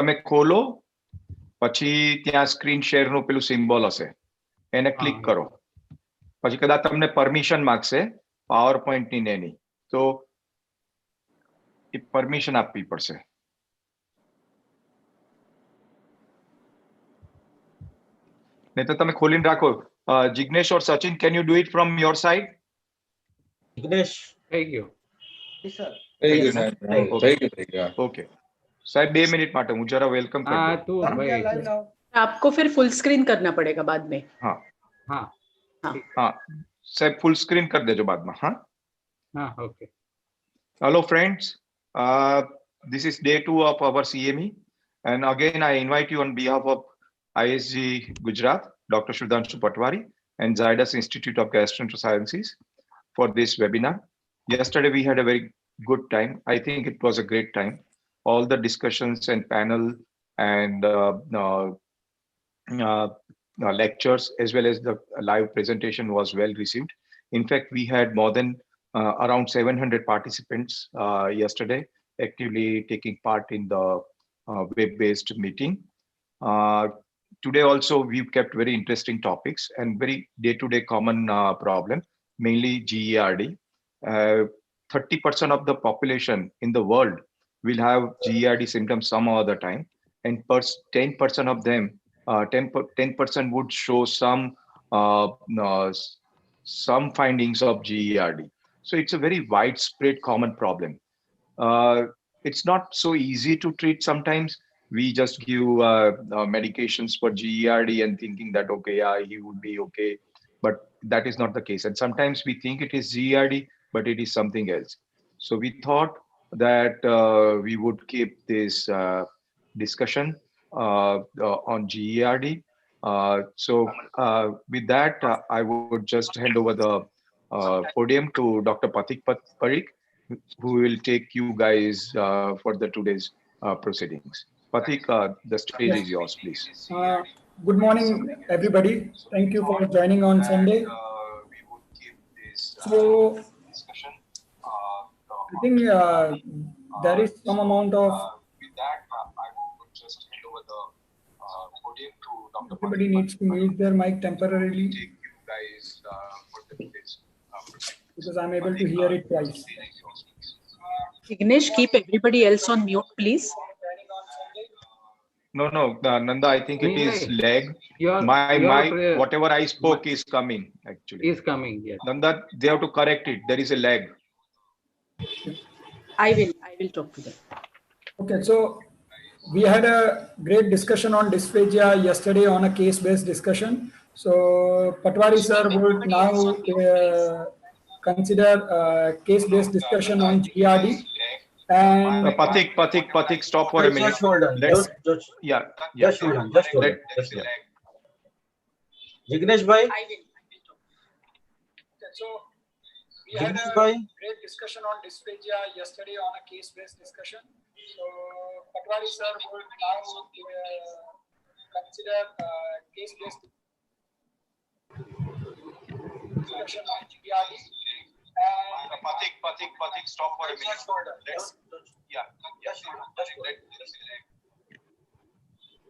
તમે ખોલો પછી ત્યાં સ્ક્રીન શેર નું પેલું સિમ્બોલ હશે એને ક્લિક કરો પછી કદાચ તમને પરમિશન માંગશે પાવર પોઈન્ટ ની ને એની તો એ પરમિશન આપવી પડશે નહીં તો તમે ખોલીને રાખો Jignesh or Sachin, can you do it from your side? Jignesh થઈ ગયો ઓકે साहब 2 मिनट માટે હું જરા વેલકમ कर हाँ दूं तू भाई आपको फिर फुल स्क्रीन करना पड़ेगा बाद में हाँ हाँ हाँ साहब फुल स्क्रीन कर देजो बाद में हाँ हाँ okay hello friends this is day 2 of our CME and again I invite you on behalf of ISG Gujarat Dr. Sudhanshu Patwari and Zydus Institute of Gastroenterosciences for this webinar. Yesterday we had a very good time. I think it was a great time. All the discussions and panel and lectures as well as the live presentation was well received. In fact, we had more than around 700 participants yesterday actively taking part in the web-based meeting. Today also we've kept very interesting topics and very day-to-day common problem, mainly GERD. 30% of the population in the world will have GERD symptoms some other time, and 10% of them, 10% would show some findings of GERD. So it's a very widespread common problem. It's not so easy to treat sometimes. We just give medications for GERD and thinking that, okay, yeah, he would be okay. But that is not the case. And sometimes we think it is GERD, but it is something else. So we thought that we would keep this discussion on GERD. So with that, I would just hand over the podium to Dr. Pathik Parikh, who will take you guys for the today's proceedings. Pathik, the stage is yours, please. Good morning, everybody. Thank you for joining on Sunday. So, I think there is some amount of. Everybody needs to mute their mic temporarily because I'm able to hear it twice. Ignesh, keep everybody else on mute, please. No, Nanda, I think it is lag. My whatever I spoke is coming actually. Is coming, yes. Nanda, they have to correct it. There is a lag. I will talk to them. Okay, so we had a great discussion on dysphagia yesterday on a case-based discussion. So Patwari sir would now consider case-based discussion on GERD. And Pathik, stop for a minute. Just hold on. Just hold on. Jignesh bhai. So we had a great discussion on dysphagia yesterday on a case-based discussion. So Patwari sir would now consider case-based discussion on GERD. Pathik, stop for a minute.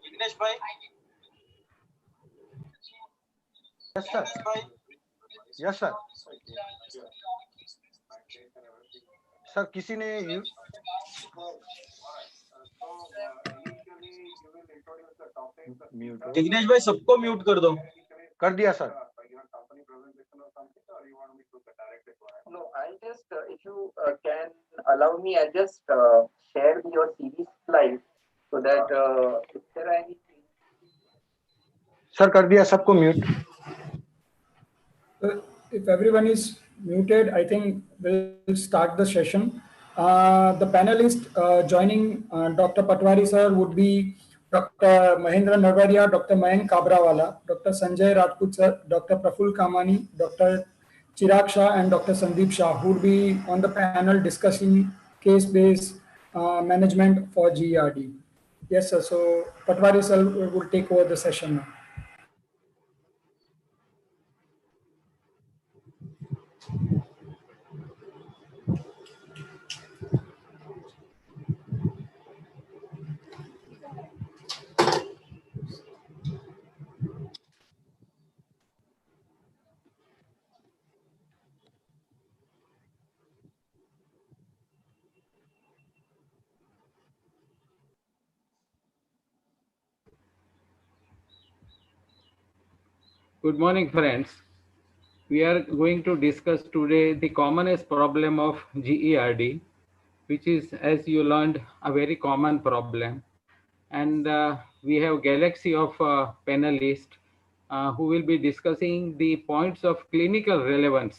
Jignesh bhai. Yes, sir. Yes, sir. Sir, किसी ने जिग्नेश भाई सबको mute कर दो. कर दिया sir. No, I'll just, if you can allow me, I'll just share your CV slide so that if there are any. Sir, कर दिया सबको mute. If everyone is muted, I think we'll start the session. The panelists joining Dr. Patwari sir would be Dr. Mahendra Narvadia, Dr. Mayank Kabrawala, Dr. Sanjay Rajput sir, Dr. Praful Kamani, Dr. Chirag Shah and Dr. Sandeep Shah, who will be on the panel discussing case-based management for GERD. Yes, sir. So Patwari sir will take over the session now. Good morning, friends. We are going to discuss today the commonest problem of GERD, which is, as you learned, a very common problem. And we have galaxy of panelists who will be discussing the points of clinical relevance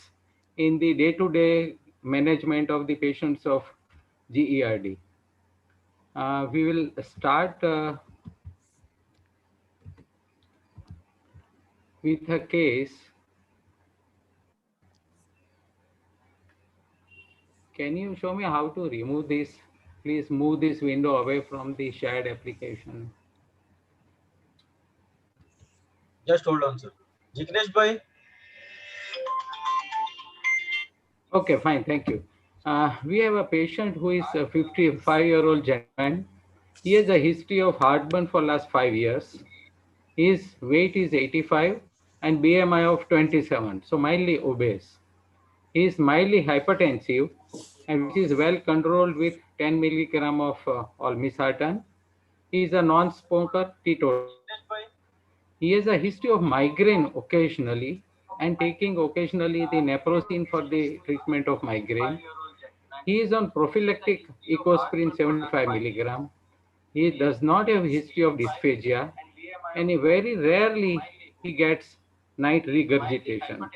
in the day-to-day management of the patients of GERD. We will start with a case. Can you show me how to remove this? Please move this window away from the shared application. Just hold on, sir. Jignesh bhai. Okay, fine, thank you. We have a patient who is a 55-year-old gentleman. He has a history of heartburn for last 5 years. His weight is 85 and BMI of 27, so mildly obese. He is mildly hypertensive and which is well controlled with 10 milligram of olmesartan. He is a non-smoker, teetotaler. He has a history of migraine occasionally and taking occasionally the naproxen for the treatment of migraine. He is on prophylactic ecosprin 75 milligram. He does not have history of dysphagia and very rarely he gets night regurgitation.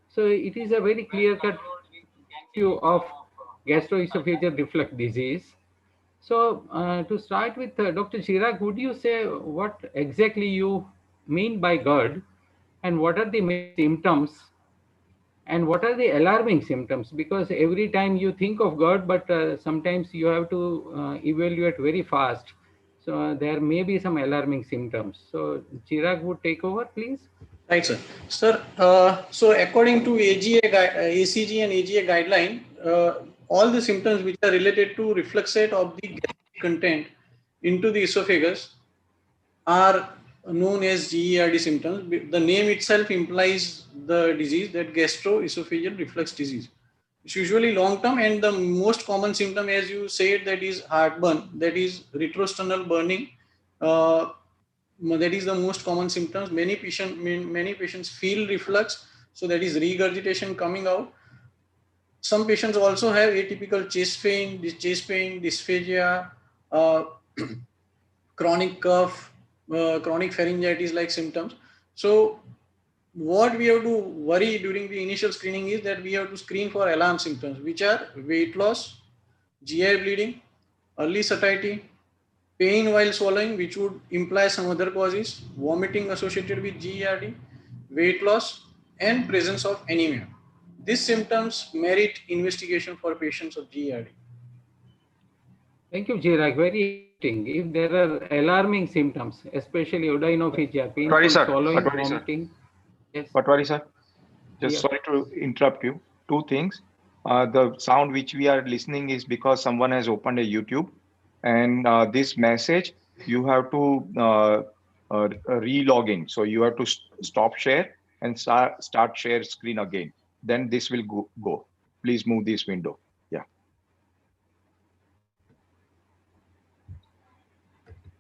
So it is a very clear-cut issue of gastroesophageal reflux disease. So to start with, Dr. Chirag, would you say what exactly you mean by GERD and what are the main symptoms and what are the alarming symptoms? Because every time you think of GERD, but sometimes you have to evaluate very fast. So there may be some alarming symptoms. So Chirag would take over, please. Right, sir. Sir, so according to ACG and AGA guideline, all the symptoms which are related to refluxate of the gastric content into the esophagus are known as GERD symptoms. The name itself implies the disease, that gastroesophageal reflux disease. It's usually long term, and the most common symptom, as you said, that is heartburn, that is retrosternal burning. That is the most common symptoms. Many patients feel reflux, so that is regurgitation coming out. Some patients also have atypical chest pain, dysphagia, uh, chronic cough, chronic pharyngitis like symptoms. So what we have to worry during the initial screening is that we have to screen for alarm symptoms, which are weight loss, GI bleeding, early satiety, pain while swallowing, which would imply some other causes, vomiting associated with GERD, weight loss, and presence of anemia. These symptoms merit investigation for patients of GERD. Thank you, Chirag. Very interesting. If there are alarming symptoms, especially odynophagia, Patwari painful sir, swallowing, Patwari sir, vomiting. Yes. Patwari sir. Just Yeah. sorry to interrupt you. Two things. The sound which we are listening is because someone has opened a YouTube, and this message you have to re-log in. So you have to stop share and start share screen again. Then this will go. Please move this window. Yeah.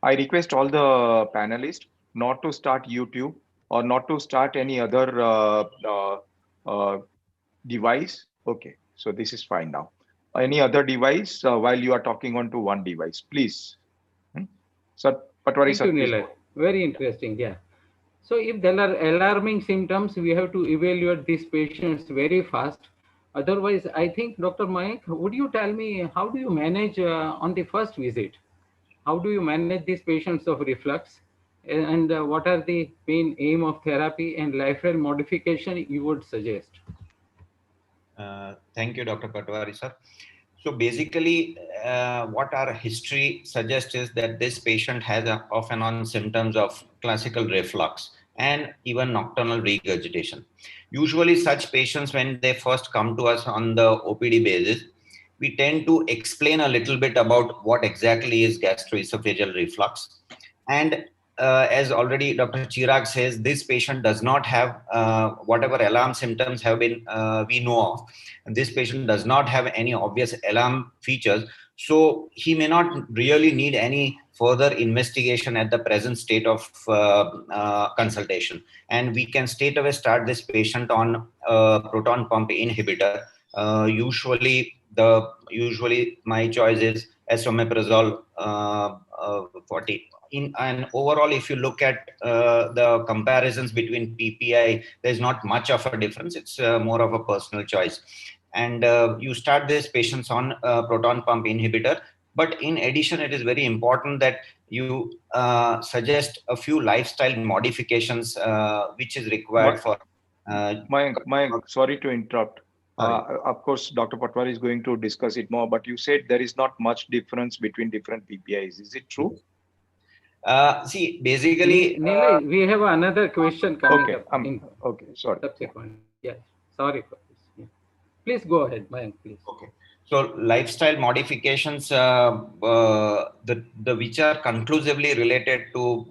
I request all the panelists not to start YouTube or not to start any other uh, device. Okay, so this is fine now. Any other device while you are talking onto one device, please. Hmm? Sir, Patwari Thank sir, you, please Nilesh. go. Very interesting. Yeah. So if there are alarming symptoms, we have to evaluate these patients very fast. Otherwise, I think, Dr. Mayank, would you tell me how do you manage on the first visit? How do you manage these patients of reflux? And what are the main aim of therapy and lifestyle modification you would suggest? Thank you, Dr. Patwari, sir. So basically, what our history suggests is that this patient has off and on symptoms of classical reflux and even nocturnal regurgitation. Usually such patients, when they first come to us on the OPD basis, we tend to explain a little bit about what exactly is gastroesophageal reflux. And as already Dr. Chirag says, this patient does not have whatever alarm symptoms have been we know of. And this patient does not have any obvious alarm features. So he may not really need any further investigation at the present state of consultation. And we can straight away start this patient on proton pump inhibitor. Usually my choice is esomeprazole 40. And overall, if you look at the comparisons between PPI, there's not much of a difference. It's more of a personal choice. And you start these patients on proton pump inhibitor. But in addition, it is very important that you suggest a few lifestyle modifications which is required for. Mayank, sorry to interrupt. Of course, Dr. Patwari is going to discuss it more, but you said there is not much difference between different PPIs. Is it true? See, basically, Nilay, we have another question coming Okay, up in okay, sorry. subsequent. Yes, sorry for this. Yeah. Please go ahead, Mayank, please. Okay. So lifestyle modifications, the which are conclusively related to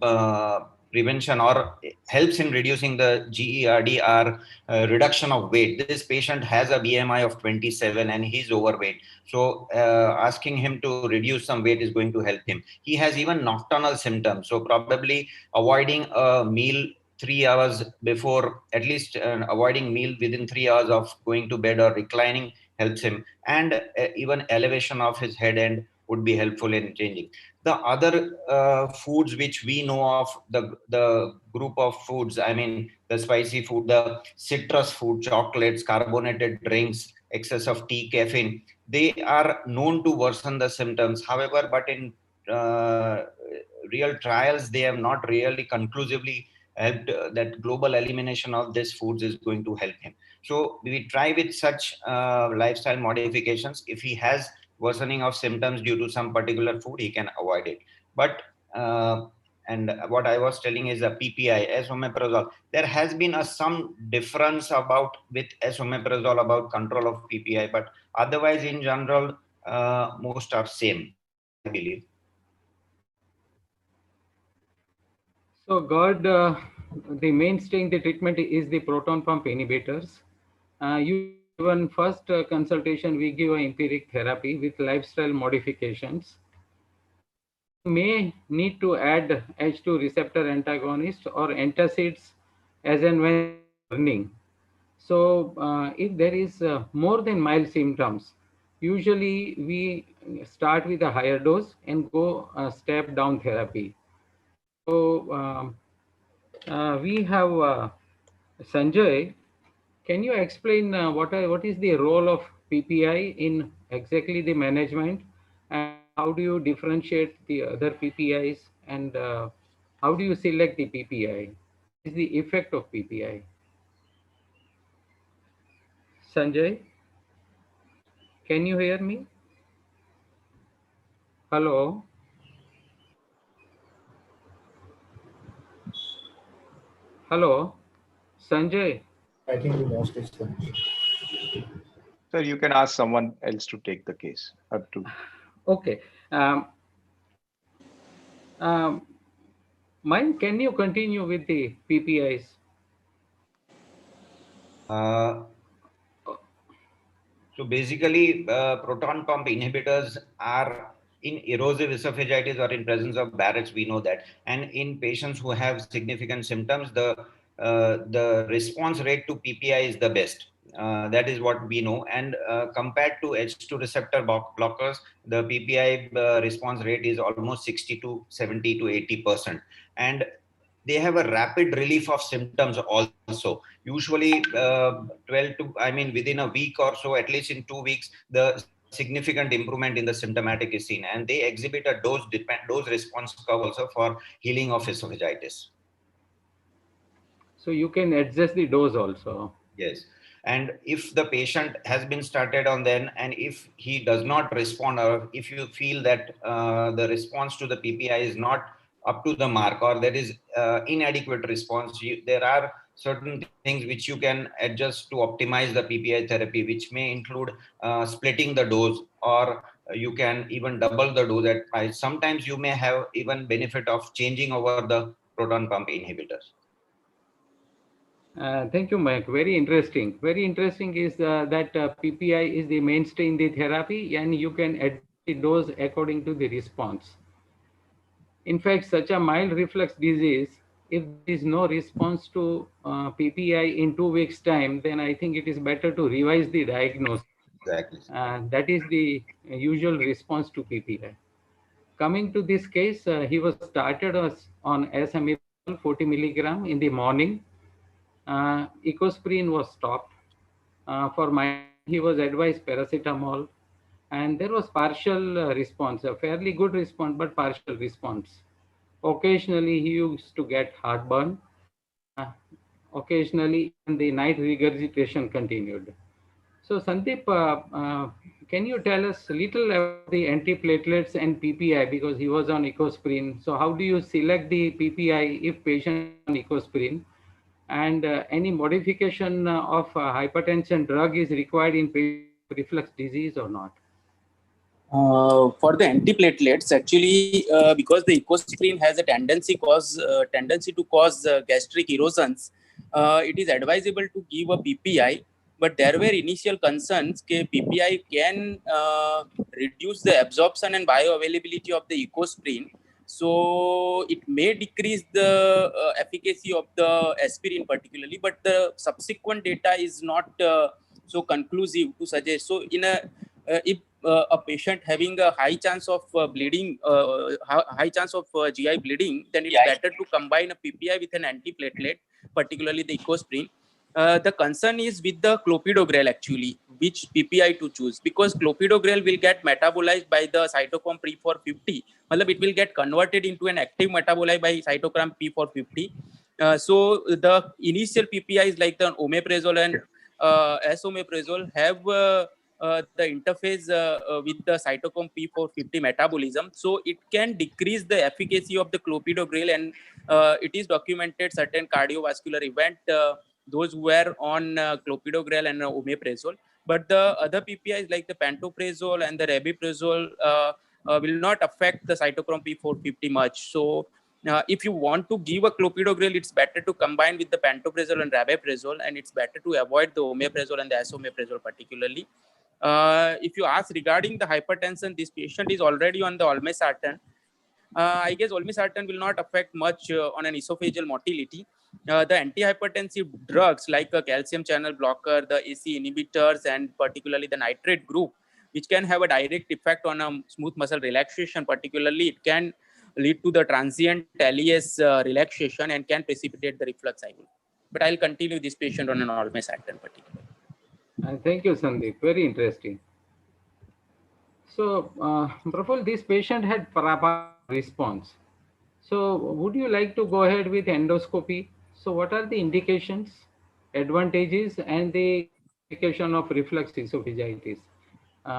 prevention or helps in reducing the GERD are reduction of weight. This patient has a BMI of 27 and he's overweight. So asking him to reduce some weight is going to help him. He has even nocturnal symptoms. So probably avoiding a meal 3 hours before, at least avoiding meal within 3 hours of going to bed or reclining helps him. And even elevation of his head end would be helpful in changing. The other foods which we know of, the group of foods, I mean, the spicy food, the citrus food, chocolates, carbonated drinks, excess of tea, caffeine, they are known to worsen the symptoms. However, but in real trials, they have not really conclusively helped that global elimination of these foods is going to help him. So we try with such lifestyle modifications. If he has worsening of symptoms due to some particular food, he can avoid it. But and what I was telling is a PPI, esomeprazole. There has been some difference about with esomeprazole about control of PPI, but otherwise in general, most are same, I believe. So, God, the mainstay in the treatment is the proton pump inhibitors. Usually, even first consultation, we give an empiric therapy with lifestyle modifications. We may need to add H2 receptor antagonist or antacids as and when there is burning. So, if there is more than mild symptoms, usually we start with a higher dose and go step down therapy. So, we have Sanjay. Can you explain what is the role of PPI in exactly the management, and how do you differentiate the other PPIs, and how do you select the PPI? What is the effect of PPI? Sanjay, can you hear me? Hello. Hello, Sanjay. I think we lost his connection. Sir, you can ask someone else to take the case. Up to. Okay. Um, um, Mine, can you continue with the PPIs? So basically, proton pump inhibitors are in erosive esophagitis or in presence of Barrett's, we know that. And in patients who have significant symptoms, the response rate to PPI is the best. That is what we know. And compared to H2 receptor blockers, the PPI response rate is almost 60 to 70 to 80%. And they have a rapid relief of symptoms also. Usually 12 to, I mean, within a week or so, at least in 2 weeks, the significant improvement in the symptomatic is seen. And they exhibit a dose response curve also for healing of esophagitis. So you can adjust the dose also. Yes. And if the patient has been started on then, and if he does not respond, or if you feel that the response to the PPI is not up to the mark, or there is inadequate response, there are certain things which you can adjust to optimize the PPI therapy, which may include splitting the dose, or you can even double the dose at price. Sometimes you may have even benefit of changing over the proton pump inhibitors. Thank you, Mike. Very interesting. Very interesting is that PPI is the mainstay in the therapy, and you can adjust the dose according to the response. In fact, such a mild reflux disease, if there is no response to PPI in 2 weeks' time, then I think it is better to revise the diagnosis. Exactly. That is the usual response to PPI. Coming to this case, he was started on esomeprazole 40 milligram in the morning. Ecosprin was stopped. For migraine, he was advised paracetamol, and there was partial response, a fairly good response, but partial response. Occasionally, he used to get heartburn. Uh, Occasionally, even the night regurgitation continued. So, Sandeep, can you tell us a little about the antiplatelets and PPI because he was on ecosprin? So, how do you select the PPI if patient is on ecosprin? And any modification of hypertension drug is required in patient with reflux disease or not? For the antiplatelets, actually, because the ecosprin has a tendency to cause gastric erosions, it is advisable to give a PPI. But there were initial concerns that PPI can reduce the absorption and bioavailability of the ecosprin. So it may decrease the efficacy of the aspirin particularly, but the subsequent data is not so conclusive to suggest. So in a if a patient having a high chance of bleeding, high chance of GI bleeding, then it's better to combine a PPI with an antiplatelet, particularly the ecosprin. The concern is with the clopidogrel actually, which PPI to choose, because clopidogrel will get metabolized by the cytochrome P450. It will get converted into an active metabolite by cytochrome P450. So the initial PPIs like the omeprazole and esomeprazole have the interface with the cytochrome P450 metabolism. So it can decrease the efficacy of the clopidogrel, and it is documented certain cardiovascular event, those who were on clopidogrel and omeprazole. But the other PPIs like the pantoprazole and the rabeprazole will not affect the cytochrome P450 much. So if you want to give a clopidogrel, it's better to combine with the pantoprazole and rabeprazole, and it's better to avoid the omeprazole and the esomeprazole particularly. If you ask regarding the hypertension, this patient is already on the olmesartan. I guess olmesartan will not affect much on an esophageal motility. The antihypertensive drugs like a calcium channel blocker, the AC inhibitors, and particularly the nitrate group, which can have a direct effect on a smooth muscle relaxation. Particularly, it can lead to the transient LES relaxation and can precipitate the reflux cycle. But I'll continue this patient on an olmesartan particularly. Thank you, Sandeep. Very interesting. So, Praful, this patient had partial response. So, would you like to go ahead with endoscopy? So, what are the indications, advantages, and the classification of reflux esophagitis?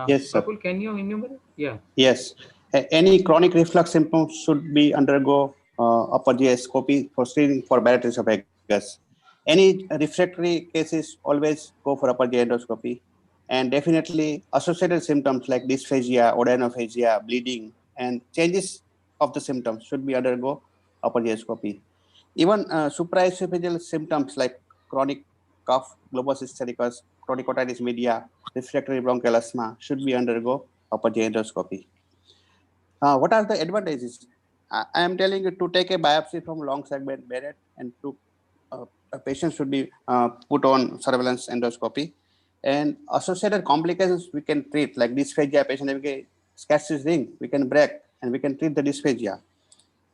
Yes, sir. Praful, can you enumerate? Yeah. Yes. Any chronic reflux symptoms should be undergo upper GI scopy for screening for Barrett's esophagus. Any refractory cases always go for upper GI endoscopy, and definitely associated symptoms like dysphagia, odynophagia, bleeding, and changes of the symptoms should be undergo upper GI scopy. Even supraesophageal symptoms like chronic cough, globus hystericus, chronic otitis media, refractory bronchial asthma should be undergo upper GI endoscopy. What are the advantages? I am telling you to take a biopsy from long segment Barrett, and to a patient should be put on surveillance endoscopy. And associated complications we can treat, like dysphagia, patient having a Scarson's ring, we can break and we can treat the dysphagia.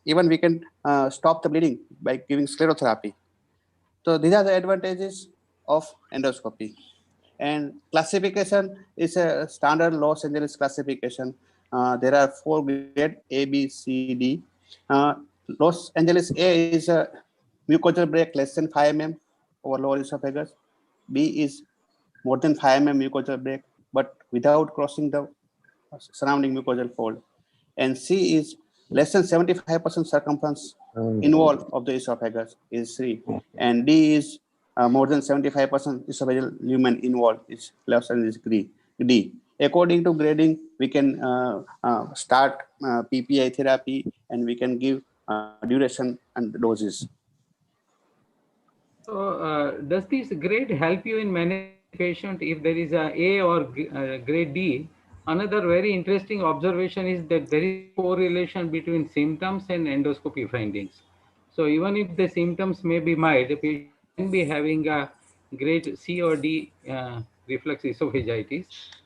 Even we can stop the bleeding by giving sclerotherapy. So these are the advantages of endoscopy. And classification is a standard Los Angeles classification. There are 4 grades, A, B, C, D. Los Angeles A is a mucosal break less than 5 mm over lower esophagus. B is more than 5 mm mucosal break, but without crossing the surrounding mucosal fold. And C is less than 75% circumference involved of the esophagus is C. And D is more than 75% esophageal lumen involved is less than is D. According to grading, we can start PPI therapy, and we can give duration and doses. So, does this grade help you in managing the patient if there is a or grade D? Another very interesting observation is that there is a correlation between symptoms and endoscopy findings. So even if the symptoms may be mild, the patient can be having a grade C or D reflux esophagitis.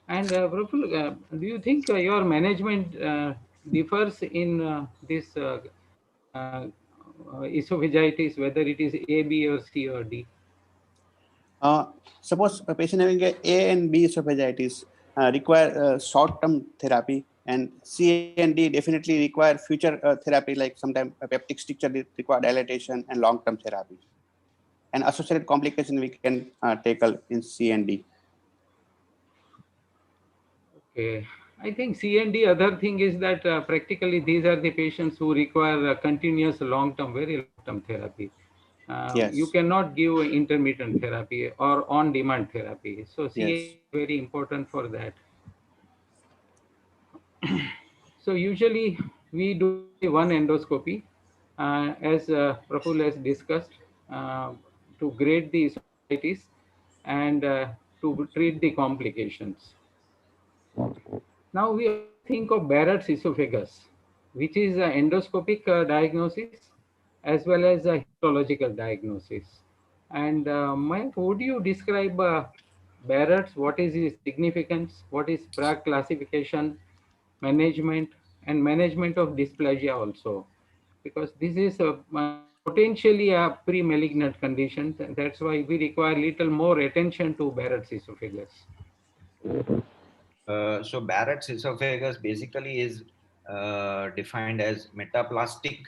And Praful, do you think your management differs in this esophagitis, whether it is A, B, or C or D? Suppose a patient having A and B esophagitis require short-term therapy, and C and D definitely require future therapy, like sometimes a peptic stricture require dilatation and long-term therapy. And associated complication we can tackle in C and D. Okay. I think C and D other thing is that practically these are the patients who require continuous long-term, very long-term therapy. You Yes. cannot give intermittent therapy or on-demand therapy. So C Yes. is very important for that. So usually we do only one endoscopy, as Praful has discussed, uh, to grade the esophagitis and to treat the complications. Now we also think of Barrett's esophagus, which is an endoscopic diagnosis as well as a histological diagnosis. And Mike, would you describe Barrett's? What is its significance? What is Prague classification, management, and management of dysplasia also? Because this is potentially a pre-malignant condition. That's why we require little more attention to Barrett's esophagus. So Barrett's esophagus basically is defined as metaplastic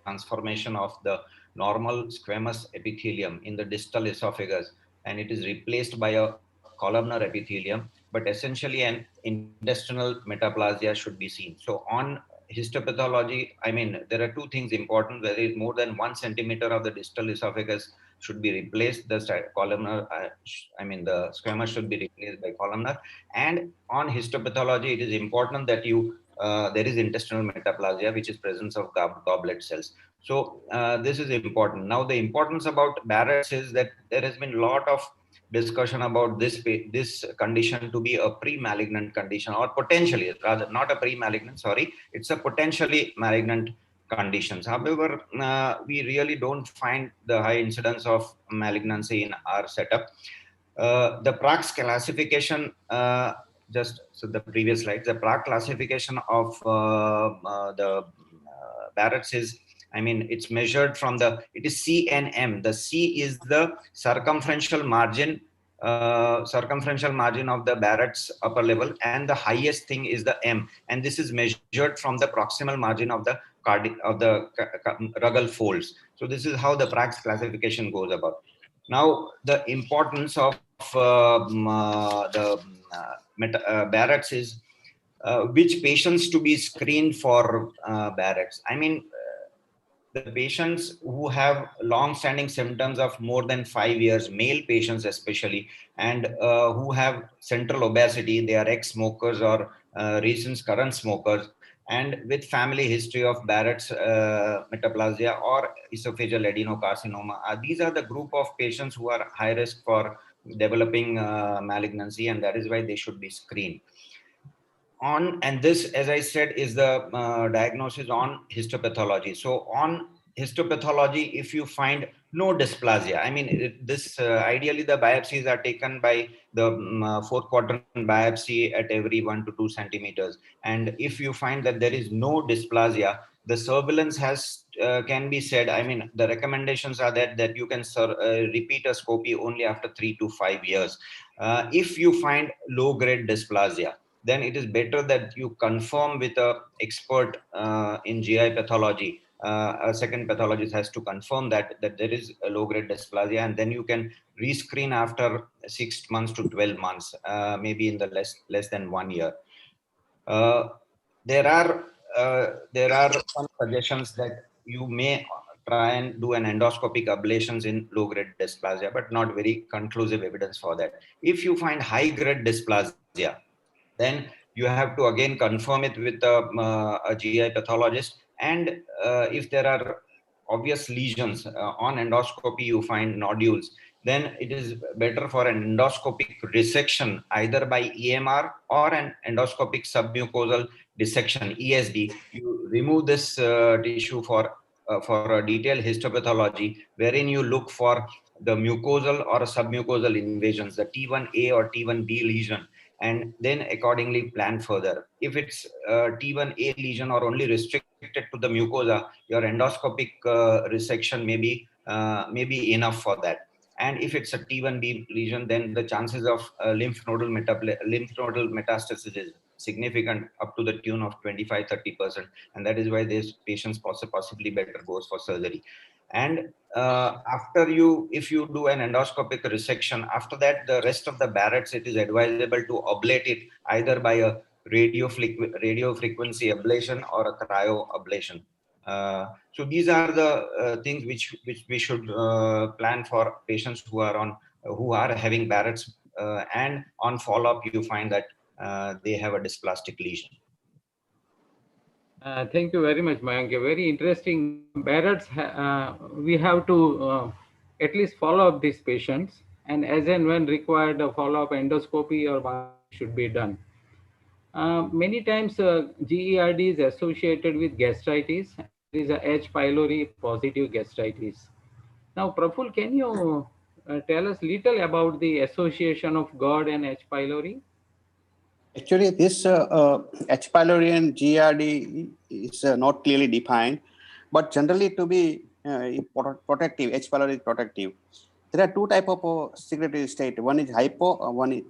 transformation of the normal squamous epithelium in the distal esophagus, and it is replaced by a columnar epithelium. But essentially, an intestinal metaplasia should be seen. So on histopathology, I mean, there are two things important. There is more than 1 centimeter of the distal esophagus should be replaced. The columnar, the squamous should be replaced by columnar. And on histopathology, it is important that there is intestinal metaplasia, which is presence of goblet cells. So this is important. Now, the importance about Barrett's is that there has been a lot of discussion about this condition to be a pre-malignant condition, or potentially, rather not a pre-malignant, sorry, it's a potentially malignant conditions. However, we really don't find the high incidence of malignancy in our setup. The Prague's classification, just so the previous slide, the Prague classification of the Barrett's is, I mean, it's measured from it is CNM. The C is the circumferential margin of the Barrett's upper level, and the highest thing is the M, and this is measured from the proximal margin of the rugal folds. So this is how the Prague's classification goes about. Now, the importance of Barrett's is which patients to be screened for Barrett's. I mean, the patients who have long-standing symptoms of more than 5 years, male patients especially, and who have central obesity, they are ex-smokers or recent current smokers, and with family history of Barrett's metaplasia or esophageal adenocarcinoma. These are the group of patients who are high risk for developing malignancy, and that is why they should be screened. And this, as I said, is the diagnosis on histopathology. So on histopathology, if you find no dysplasia, I mean, ideally the biopsies are taken by the fourth quadrant biopsy at every 1 to 2 centimeters. And if you find that there is no dysplasia, the surveillance can be said, I mean, the recommendations are that you can repeat a scopy only after 3 to 5 years. If you find low-grade dysplasia, then it is better that you confirm with an expert in GI pathology. A second pathologist has to confirm that there is a low-grade dysplasia, and then you can rescreen after 6 months to 12 months, maybe in the less than 1 year. There are some suggestions that you may try and do an endoscopic ablations in low-grade dysplasia, but not very conclusive evidence for that. If you find high-grade dysplasia, then you have to again confirm it with a GI pathologist. And if there are obvious lesions on endoscopy, you find nodules, then it is better for an endoscopic resection either by EMR or an endoscopic submucosal dissection, ESD. You remove this tissue for a detailed histopathology, wherein you look for the mucosal or submucosal invasions, the T1A or T1B lesion, and then accordingly plan further. If it's T1A lesion or only restricted to the mucosa, your endoscopic resection may be enough for that. And if it's a T1B lesion, then the chances of lymph nodal metastasis is significant, up to the tune of 25-30%. And that is why these patients possibly better goes for surgery. And if you do an endoscopic resection, after that, the rest of the Barrett's, it is advisable to ablate it either by a radio frequency ablation or a cryo ablation. So these are the things which we should plan for patients who are having Barrett's, and on follow-up you find that they have a dysplastic lesion. Thank you very much, Mayank. Very interesting. Barrett's, we have to at least follow up these patients, and as and when required, a follow-up endoscopy or biopsy should be done. Many times, GERD is associated with gastritis, and there is a H. pylori positive gastritis. Now, Praful, can you tell us little about the association of GERD and H. pylori? Actually, this H. pylori and GERD is not clearly defined, but generally to be protective, H. pylori is protective. There are two types of secretory state. One is hypo,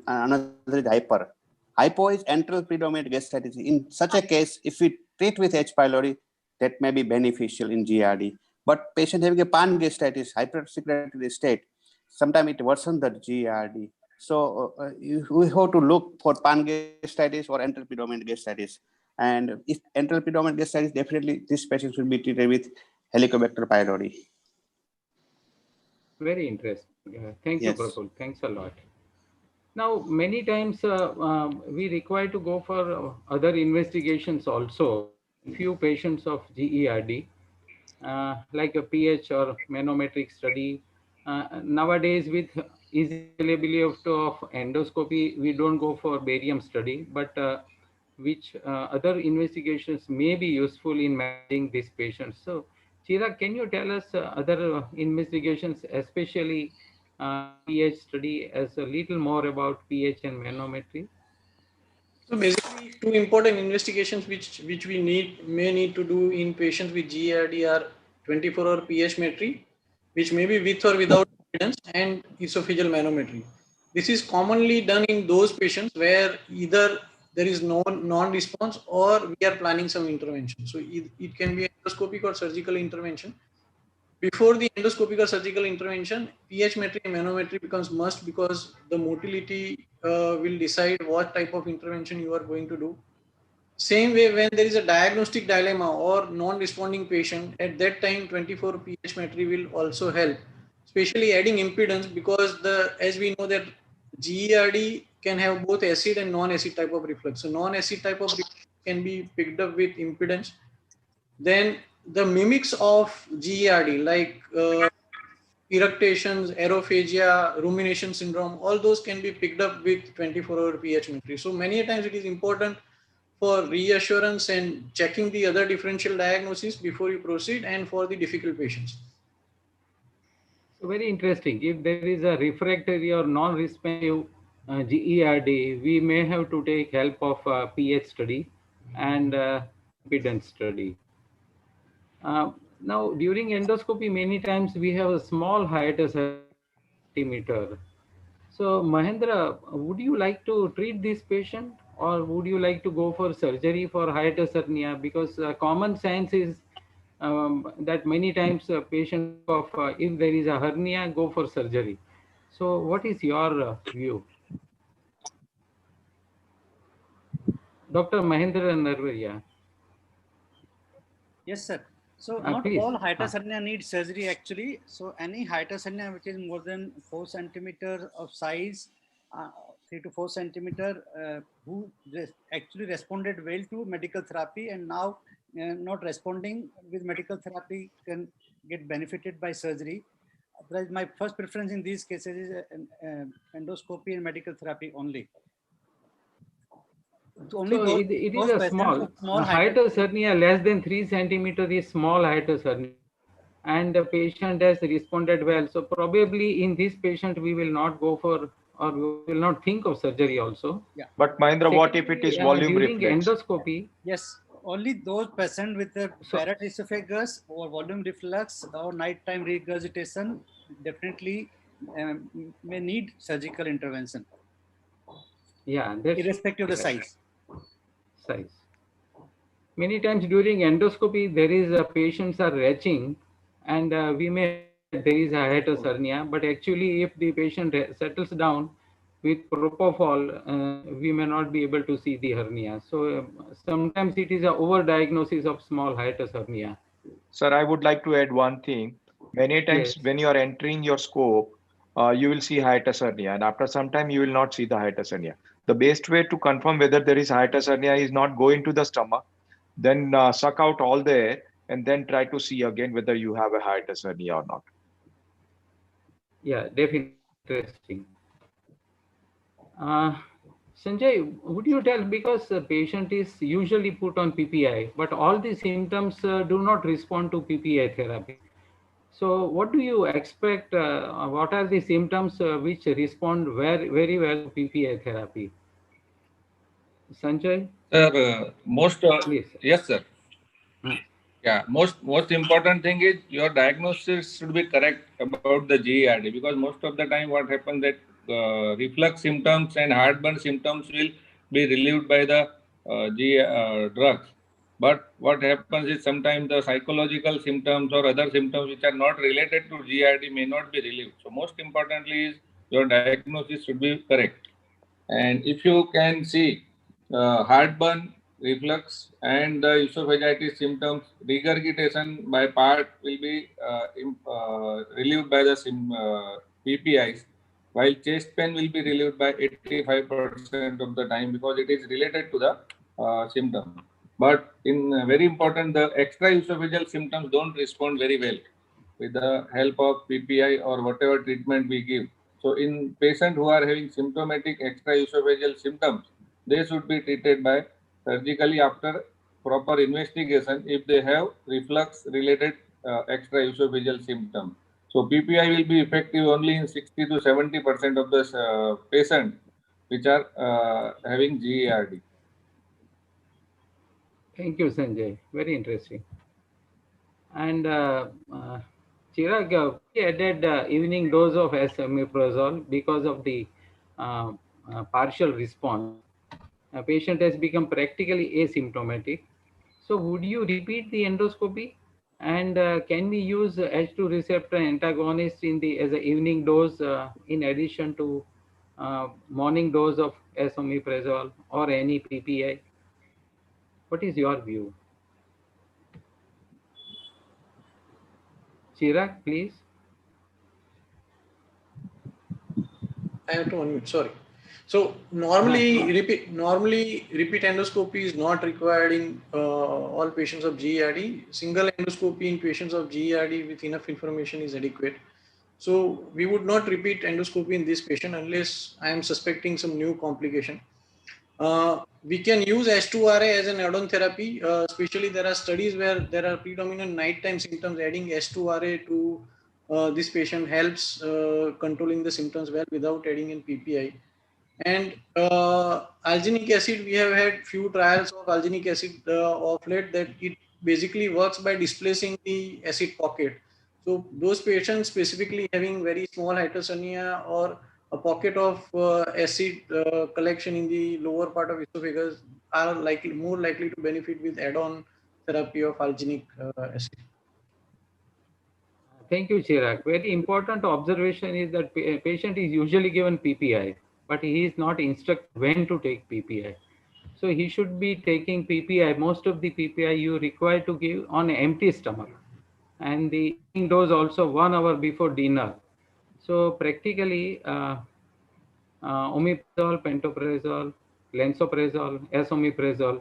another is hyper. Hypo is enteral predominant gastritis. In such a case, if we treat with H. pylori, that may be beneficial in GERD. But patient having a pan gastritis, hypersecretory state, sometimes it worsens the GERD. So we have to look for pan-gastritis or enteral predominant gastritis. And if enteral predominant gastritis, definitely this patient should be treated with Helicobacter pylori. Very interesting. Thank you, Yes. Praful. Thanks a lot. Now, many times we require to go for other investigations also. Few patients of GERD, like a pH or manometric study. Nowadays, with easy availability of endoscopy, we don't go for barium study, but which other investigations may be useful in managing these patients. So, Chirag, can you tell us other investigations, especially pH study, as a little more about pH and manometry? So basically, two important investigations which we may need to do in patients with GERD are 24-hour pH metry, which may be with or without impedance, and esophageal manometry. This is commonly done in those patients where either there is no non-response or we are planning some intervention. So it can be endoscopic or surgical intervention. Before the endoscopic or surgical intervention, pH metry and manometry becomes must, because the motility will decide what type of intervention you are going to do. Same way, when there is a diagnostic dilemma or non-responding patient, at that time 24 pH metry will also help, especially adding impedance, because as we know that GERD can have both acid and non-acid type of reflux. So non-acid type of reflux can be picked up with impedance. Then the mimics of GERD, like eructations, aerophagia, rumination syndrome, all those can be picked up with 24-hour pH metry. So many times it is important for reassurance and checking the other differential diagnosis before you proceed, and for the difficult patients. So very interesting. If there is a refractory or non-responsive GERD, we may have to take help of pH study and impedance study. Now, during endoscopy, many times we have a small hiatus centimeter. So, Mahendra, would you like to treat this patient, or would you like to go for surgery for hiatus hernia? Because common sense is that many times patients of if there is a hernia, go for surgery. So, what is your view, Dr. Mahendra Narvaria? Yes, sir. So not Please. all hiatus hernia need surgery actually. So any hiatus hernia which is more than 4 centimeter of size, 3 to 4 centimeter, who actually responded well to medical therapy, and now not responding with medical therapy can get benefited by surgery. My first preference in these cases is endoscopy and medical therapy only. Only So it is those a patients small, with small hiatus hernia less than 3 centimeter is small hiatus hernia, and the patient has responded well. So probably in this patient we will not go for, or we will not think of surgery also. Yeah. But Mahendra, what if it Secondly, is volume during reflex? endoscopy, Yes, only those patients with a Barrett esophagus or volume reflux or nighttime regurgitation definitely may need surgical intervention, yeah, that's irrespective of the correct. size. Size. Many times during endoscopy, there is patients are retching, and we may feel that there is a hiatus hernia, but actually, if the patient settles down with propofol, we may not be able to see the hernia. So sometimes it is a overdiagnosis of small hiatus hernia. Sir, I would like to add one thing. Many times Yes. when you are entering your scope, you will see hiatus hernia, and after some time you will not see the hiatus hernia. The best way to confirm whether there is hiatus hernia is not go into the stomach, then suck out all the air, and then try to see again whether you have a hiatus hernia or not. Yeah, definitely interesting. Uh, Sanjay, would you tell, because the patient is usually put on PPI, but all the symptoms do not respond to PPI therapy. So what do you expect? What are the symptoms which respond very well to PPI therapy? Sanjay, Sir, please. yes, sir. Uh, Yeah, most important thing is your diagnosis should be correct about the GERD, because most of the time what happens that reflux symptoms and heartburn symptoms will be relieved by the drugs. But what happens is sometimes the psychological symptoms or other symptoms which are not related to GERD may not be relieved. So most importantly is your diagnosis should be correct. And if you can see heartburn, reflux, and the esophagitis symptoms, regurgitation by part will be relieved by the PPIs, while chest pain will be relieved by 85% of the time because it is related to the symptom. But in very important, the extraesophageal symptoms don't respond very well with the help of PPI or whatever treatment we give. So in patients who are having symptomatic extraesophageal symptoms, they should be treated by surgically after proper investigation if they have reflux related extraesophageal symptoms. So PPI will be effective only in 60 to 70% of the patients which are having GERD. Thank you, Sanjay. Very interesting. And Chirag, we added evening dose of esomeprazole because of the uh, partial response. A patient has become practically asymptomatic. So would you repeat the endoscopy? And can we use H2 receptor antagonist in the as an evening dose in addition to morning dose of esomeprazole or any PPI? What is your view? Chirag, please. I have to unmute. Sorry. So normally repeat endoscopy is not required in all patients of GERD. Single endoscopy in patients of GERD with enough information is adequate. So we would not repeat endoscopy in this patient unless I am suspecting some new complication. We can use H2RA as an add-on therapy. Especially there are studies where there are predominant nighttime symptoms. Adding H2RA to this patient helps controlling the symptoms well without adding in PPI. And alginic acid, we have had few trials of alginic acid of late that it basically works by displacing the acid pocket. So those patients specifically having very small hypertonia or a pocket of acid collection in the lower part of esophagus are more likely to benefit with add-on therapy of alginic acid. Thank you, Chirag. Very important observation is that patient is usually given PPI, but he is not instructed when to take PPI. So he should be taking PPI. Most of the PPI you require to give on empty stomach, and the evening dose also 1 hour before dinner. So practically, omeprazole, pantoprazole, lansoprazole, esomeprazole,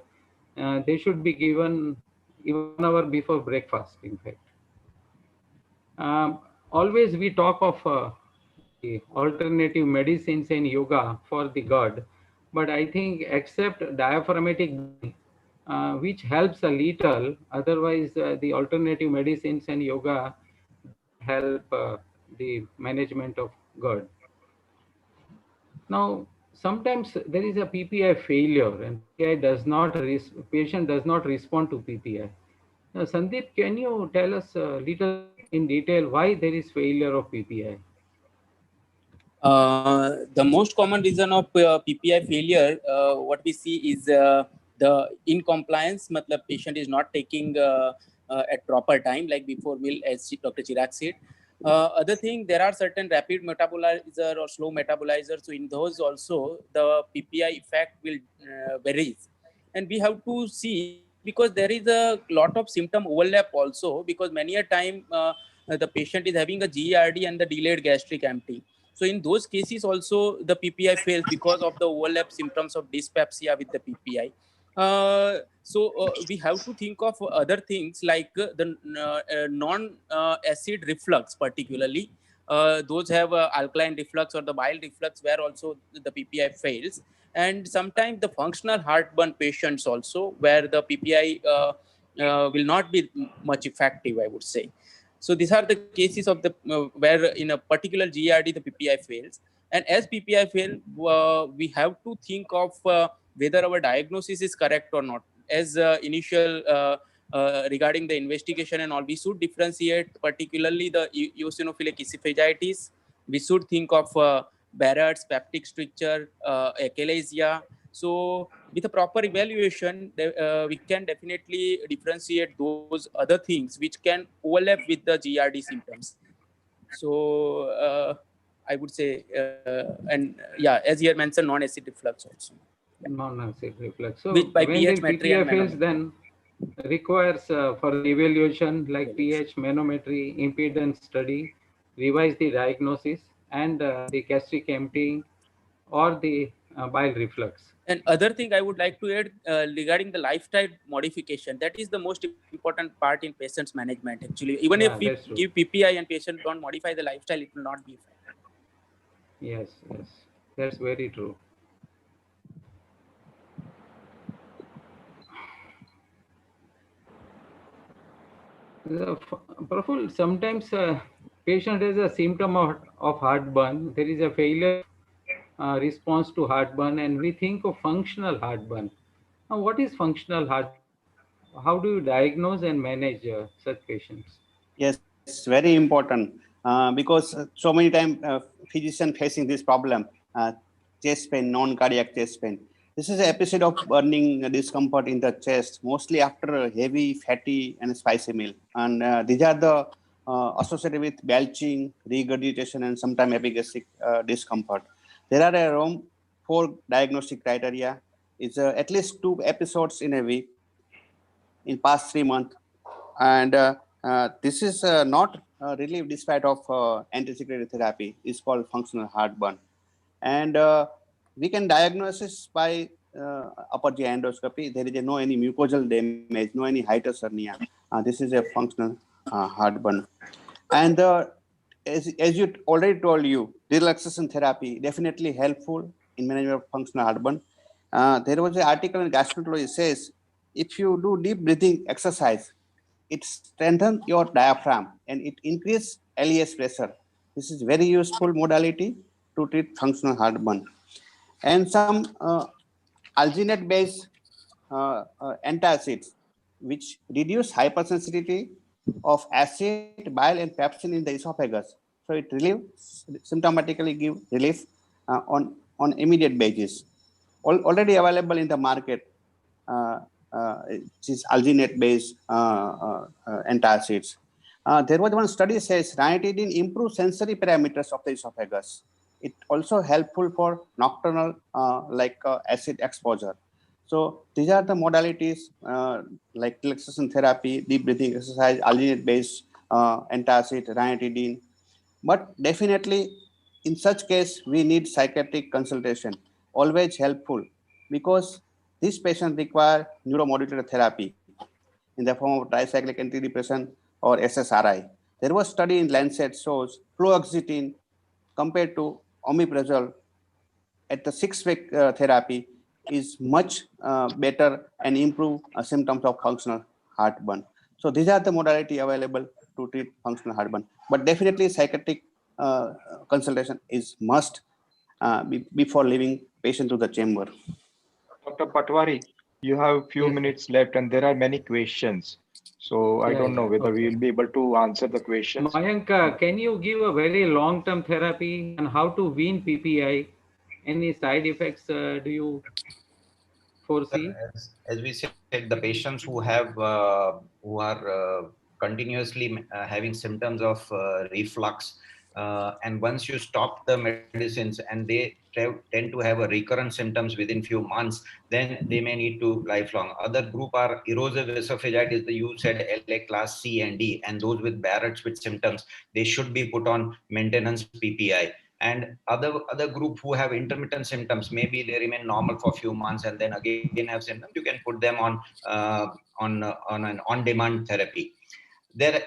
they should be given even 1 hour before breakfast. In fact. always we talk of the alternative medicines and yoga for the God, but I think except diaphragmatic breathing, which helps a little, otherwise the alternative medicines and yoga don't help the management of GERD. Now, sometimes there is a PPI failure and PPI does not, patient does not respond to PPI. Now, Sandeep, can you tell us a little in detail why there is failure of PPI? The most common reason of PPI failure, what we see is the incompliance. Matlab patient is not taking at proper time, like before will, as Dr. Chirag said. Other thing, there are certain rapid metabolizer or slow metabolizer. So in those also, the PPI effect will varies. And we have to see, because there is a lot of symptom overlap also, because many a time the patient is having a GERD and the delayed gastric emptying. So in those cases also the PPI fails because of the overlap symptoms of dyspepsia with the PPI. We have to think of other things like the non-acid reflux, particularly. Those have alkaline reflux or the bile reflux where also the PPI fails. And sometimes the functional heartburn patients also where the PPI will not be much effective, I would say. So these are the cases of the where in a particular GERD the PPI fails. And as PPI fail, we have to think of whether our diagnosis is correct or not. As initial regarding the investigation and all, we should differentiate particularly the eosinophilic esophagitis. We should think of Barrett's, peptic stricture, achalasia. So with a proper evaluation, we can definitely differentiate those other things which can overlap with the GERD symptoms. So I would say, and yeah, as you mentioned, non-acid reflux also. Non-acid reflux. So Which by when the pH, metry PPI and fails, manometry. then requires further evaluation like pH, manometry, impedance study, revise the diagnosis, and the gastric emptying or the bile reflux. And other thing I would like to add regarding the lifestyle modification, that is the most important part in patient's management. Actually, even if Yeah, we that's true. give PPI and patient don't modify the lifestyle, it will not be effective. Yes, yes, that's very true. Praful, sometimes patient has a symptom of heartburn. There is a failure response to heartburn, and we think of functional heartburn. Now, what is functional heartburn? How do you diagnose and manage such patients? Yes, very important because so many times physician facing this problem, chest pain, non-cardiac chest pain. This is an episode of burning discomfort in the chest, mostly after a heavy, fatty, and spicy meal. And these are the associated with belching, regurgitation, and sometimes epigastric discomfort. There are around 4 diagnostic criteria. It's at least 2 episodes in a week in past 3 months, and this is not relief despite of anti-secretory therapy. It's called functional heartburn, and we can diagnose this by upper GI endoscopy. There is no any mucosal damage, no any hiatus hernia. This is a functional heartburn, and as you already told you, relaxation therapy definitely helpful in management of functional heartburn. There was an article in gastroenterology says if you do deep breathing exercise, it strengthens your diaphragm and it increases LES pressure. This is very useful modality to treat functional heartburn. And some alginate-based antacids, which reduce hypersensitivity of acid, bile, and pepsin in the esophagus. So it symptomatically give relief on immediate basis. Already available in the market, which is alginate-based antacids. There was one study says ranitidine improves sensory parameters of the esophagus. It also helpful for nocturnal acid exposure. So these are the modalities like relaxation therapy, deep breathing exercise, alginate-based antacid, ranitidine. But definitely, in such case, we need psychiatric consultation. Always helpful because these patients require neuromodulator therapy in the form of tricyclic antidepressant or SSRI. There was study in Lancet shows fluoxetine compared to omeprazole at the 6-week therapy is much better and improve symptoms of functional heartburn. So these are the modality available to treat functional heartburn. But definitely psychiatric consultation is must before leaving patient to the chamber. Dr. Patwari, you have a few Yes, sir. minutes left and there are many questions. So I Yeah, don't know yeah. whether we Okay. will be able to answer the questions. Mayank, can you give a very long-term therapy and how to wean PPI? Any side effects do you foresee? As we said, the patients who are continuously having symptoms of reflux, and once you stop the medicines and they tend to have a recurrent symptoms within few months, then they may need to lifelong. Other group are erosive esophagitis. You said LA class C and D, and those with Barrett's with symptoms, they should be put on maintenance PPI. And other group who have intermittent symptoms, maybe they remain normal for a few months and then again have symptoms, you can put them on an on-demand therapy. There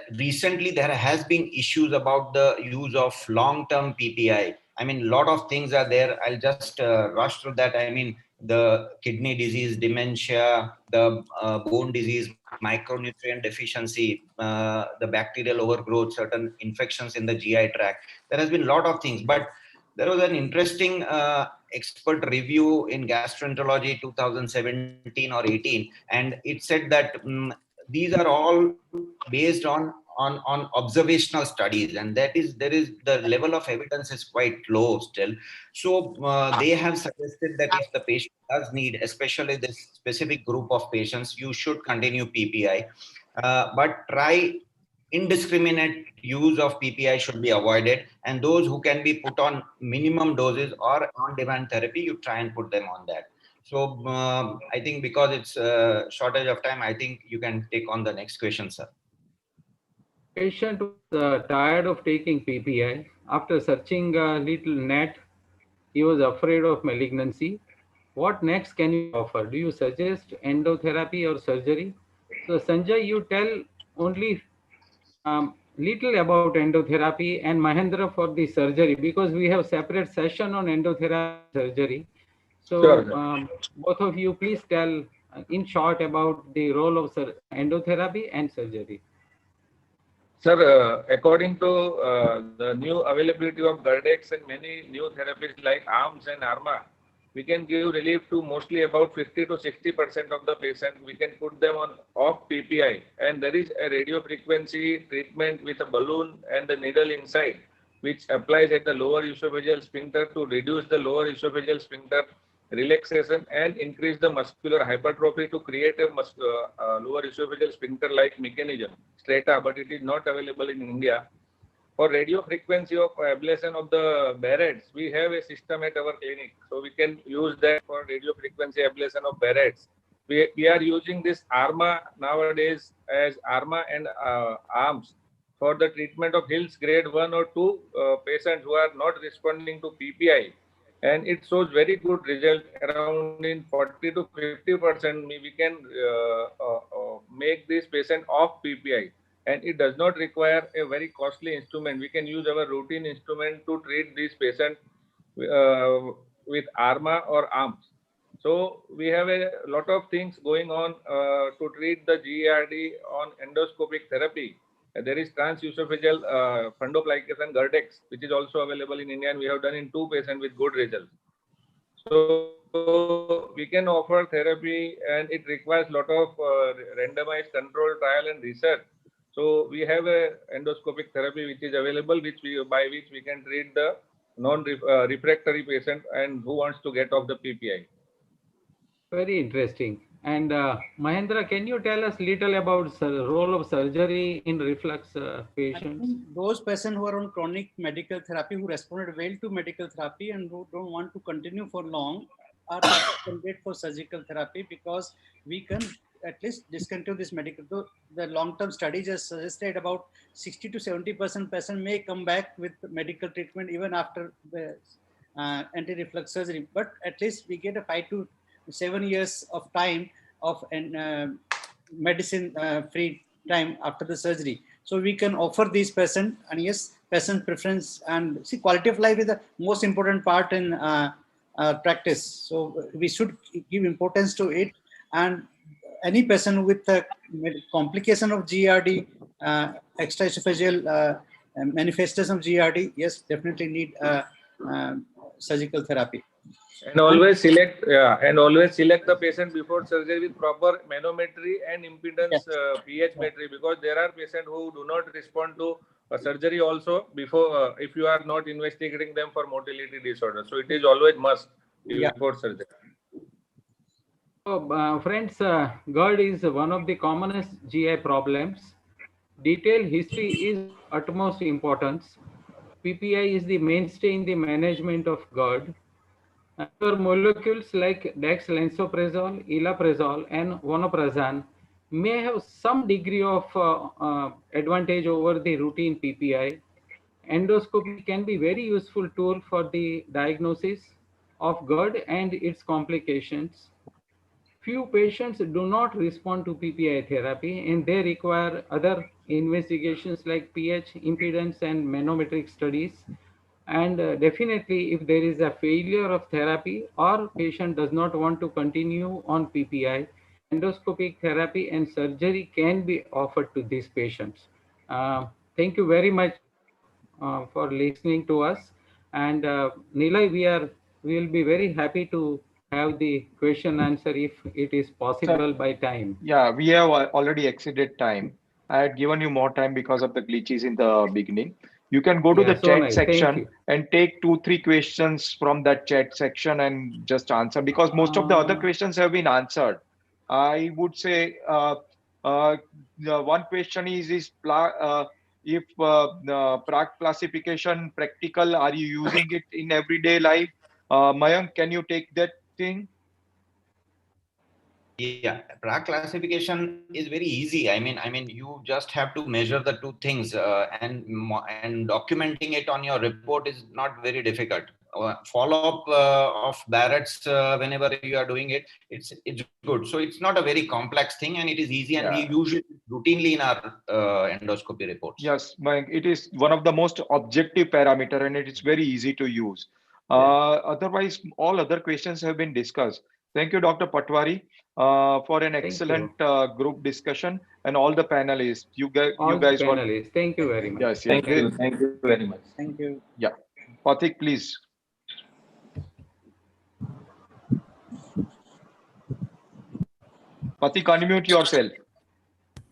has been issues about the use of long-term PPI. I mean, a lot of things are there. I'll just rush through that. I mean, the kidney disease, dementia, the bone disease, micronutrient deficiency, the bacterial overgrowth, certain infections in the GI tract. There has been a lot of things, but there was an interesting expert review in gastroenterology 2017 or 18, and it said that these are all based on observational studies, and there is the level of evidence is quite low still. So they have suggested that if the patient does need, especially this specific group of patients, you should continue PPI, but try indiscriminate use of PPI should be avoided, and those who can be put on minimum doses or on-demand therapy, you try and put them on that. So I think because it's a shortage of time, I think you can take on the next question, sir. Patient was tired of taking PPI. After searching a little net, he was afraid of malignancy. What next can you offer? Do you suggest endotherapy or surgery? So Sanjay, you tell only little about endotherapy and Mahendra for the surgery, because we have separate session on endotherapy and surgery. Sure, So sir. both of you please tell in short about the role of endotherapy and surgery. Sir, according to the new availability of Gardex and many new therapies like ARMS and ARMA, we can give relief to mostly about 50 to 60% of the patient. We can put them on off PPI, and there is a radio frequency treatment with a balloon and the needle inside, which applies at the lower esophageal sphincter to reduce the lower esophageal sphincter relaxation and increase the muscular hypertrophy to create a lower esophageal sphincter like mechanism, strata, but it is not available in India. For radio frequency of ablation of the Barrett's, we have a system at our clinic. So we can use that for radio frequency ablation of Barrett's. We are using this ARMA nowadays as ARMA and ARMS for the treatment of Hill's grade 1 or 2 patients who are not responding to PPI. And it shows very good result. Around in 40 to 50%, we can make this patient off PPI, and it does not require a very costly instrument. We can use our routine instrument to treat this patient with ARMA or ARMS. So we have a lot of things going on to treat the GERD on endoscopic therapy. There is transesophageal fundoplication Gerdex, which is also available in India, and we have done in 2 patients with good results. So we can offer therapy, and it requires a lot of randomized control trial and research. So we have a endoscopic therapy which is available, by which we can treat the non-refractory patient and who wants to get off the PPI. Very interesting. And Mahendra, can you tell us little about the role of surgery in reflux I patients? think those patients who are on chronic medical therapy, who responded well to medical therapy and who don't want to continue for long, are the candidate for surgical therapy, because we can at least discontinue this medical. The long-term studies have suggested about 60 to 70% patient may come back with medical treatment even after the anti-reflux surgery. But at least we get a 5 to 7 years of time of medicine free time after the surgery. So we can offer these patient, and yes, patient preference, and see, quality of life is the most important part in practice. So we should give importance to it. And any patient with a complication of GERD, extraesophageal manifestation of GERD, yes, definitely need surgical therapy. And always select, and always select the patient before surgery with proper manometry and impedance pH metry, because there are patients who do not respond to surgery also before, if you are not investigating them for motility disorder. So it is always must before surgery. So, friends, GERD is one of the commonest GI problems. Detailed history is of utmost importance. PPI is the mainstay in the management of GERD. Other molecules like dexlansoprazole, elaprazole, and vonoprazan may have some degree of advantage over the routine PPI. Endoscopy can be very useful tool for the diagnosis of GERD and its complications. Few patients do not respond to PPI therapy and they require other investigations like pH, impedance, and manometric studies. And definitely, if there is a failure of therapy or patient does not want to continue on PPI, endoscopic therapy and surgery can be offered to these patients. Thank you very much for listening to us. And Nilay, we will be very happy to have the question answer if it is possible by time. Yeah, we have already exceeded time. I had given you more time because of the glitches in the beginning. You can go to Yeah, the so chat nice. Thank section you. and take 2, 3 questions from that chat section and just answer, because most of the other questions have been answered. I would say the one question if Prague classification practical, are you using it in everyday life? Mayank, can you take that thing? Yeah, Prague classification is very easy. I mean, you just have to measure the two things, and documenting it on your report is not very difficult. Follow-up of Barrett's whenever you are doing it, it's good. So it's not a very complex thing, and it is easy, and we use it routinely in our endoscopy reports. Yes, Mayank, it is one of the most objective parameter and it is very easy to use. Otherwise, all other questions have been discussed. Thank you, Dr. Patwari, for an excellent group discussion, and all the panelists. You All the guys were, panelists, thank you very much. yes, Thank you. Thank you very much. Thank you. Yeah. Pathik, please. Pathik, unmute yourself.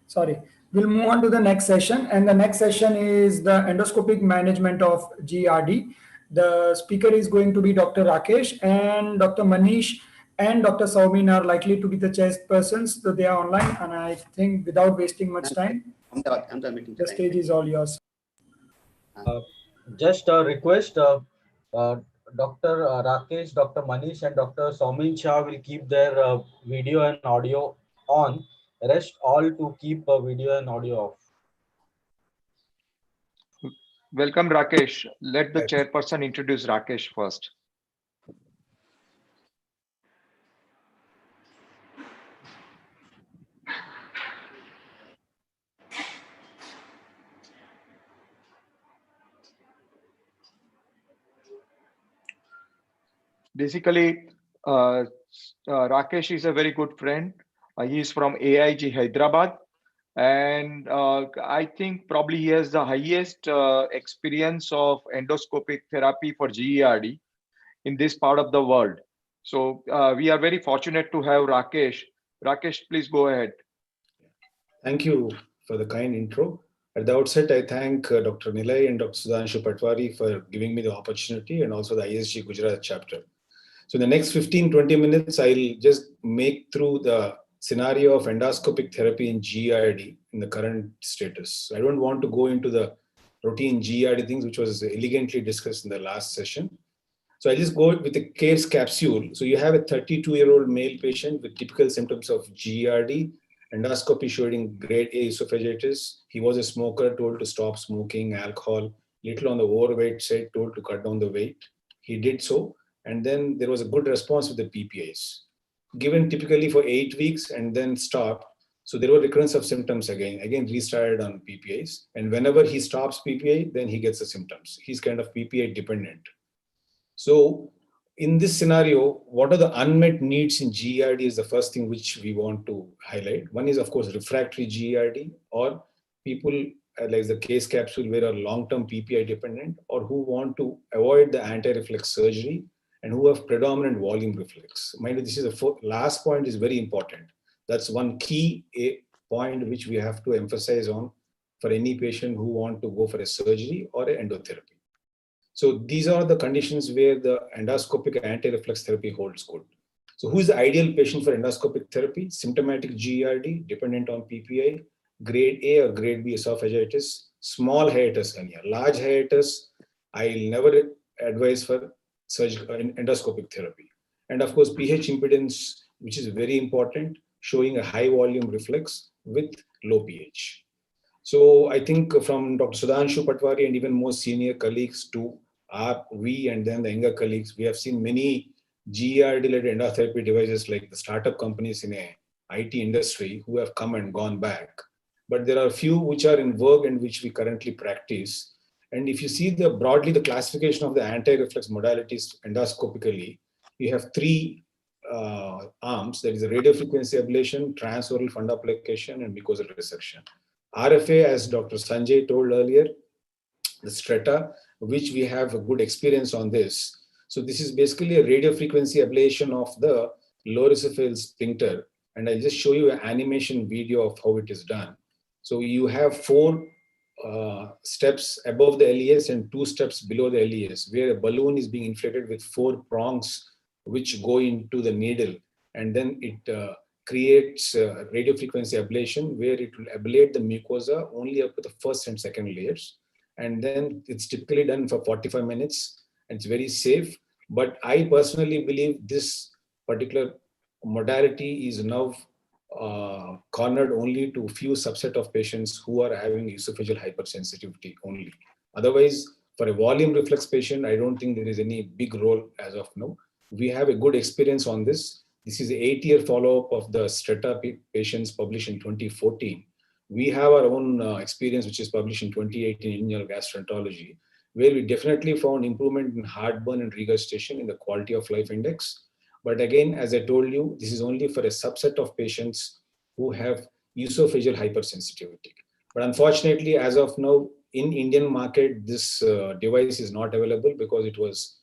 Sorry. We'll move on to the next session. And the next session is the endoscopic management of GERD. The speaker is going to be Dr. Rakesh, and Dr. Manish and Dr. Saumin are likely to be the chairpersons. So they are online. And I think without wasting much time, the stage is all yours. Just a request, Dr. Rakesh, Dr. Manish, and Dr. Saumin Shah will keep their video and audio on. Rest all to keep video and audio off. Welcome, Rakesh. Let the chairperson introduce Rakesh first. Basically, Rakesh is a very good friend. He is from AIG Hyderabad, and I think probably he has the highest experience of endoscopic therapy for GERD in this part of the world. So we are very fortunate to have Rakesh. Rakesh, please go ahead. Thank you for the kind intro. At the outset, I thank Dr. Nilay and Dr. Sudhanshu Patwari for giving me the opportunity, and also the ISG Gujarat chapter. So in the next 15-20 minutes, I'll just make through the scenario of endoscopic therapy in GERD in the current status. I don't want to go into the routine GERD things, which was elegantly discussed in the last session. So I just go with a case capsule. So you have a 32-year-old male patient with typical symptoms of GERD, endoscopy showing grade A esophagitis. He was a smoker, told to stop smoking, alcohol, little on the overweight side, told to cut down the weight. He did so. And then there was a good response with the PPIs. Given typically for 8 weeks and then stopped. So there were recurrence of symptoms again restarted on PPIs. And whenever he stops PPI, then he gets the symptoms. He's kind of PPI dependent. So in this scenario, what are the unmet needs in GERD is the first thing which we want to highlight. One is, of course, refractory GERD, or people like the case capsule where are long-term PPI dependent, or who want to avoid the anti-reflex surgery and who have predominant volume reflex. Mind you, this is the last point is very important. That's one key point which we have to emphasize on for any patient who want to go for a surgery or an endotherapy. So these are the conditions where the endoscopic anti-reflex therapy holds good. So who is the ideal patient for endoscopic therapy? Symptomatic GERD, dependent on PPI, grade A or grade B esophagitis, small hiatus hernia. Large hiatus, I'll never advise for surgical endoscopic therapy. And of course, pH impedance, which is very important, showing a high volume reflex with low pH. So I think from Dr. Sudhanshu Patwari and even more senior colleagues to we and then the younger colleagues, we have seen many GERD-related endotherapy devices like the startup companies in a IT industry who have come and gone back. But there are a few which are in vogue and which we currently practice. And if you see broadly the classification of the anti-reflex modalities endoscopically, we have three arms. That is a radiofrequency ablation, transoral fundoplication, and mucosal resection. RFA, as Dr. Sanjay told earlier, the strata, which we have a good experience on this. So this is basically a radiofrequency ablation of the lower esophageal sphincter. And I'll just show you an animation video of how it is done. So you have 4 steps above the LES and 2 steps below the LES, where a balloon is being inflated with 4 prongs which go into the needle. And then it creates radiofrequency ablation, where it will ablate the mucosa only up to the first and second layers. And then it's typically done for 45 minutes. And it's very safe. But I personally believe this particular modality is now cornered only to few subset of patients who are having esophageal hypersensitivity only. Otherwise, for a volume reflex patient, I don't think there is any big role as of now. We have a good experience on this. This is an 8-year follow-up of the strata patients published in 2014. We have our own experience, which is published in 2018 in Journal of Gastroenterology, where we definitely found improvement in heartburn and regurgitation in the quality of life index. But again, as I told you, this is only for a subset of patients who have esophageal hypersensitivity. But unfortunately, as of now, in Indian market, this device is not available because it was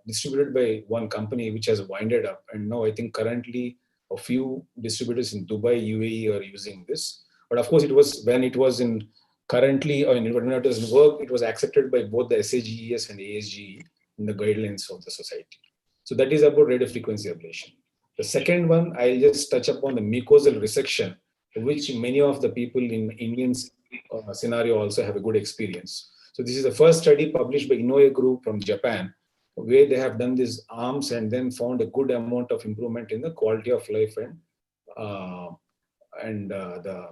distributed by one company which has winded up. And now I think currently a few distributors in Dubai, UAE are using this. But of course, it was when it was in currently, or when it was in work, it was accepted by both the SAGES and ASGE in the guidelines of the society. So that is about radiofrequency ablation. The second one, I'll just touch upon the mucosal resection, which many of the people in Indian scenario also have a good experience. So this is the first study published by Inoue group from Japan, where they have done these arms and then found a good amount of improvement in the quality of life and the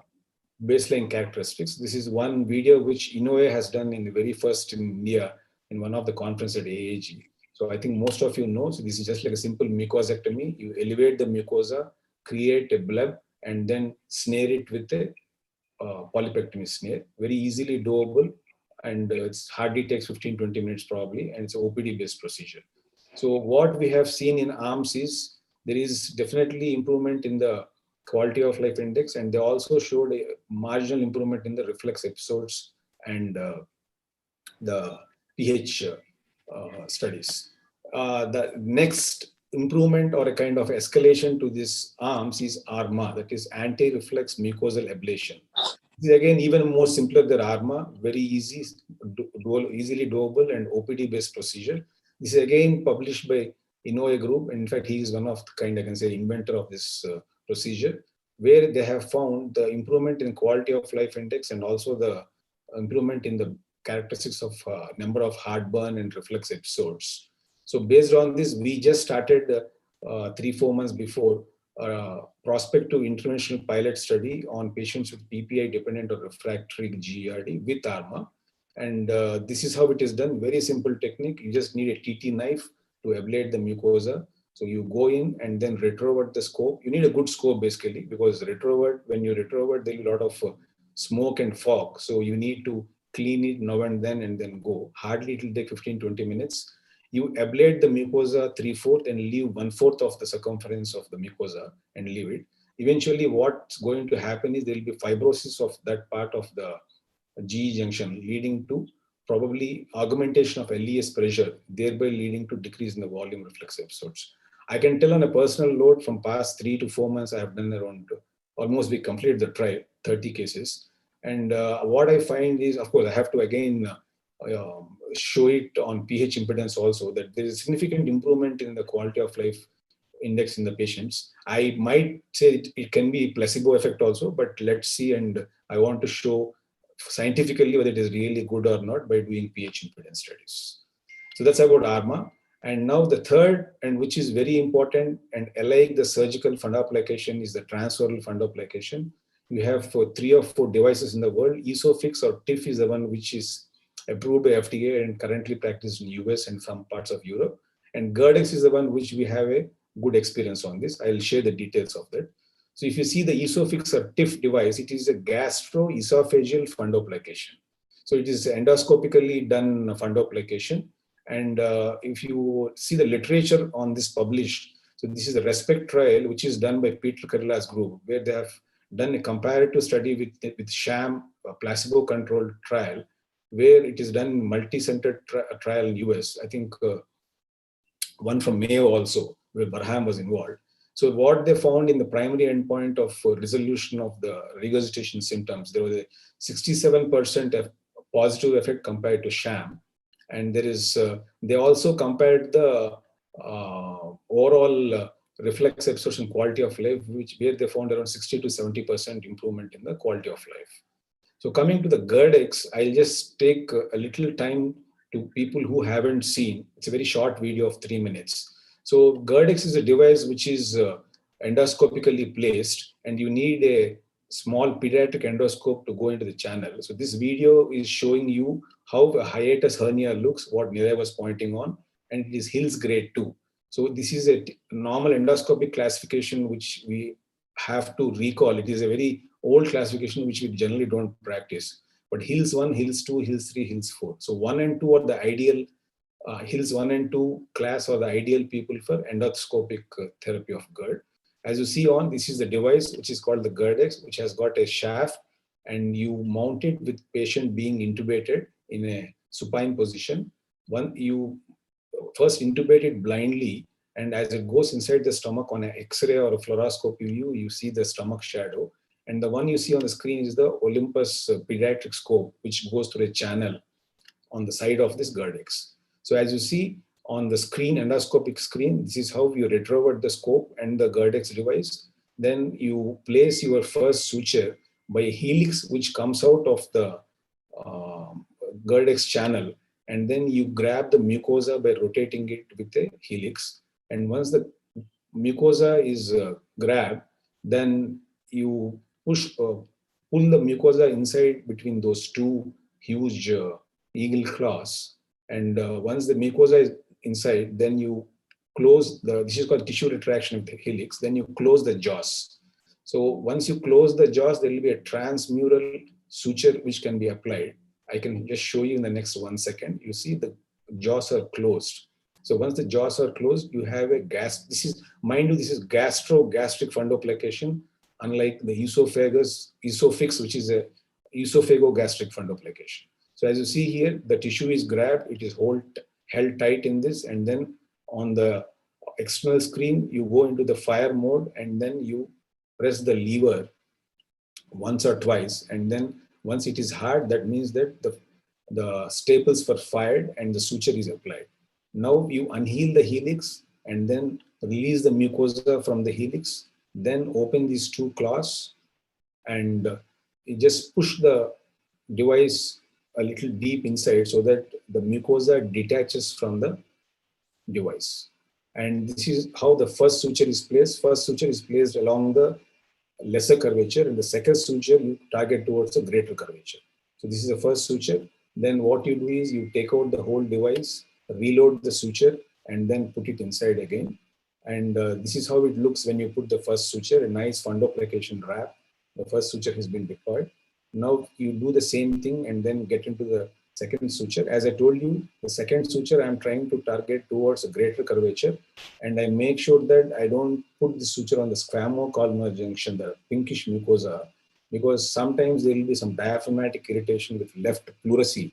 baseline characteristics. This is one video which Inoue has done in the very first in India in one of the conferences at AAG. So I think most of you know, so this is just like a simple mucosectomy. You elevate the mucosa, create a bleb, and then snare it with a polypectomy snare. Very easily doable, and it's hardly takes 15-20 minutes probably, and it's an OPD based procedure. So what we have seen in arms is there is definitely improvement in the quality of life index, and they also showed a marginal improvement in the reflex episodes and the pH studies. The next improvement or a kind of escalation to this arms is ARMA, that is anti-reflex mucosal ablation. This is again even more simpler than ARMA, very easy, easily doable and OPD based procedure. This is again published by Inoue group. In fact, he is one of the kind, I can say, inventor of this procedure, where they have found the improvement in quality of life index and also the improvement in the characteristics of number of heartburn and reflex episodes. So based on this, we just started 3-4 months before prospective interventional pilot study on patients with PPI dependent or refractory GERD with ARMA. And this is how it is done. Very simple technique. You just need a TT knife to ablate the mucosa. So you go in and then retrovert the scope. You need a good scope basically, because retrovert, when you retrovert, there'll be a lot of smoke and fog. So you need to clean it now and then go. Hardly it will take 15-20 minutes. You ablate the mucosa 3/4 and leave 1/4 of the circumference of the mucosa and leave it. Eventually what's going to happen is there will be fibrosis of that part of the GE junction, leading to probably augmentation of LES pressure, thereby leading to decrease in the volume reflex episodes. I can tell on a personal load from past 3 to 4 months, I have done around almost, we completed the trial, 30 cases. And what I find is, of course, I have to again show it on pH impedance also, that there is significant improvement in the quality of life index in the patients. I might say it can be placebo effect also, but let's see. And I want to show scientifically whether it is really good or not by doing pH impedance studies. So that's about ARMA. And now the third, and which is very important, and alike the surgical fundoplication, is the transferal fundoplication. We have for 3 or 4 devices in the world. Isofix or TIF is the one which is approved by FDA and currently practiced in US and some parts of Europe. And GERDEX is the one which we have a good experience on this. I'll share the details of that. So if you see the Isofix or TIF device, it is a gastroesophageal fundoplication. So it is endoscopically done fundoplication. And if you see the literature on this published, so this is a RESPECT trial, which is done by Peter Karilla's group, where they have done a comparative study with sham placebo-controlled trial, where it is done multi-centered trial in US. I think one from Mayo also, where Barham was involved. So what they found in the primary endpoint of resolution of the regurgitation symptoms, there was a 67% positive effect compared to sham. And there is, they also compared the overall reflex absorption quality of life, where they found around 60 to 70% improvement in the quality of life. So coming to the GERDEX, I'll just take a little time to people who haven't seen. It's a very short video of 3 minutes. So GERDEX is a device which is endoscopically placed, and you need a small pediatric endoscope to go into the channel. So this video is showing you how a hiatus hernia looks, what Nilay was pointing on, and it is Hill's grade 2. So this is a normal endoscopic classification which we have to recall. It is a very old classification which we generally don't practice. But Hill's 1, Hill's 2, Hill's 3, Hill's 4. So 1 and 2 are the ideal, Hill's 1 and 2 class are the ideal people for endoscopic therapy of GERD. As you see on, this is the device which is called the GERDEX, which has got a shaft, and you mount it with patient being intubated in a supine position. One, you first intubate it blindly, and as it goes inside the stomach on an X-ray or a fluoroscopy view, you see the stomach shadow. And the one you see on the screen is the Olympus pediatric scope, which goes through a channel on the side of this GERDEX. So as you see on the screen, endoscopic screen, this is how you retrovert the scope and the GERDEX device. Then you place your first suture by a helix, which comes out of the GERDEX channel. And then you grab the mucosa by rotating it with a helix. And once the mucosa is grabbed, then you pull the mucosa inside between those two huge eagle claws. And once the mucosa is inside, then you close this is called tissue retraction of the helix. Then you close the jaws. So once you close the jaws, there will be a transmural suture which can be applied. I can just show you in the next 1 second. You see the jaws are closed. So once the jaws are closed, you have a this is, mind you, this is gastric fundoplication, unlike the esophagus, which is a esophagogastric fundoplication. So as you see here, the tissue is grabbed, it is held tight in this, and then on the external screen, you go into the fire mode, and then you press the lever once or twice, and then once it is hard, that means that the staples were fired and the suture is applied. Now you unheal the helix and then release the mucosa from the helix, then open these two claws, and you just push the device a little deep inside so that the mucosa detaches from the device. And this is how the first suture is placed. First suture is placed along the lesser curvature, and the second suture you target towards a greater curvature. So this is the first suture. Then what you do is you take out the whole device, reload the suture, and then put it inside again. And this is how it looks when you put the first suture, a nice fundoplication wrap. The first suture has been deployed. Now you do the same thing and then get into the second suture. As I told you, the second suture I'm trying to target towards a greater curvature, and I make sure that I don't put the suture on the squamocolumnar junction, the pinkish mucosa, because sometimes there will be some diaphragmatic irritation with left pleurisy,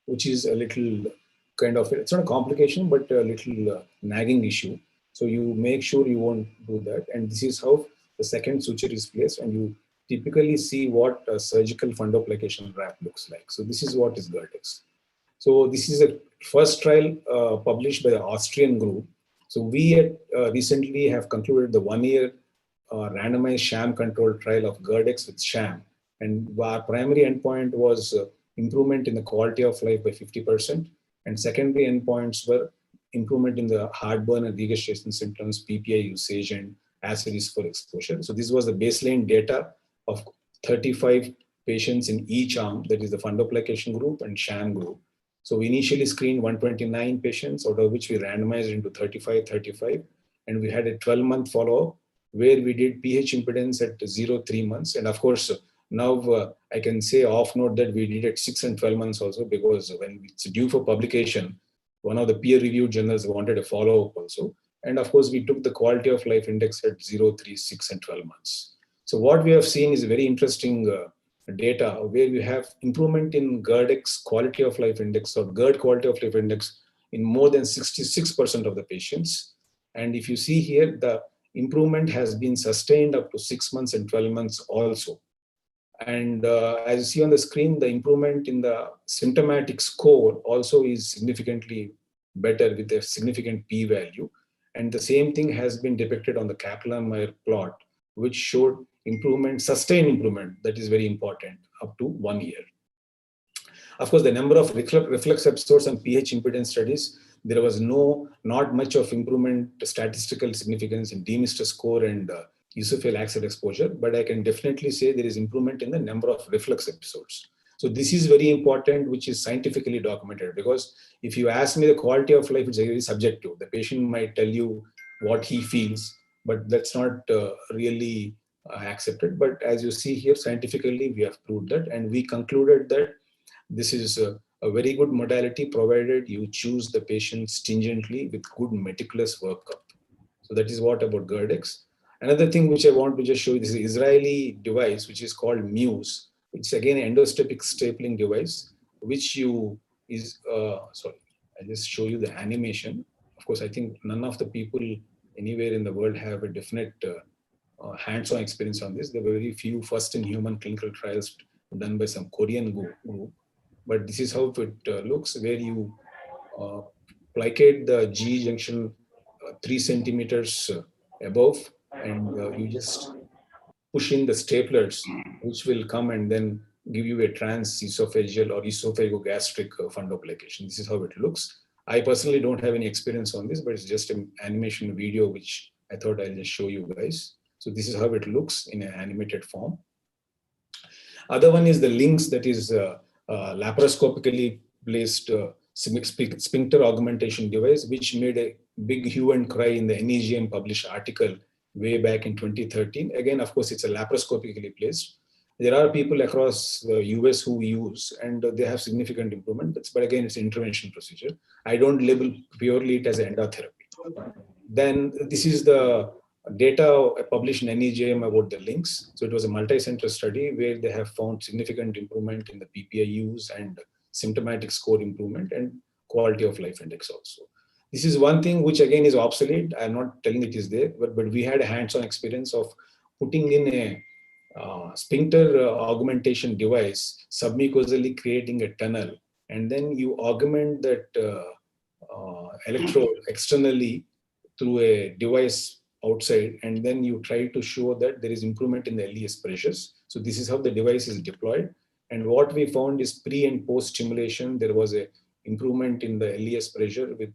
which is a little kind of, it's not a complication, but a little nagging issue. So you make sure you won't do that. And this is how the second suture is placed, and you typically see what a surgical fundoplication wrap looks like. So this is what is Gertex. So this is a first trial published by the Austrian group. So we recently have concluded the 1-year randomized sham controlled trial of Gerdex with sham. And our primary endpoint was improvement in the quality of life by 50%. And secondary endpoints were improvement in the heartburn and regurgitation symptoms, PPI usage, and acid for exposure. So this was the baseline data of 35 patients in each arm, that is the fundoplication group and sham group. So we initially screened 129 patients, out of which we randomized into 35, and we had a 12-month follow-up where we did pH impedance at 0, 3 months. And of course, now I can say off note that we did at 6 and 12 months also, because when it's due for publication, one of the peer-reviewed journals wanted a follow-up also. And of course, we took the quality of life index at 0, 3, 6, and 12 months. So what we have seen is very interesting data where we have improvement in GERD-X quality of life index or GERD quality of life index in more than 66% of the patients. And if you see here, the improvement has been sustained up to 6 months and 12 months also. And as you see on the screen, the improvement in the symptomatic score also is significantly better with a significant p-value. And the same thing has been depicted on the Kaplan-Meier plot, which showed improvement, sustained improvement, that is very important, up to 1 year. Of course, the number of reflex episodes and pH impedance studies, there was not much of improvement, statistical significance in D-Mister score and esophageal acid exposure, but I can definitely say there is improvement in the number of reflux episodes. So this is very important, which is scientifically documented, because if you ask me the quality of life, it's very subjective. The patient might tell you what he feels, but that's not really accepted. But as you see here, scientifically, we have proved that, and we concluded that this is a very good modality, provided you choose the patient stringently with good meticulous workup. So that is what about GERD-X. Another thing which I want to just show you, this is an Israeli device which is called Muse. It's again an endostepic stapling device, which you is, sorry, I'll just show you the animation. Of course, I think none of the people anywhere in the world have a definite hands-on experience on this. There were very few first-in-human clinical trials done by some Korean group. But this is how it looks, where you placate the G junction 3 centimeters above, and you just push in the staplers, which will come and then give you a trans-esophageal or esophagogastric fundoplication. This is how it looks. I personally don't have any experience on this, but it's just an animation video, which I thought I'll just show you guys. So this is how it looks in an animated form. Other one is the LYNX, that is laparoscopically placed sphincter augmentation device, which made a big hue and cry in the NEGM published article way back in 2013. Again, of course, it's a laparoscopically placed. There are people across the US who use, and they have significant improvement. But again, it's an intervention procedure. I don't label purely it as endotherapy. Then this is the data published in NEJM about the LYNX. So it was a multi-center study where they have found significant improvement in the PPI use and symptomatic score improvement and quality of life index also. This is one thing which again is obsolete. I'm not telling it is there, but we had a hands-on experience of putting in a sphincter augmentation device, submucosally creating a tunnel, and then you augment that electrode externally through a device outside, and then you try to show that there is improvement in the LES pressures. So this is how the device is deployed. And what we found is pre and post stimulation, there was a improvement in the LES pressure with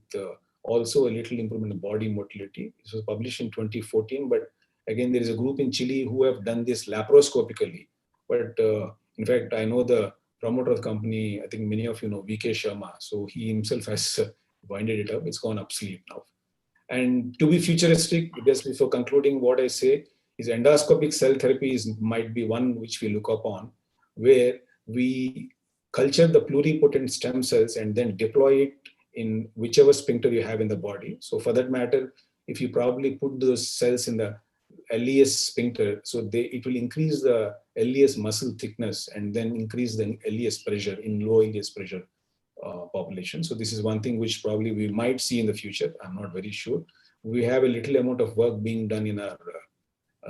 also a little improvement in body motility. This was published in 2014, but again, there is a group in Chile who have done this laparoscopically. But in fact, I know the promoter of the company, I think many of you know, VK Sharma. So he himself has winded it up. It's gone obsolete now. And to be futuristic, just before concluding what I say, is endoscopic cell therapy might be one which we look upon, where we culture the pluripotent stem cells and then deploy it in whichever sphincter you have in the body. So for that matter, if you probably put those cells in the LES sphincter, so it will increase the LES muscle thickness and then increase the LES pressure in low LES pressure population. So this is one thing which probably we might see in the future. I'm not very sure. We have a little amount of work being done in our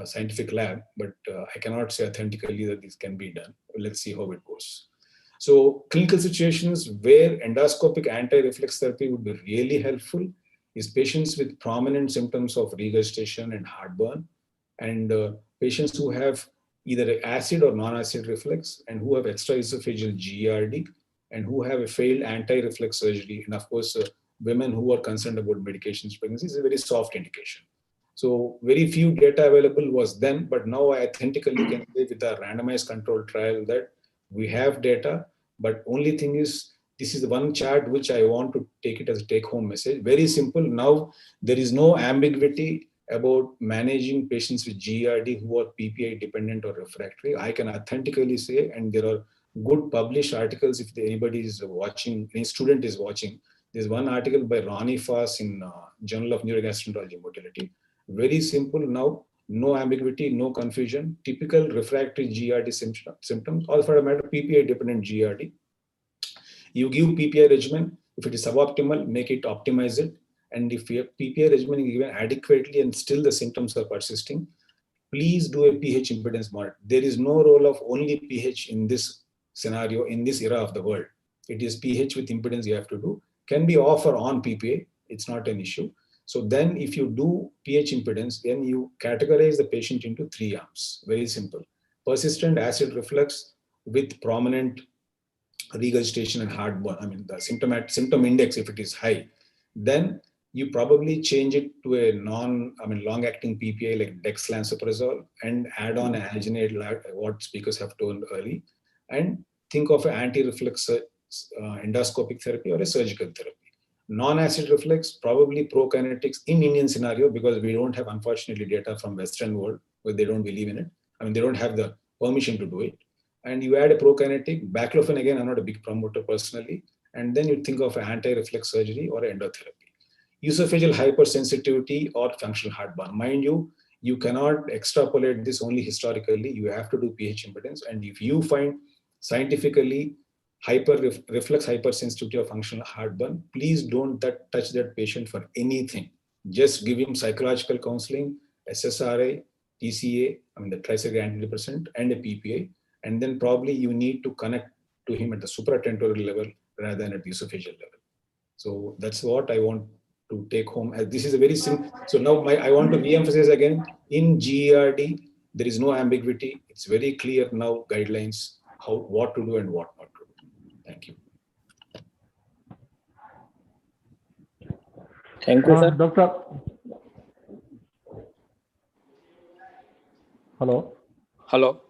scientific lab, but I cannot say authentically that this can be done. Let's see how it goes. So clinical situations where endoscopic anti-reflex therapy would be really helpful is patients with prominent symptoms of regurgitation and heartburn, and patients who have either acid or non-acid reflux and who have extraesophageal GERD and who have a failed anti-reflex surgery. And of course, women who are concerned about medications pregnancy is a very soft indication. So very few data available was then, but now I authentically can say with a randomized controlled trial that we have data, but only thing is, this is one chart which I want to take it as a take-home message. Very simple. Now, there is no ambiguity about managing patients with GERD who are PPI dependent or refractory. I can authentically say, and there are good published articles if anybody is watching, any student is watching. There's one article by Ronnie Fass in Journal of Neurogastroenterology Motility. Very simple now, no ambiguity, no confusion, typical refractory GERD symptoms, or for a matter, PPI dependent GERD. You give PPI regimen. If it is suboptimal, make it optimize it. And if your PPI regimen is given adequately and still the symptoms are persisting, please do a pH impedance monitor. There is no role of only pH in this scenario, in this era of the world. It is pH with impedance you have to do. Can be off or on PPA. It's not an issue. So then if you do pH impedance, then you categorize the patient into 3 arms. Very simple. Persistent acid reflux with prominent regurgitation and heartburn. I mean, the symptom index, if it is high, then you probably change it to a long-acting PPI like dexlansoprazole and add on alginate, what speakers have told early, and think of an anti-reflux endoscopic therapy or a surgical therapy. Non-acid reflux, probably prokinetics in Indian scenario, because we don't have, unfortunately, data from Western world where they don't believe in it. I mean, they don't have the permission to do it. And you add a prokinetic, baclofen, again, I'm not a big promoter personally, and then you think of an anti-reflux surgery or endotherapy. Esophageal hypersensitivity or functional heartburn. Mind you, you cannot extrapolate this only historically. You have to do pH impedance. And if you find scientifically reflux hypersensitivity or functional heartburn, please don't touch that patient for anything. Just give him psychological counseling, SSRI, TCA, the tricyclic antidepressant, and a PPI. And then probably you need to connect to him at the supratentorial level rather than at the esophageal level. So that's what I want to take home. This is a very simple. So now I want to re-emphasize again, in GERD, there is no ambiguity. It's very clear now guidelines, what to do and what not to do. Thank you. Thank you, sir. Doctor. Hello. Hello.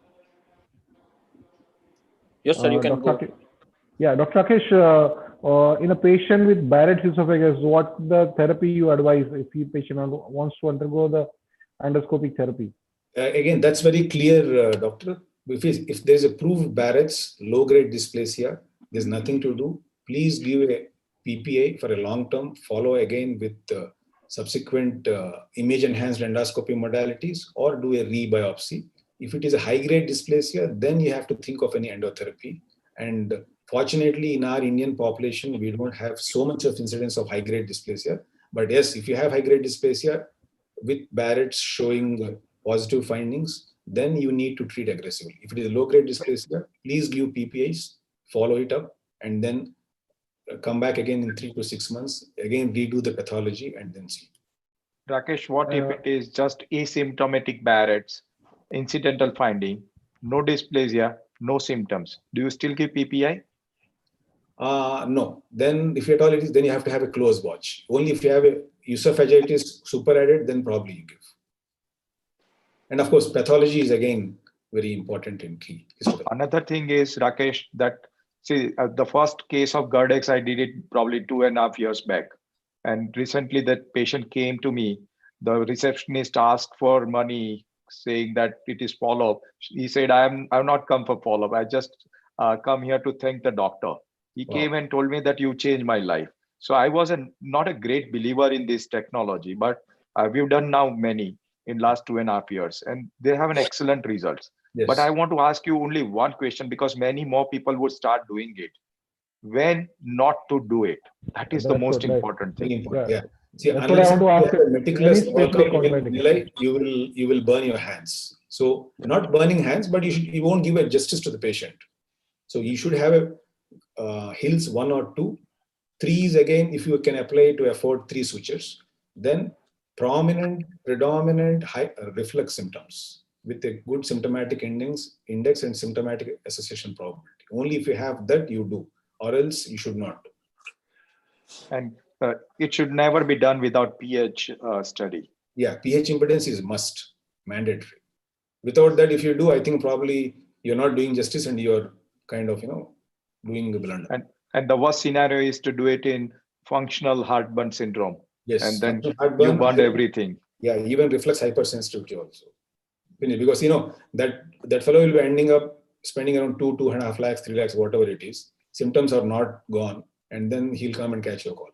Yes, sir, you can go. Yeah, Dr. Rakesh, in a patient with Barrett's esophagus, what's the therapy you advise if the patient wants to undergo the endoscopic therapy? Again, that's very clear, doctor. If there's a proved Barrett's low-grade dysplasia, there's nothing to do. Please give a PPA for a long term, follow again with subsequent image-enhanced endoscopy modalities, or do a rebiopsy. If it is a high-grade dysplasia, then you have to think of any endotherapy. And fortunately, in our Indian population, we don't have so much of incidence of high-grade dysplasia. But yes, if you have high-grade dysplasia with Barrett's showing positive findings, then you need to treat aggressively. If it is low-grade dysplasia, please give PPAs, follow it up, and then come back again in 3 to 6 months, again redo the pathology, and then see. Rakesh, what if it is just asymptomatic Barrett's, incidental finding, no dysplasia, no symptoms? Do you still give PPI? No. Then if at all it is, then you have to have a close watch. Only if you have a esophagitis superadded, then probably you give. And of course, pathology is again very important in key. Another thing is, Rakesh, that see the first case of GERD-X, I did it probably 2.5 years back. And recently that patient came to me. The receptionist asked for money, saying that it is follow-up. He said, I'm not come for follow-up. I just come here to thank the doctor. He came and told me that you changed my life. So I was not a great believer in this technology, but we've done now many in last 2.5 years, and they have an excellent results. Yes. But I want to ask you only one question, because many more people would start doing it. When not to do it? That is the That's most good, right. important thing. Important. Yeah. See, That's what I unless want to you ask have a you. meticulous Any specific workup, contraindication? you will burn your hands. So not burning hands, but you won't give a justice to the patient. So you should have a hills 1 or 2. 3 is again, if you can apply to afford 3 sutures, then predominant high reflux symptoms with a good symptomatic index and symptomatic association probability. Only if you have that, you do, or else you should not. And it should never be done without pH study. Yeah, pH impedance is must, mandatory. Without that, if you do, I think probably you're not doing justice and you're kind of, doing the blunder. And the worst scenario is to do it in functional heartburn syndrome. Yes, and then heartburn, you burned everything. Yeah, even reflex hypersensitivity also. Because that fellow will be ending up spending around 2.5 lakhs, 3 lakhs, whatever it is. Symptoms are not gone, and then he'll come and catch your collar.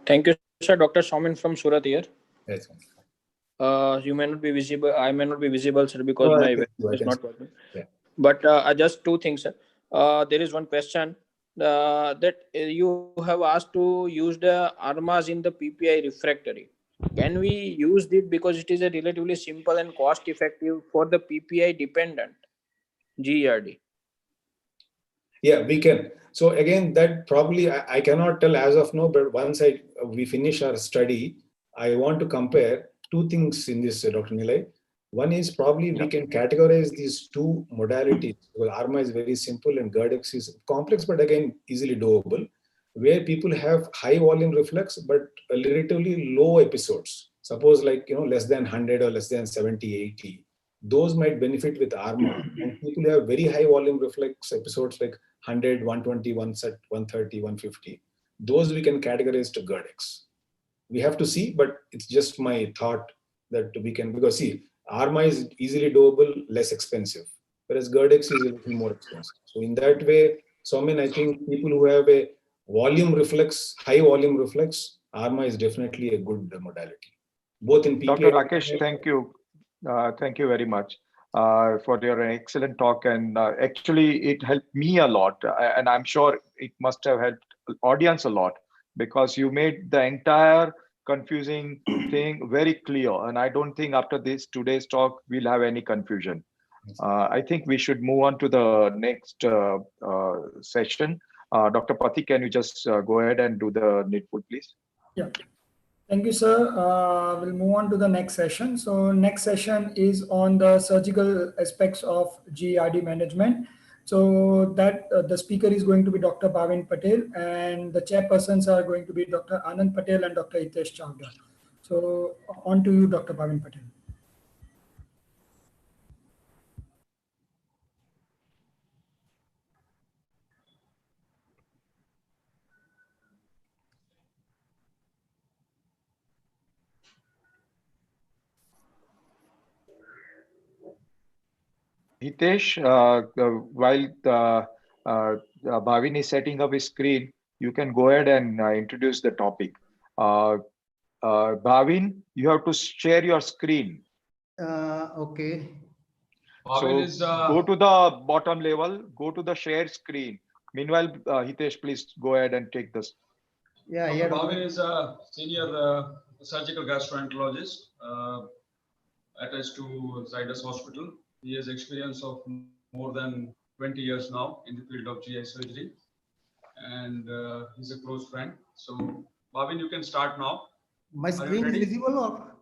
Thank you, sir. Dr. Somin from Surat here. Yes. You may not be visible. I may not be visible, sir, because my webcam is not working. Yeah. But just 2 things, sir. There is one question that you have asked to use the ARMAs in the PPI refractory. Can we use it because it is a relatively simple and cost-effective for the PPI dependent GERD? Yeah, we can. So again, that probably I cannot tell as of now, but once we finish our study, I want to compare 2 things in this, Dr. Nilay. One is probably we can categorize these 2 modalities, because ARMA is very simple and GERD-X is complex, but again, easily doable, where people have high volume reflux, but relatively low episodes. Suppose less than 100 or less than 70, 80. Those might benefit with ARMA. And people who have very high volume reflex episodes like 100, 120, 130, 150. Those we can categorize to GERD-X. We have to see, but it's just my thought that we can, because see, ARMA is easily doable, less expensive, whereas GERD-X is a little more expensive. So in that way, I think people who have a volume reflex, high volume reflex, ARMA is definitely a good modality. Both in PPI. Dr. Rakesh, thank you. Thank you very much for your excellent talk. And actually, it helped me a lot. And I'm sure it must have helped the audience a lot, because you made the entire confusing thing very clear. And I don't think after today's talk, we'll have any confusion. I think we should move on to the next session. Dr. Pati, can you just go ahead and do the needful, please? Yeah. Thank you, sir. We'll move on to the next session. So next session is on the surgical aspects of GERD management. So that the speaker is going to be Dr. Bhavin Patel, and the chairpersons are going to be Dr. Anand Patel and Dr. Hitesh Chawda. So on to you, Dr. Bhavin Patel. Hitesh, while Bhavin is setting up his screen, you can go ahead and introduce the topic. Bhavin, you have to share your screen. Okay. So go to the bottom level, go to the share screen. Meanwhile, Hitesh, please go ahead and take this. Yeah, Dr. Bhavin is a senior surgical gastroenterologist attached to Zydus Hospital. He has experience of more than 20 years now in the field of GI surgery, and he's a close friend. So, Bhavin, you can start now. My screen is visible or?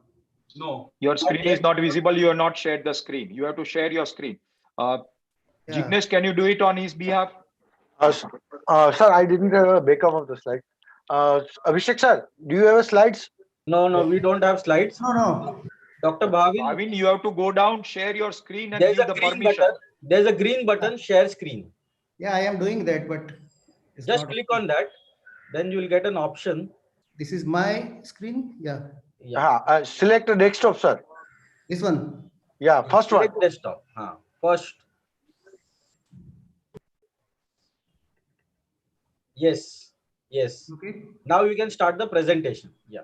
No. Your screen is not visible. You have not shared the screen. You have to share your screen. Jignesh, can you do it on his behalf? Sir, I didn't have a backup of the slide. Abhishek sir, do you have slides? No, we don't have slides. No. Dr. Bhavin, Bhavin, you have to go down, share your screen, and there's give a the green permission. button. There's a green button, share screen. Yeah, I am doing that, but just click on that. then you will get an option. This is my screen. Yeah. Yeah. Select the desktop, sir. This one. Yeah, first one. Select desktop. First. Yes. Yes. Okay. Now you can start the presentation. Yeah.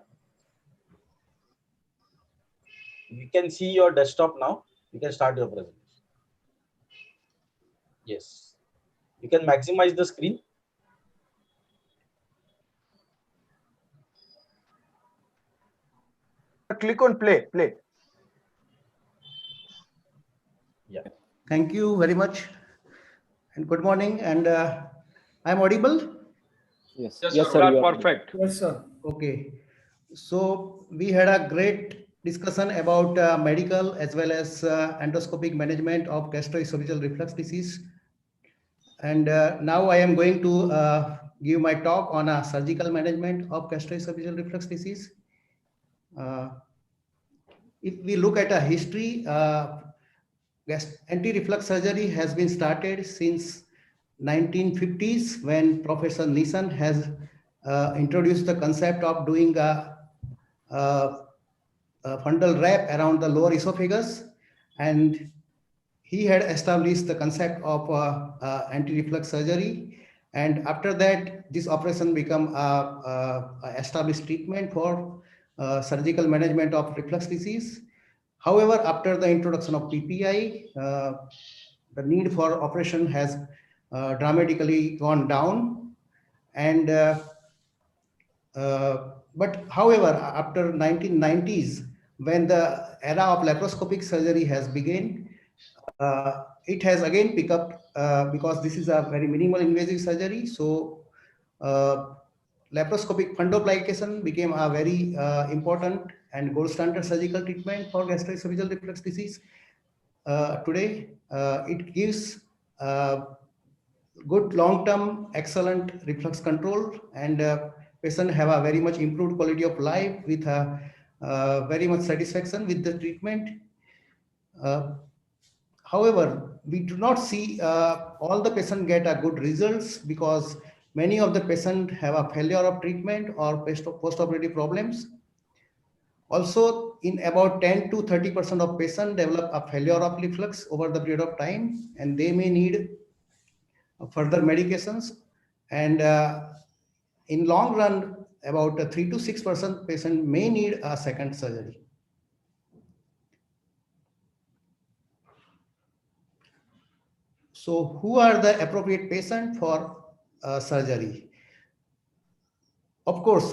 You can see your desktop now. You can start your presentation. Yes. You can maximize the screen. Click on play. Play. Yeah. Thank you very much. And good morning. And I'm audible? Yes. Yes, Yes, sir. sir. You are Perfect. Yes, sir. Okay. So we had a great discussion about medical as well as endoscopic management of gastroesophageal reflux disease. And now I am going to give my talk on surgical management of gastroesophageal reflux disease. If we look at a history, anti-reflux surgery has been started since 1950s when Professor Nissen has introduced the concept of doing a fundal wrap around the lower esophagus, and he had established the concept of anti-reflux surgery. And after that, this operation became a established treatment for surgical management of reflux disease. However, after the introduction of PPI, the need for operation has dramatically gone down. And but however, after 1990s, when the era of laparoscopic surgery has begun, it has again picked up because this is a very minimal invasive surgery. So laparoscopic fundoplication became a very important and gold standard surgical treatment for gastroesophageal reflux disease. Today, it gives good long-term excellent reflux control, and patient have a very much improved quality of life with very much satisfaction with the treatment. However, we do not see all the patients get a good results because many of the patients have a failure of treatment or post-operative problems. Also, in about 10 to 30% of patients develop a failure of reflux over the period of time, and they may need further medications. And in long run, about 3 to 6% patient may need a second surgery. So who are the appropriate patient for surgery? Of course,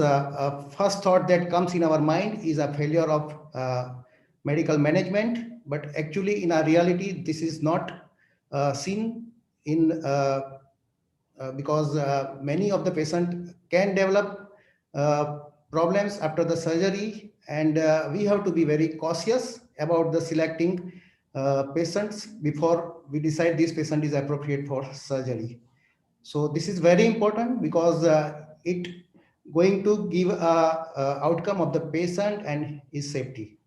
first thought that comes in our mind is a failure of medical management, but actually in our reality, this is not seen in because many of the patient can develop problems after the surgery, and we have to be very cautious about the selecting patients before we decide this patient is appropriate for surgery. So this is very important because it going to give a outcome of the patient and his safety.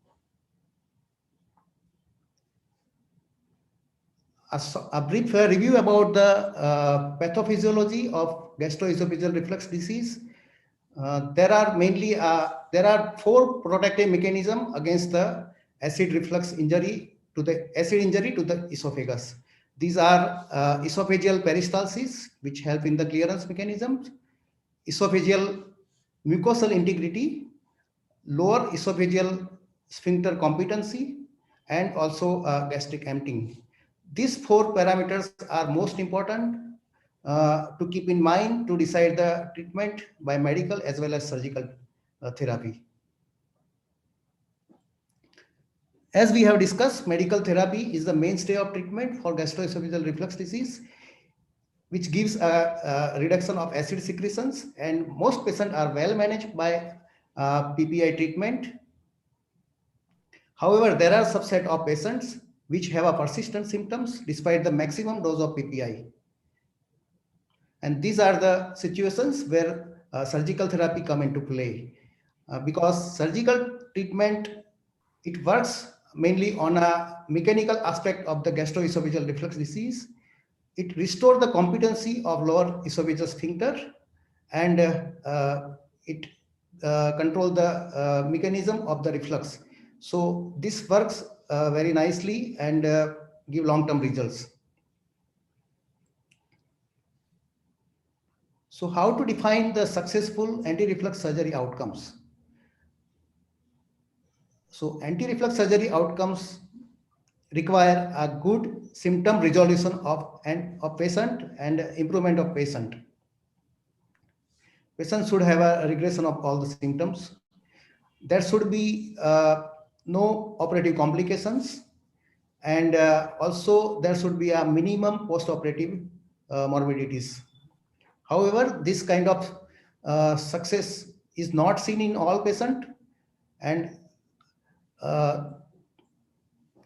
A brief review about the pathophysiology of gastroesophageal reflux disease. There are 4 protective mechanisms against the acid reflux injury to the esophagus. These are esophageal peristalsis, which help in the clearance mechanisms, esophageal mucosal integrity, lower esophageal sphincter competency, and also gastric emptying. These 4 parameters are most important to keep in mind to decide the treatment by medical as well as surgical therapy. As we have discussed, medical therapy is the mainstay of treatment for gastroesophageal reflux disease, which gives a reduction of acid secretions, and most patients are well managed by PPI treatment. However, there are subset of patients which have a persistent symptoms despite the maximum dose of PPI. And these are the situations where surgical therapy come into play. Because surgical treatment, it works mainly on a mechanical aspect of the gastroesophageal reflux disease. It restores the competency of lower esophageal sphincter, and it control the mechanism of the reflux. So this works very nicely and give long-term results. So how to define the successful anti-reflux surgery outcomes? So anti-reflux surgery outcomes require a good symptom resolution of patient and improvement of patient. Patient should have a regression of all the symptoms. There should be no operative complications, and also there should be a minimum post-operative morbidities. However, this kind of success is not seen in all patients, and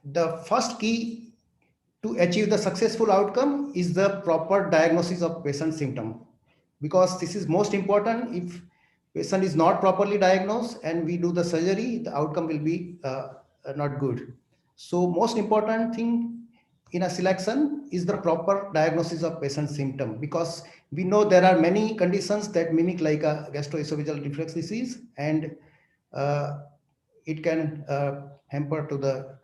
the first key to achieve the successful outcome is the proper diagnosis of patient symptom, because this is most important. If patient is not properly diagnosed and we do the surgery, the outcome will be not good. So most important thing in a selection is the proper diagnosis of patient symptom, because we know there are many conditions that mimic like a gastroesophageal reflux disease, and it can hamper to the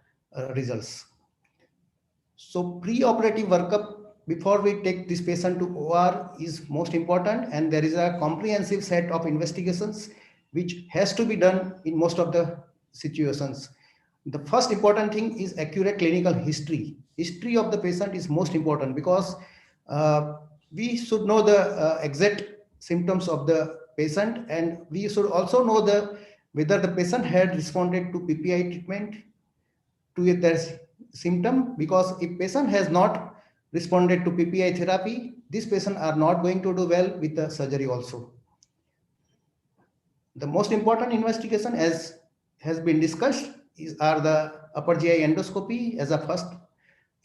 results. So pre-operative workup before we take this patient to OR is most important, and there is a comprehensive set of investigations which has to be done in most of the situations. The first important thing is accurate clinical history. History of the patient is most important, because we should know the exact symptoms of the patient, and we should also know whether the patient had responded to PPI treatment to their symptom, because if patient has not responded to PPI therapy, these patients are not going to do well with the surgery also. The most important investigation, as has been discussed, are the upper GI endoscopy as a first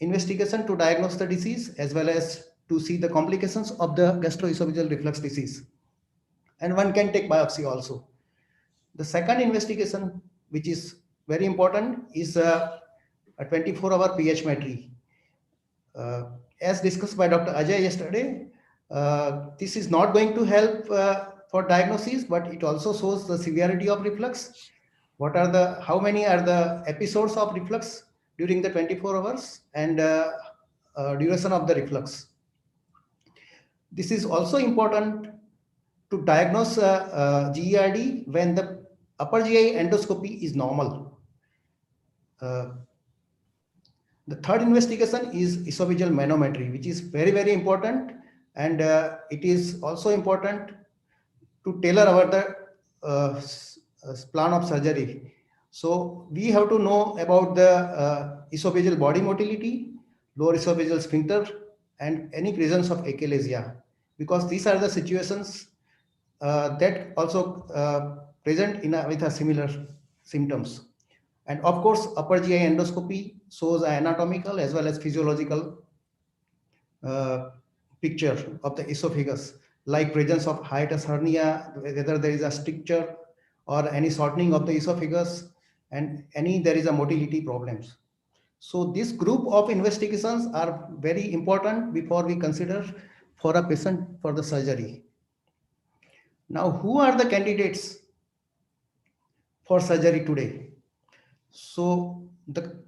investigation to diagnose the disease, as well as to see the complications of the gastroesophageal reflux disease. And one can take biopsy also. The second investigation, which is very important, is a 24-hour pH metry. As discussed by Dr. Ajay yesterday, this is not going to help for diagnosis, but it also shows the severity of reflux. How many are the episodes of reflux during the 24 hours, and duration of the reflux. This is also important to diagnose GERD when the upper GI endoscopy is normal. The third investigation is esophageal manometry, which is very, very important, and it is also important to tailor our plan of surgery. So we have to know about the esophageal body motility, lower esophageal sphincter, and any presence of achalasia, because these are the situations that also present with a similar symptoms. And of course, upper GI endoscopy shows an anatomical as well as physiological picture of the esophagus, like presence of hiatus hernia, whether there is a stricture or any shortening of the esophagus, and there is a motility problems. So this group of investigations are very important before we consider for a patient for the surgery. Now, who are the candidates for surgery today? So the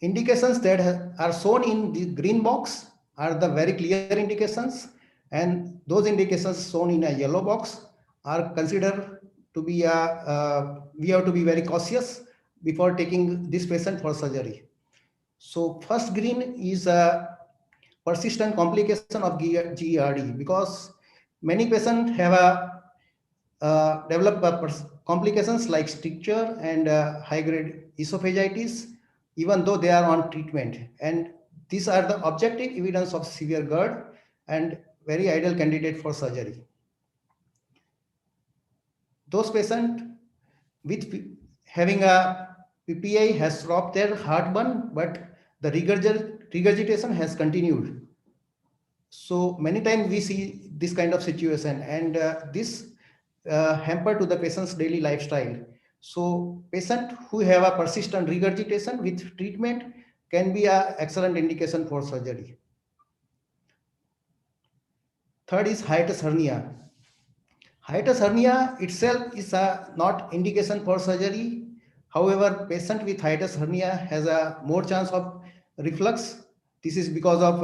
indications that are shown in the green box are the very clear indications, and those indications shown in a yellow box are considered to be we have to be very cautious before taking this patient for surgery. So first green is a persistent complication of GERD, because many patients have develop complications like stricture and high-grade esophagitis, even though they are on treatment. And these are the objective evidence of severe GERD and very ideal candidate for surgery. Those patients with having a PPI has stopped their heartburn, but the regurgitation has continued. So many times we see this kind of situation, and this hamper to the patient's daily lifestyle. So patient who have a persistent regurgitation with treatment can be an excellent indication for surgery. Third is hiatus hernia. Hiatus hernia itself is not indication for surgery. However, patient with hiatus hernia has a more chance of reflux. This is because of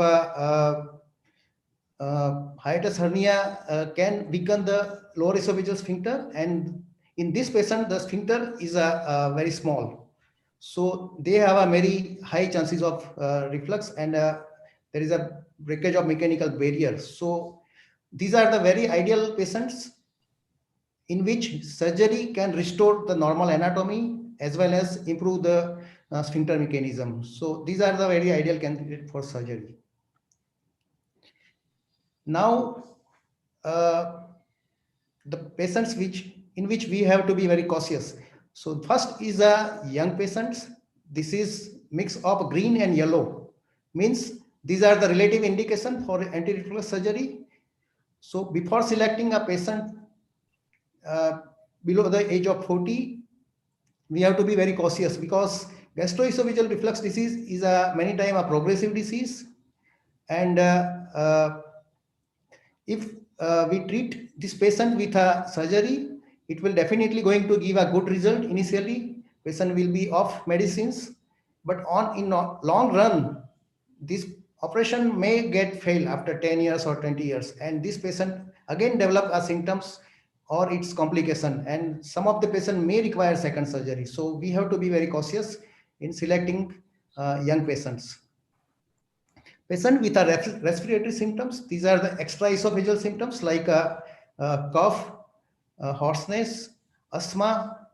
hiatus hernia can weaken the lower esophageal sphincter, and in this patient, the sphincter is very small. So they have a very high chances of reflux, and there is a breakage of mechanical barrier. So these are the very ideal patients in which surgery can restore the normal anatomy as well as improve the sphincter mechanism. So these are the very ideal candidate for surgery. Now, the patients in which we have to be very cautious. So first is a young patients. This is mix of green and yellow. Means these are the relative indication for anti-reflux surgery. So before selecting a patient below the age of 40, we have to be very cautious because gastroesophageal reflux disease is many times a progressive disease, and if we treat this patient with a surgery, it will definitely going to give a good result. Initially, patient will be off medicines, but in long run, this operation may get fail after 10 years or 20 years, and this patient again develop a symptoms or its complication, and some of the patient may require second surgery. So we have to be very cautious in selecting young patients. Patient with respiratory symptoms, these are the extraesophageal symptoms like cough, hoarseness, asthma.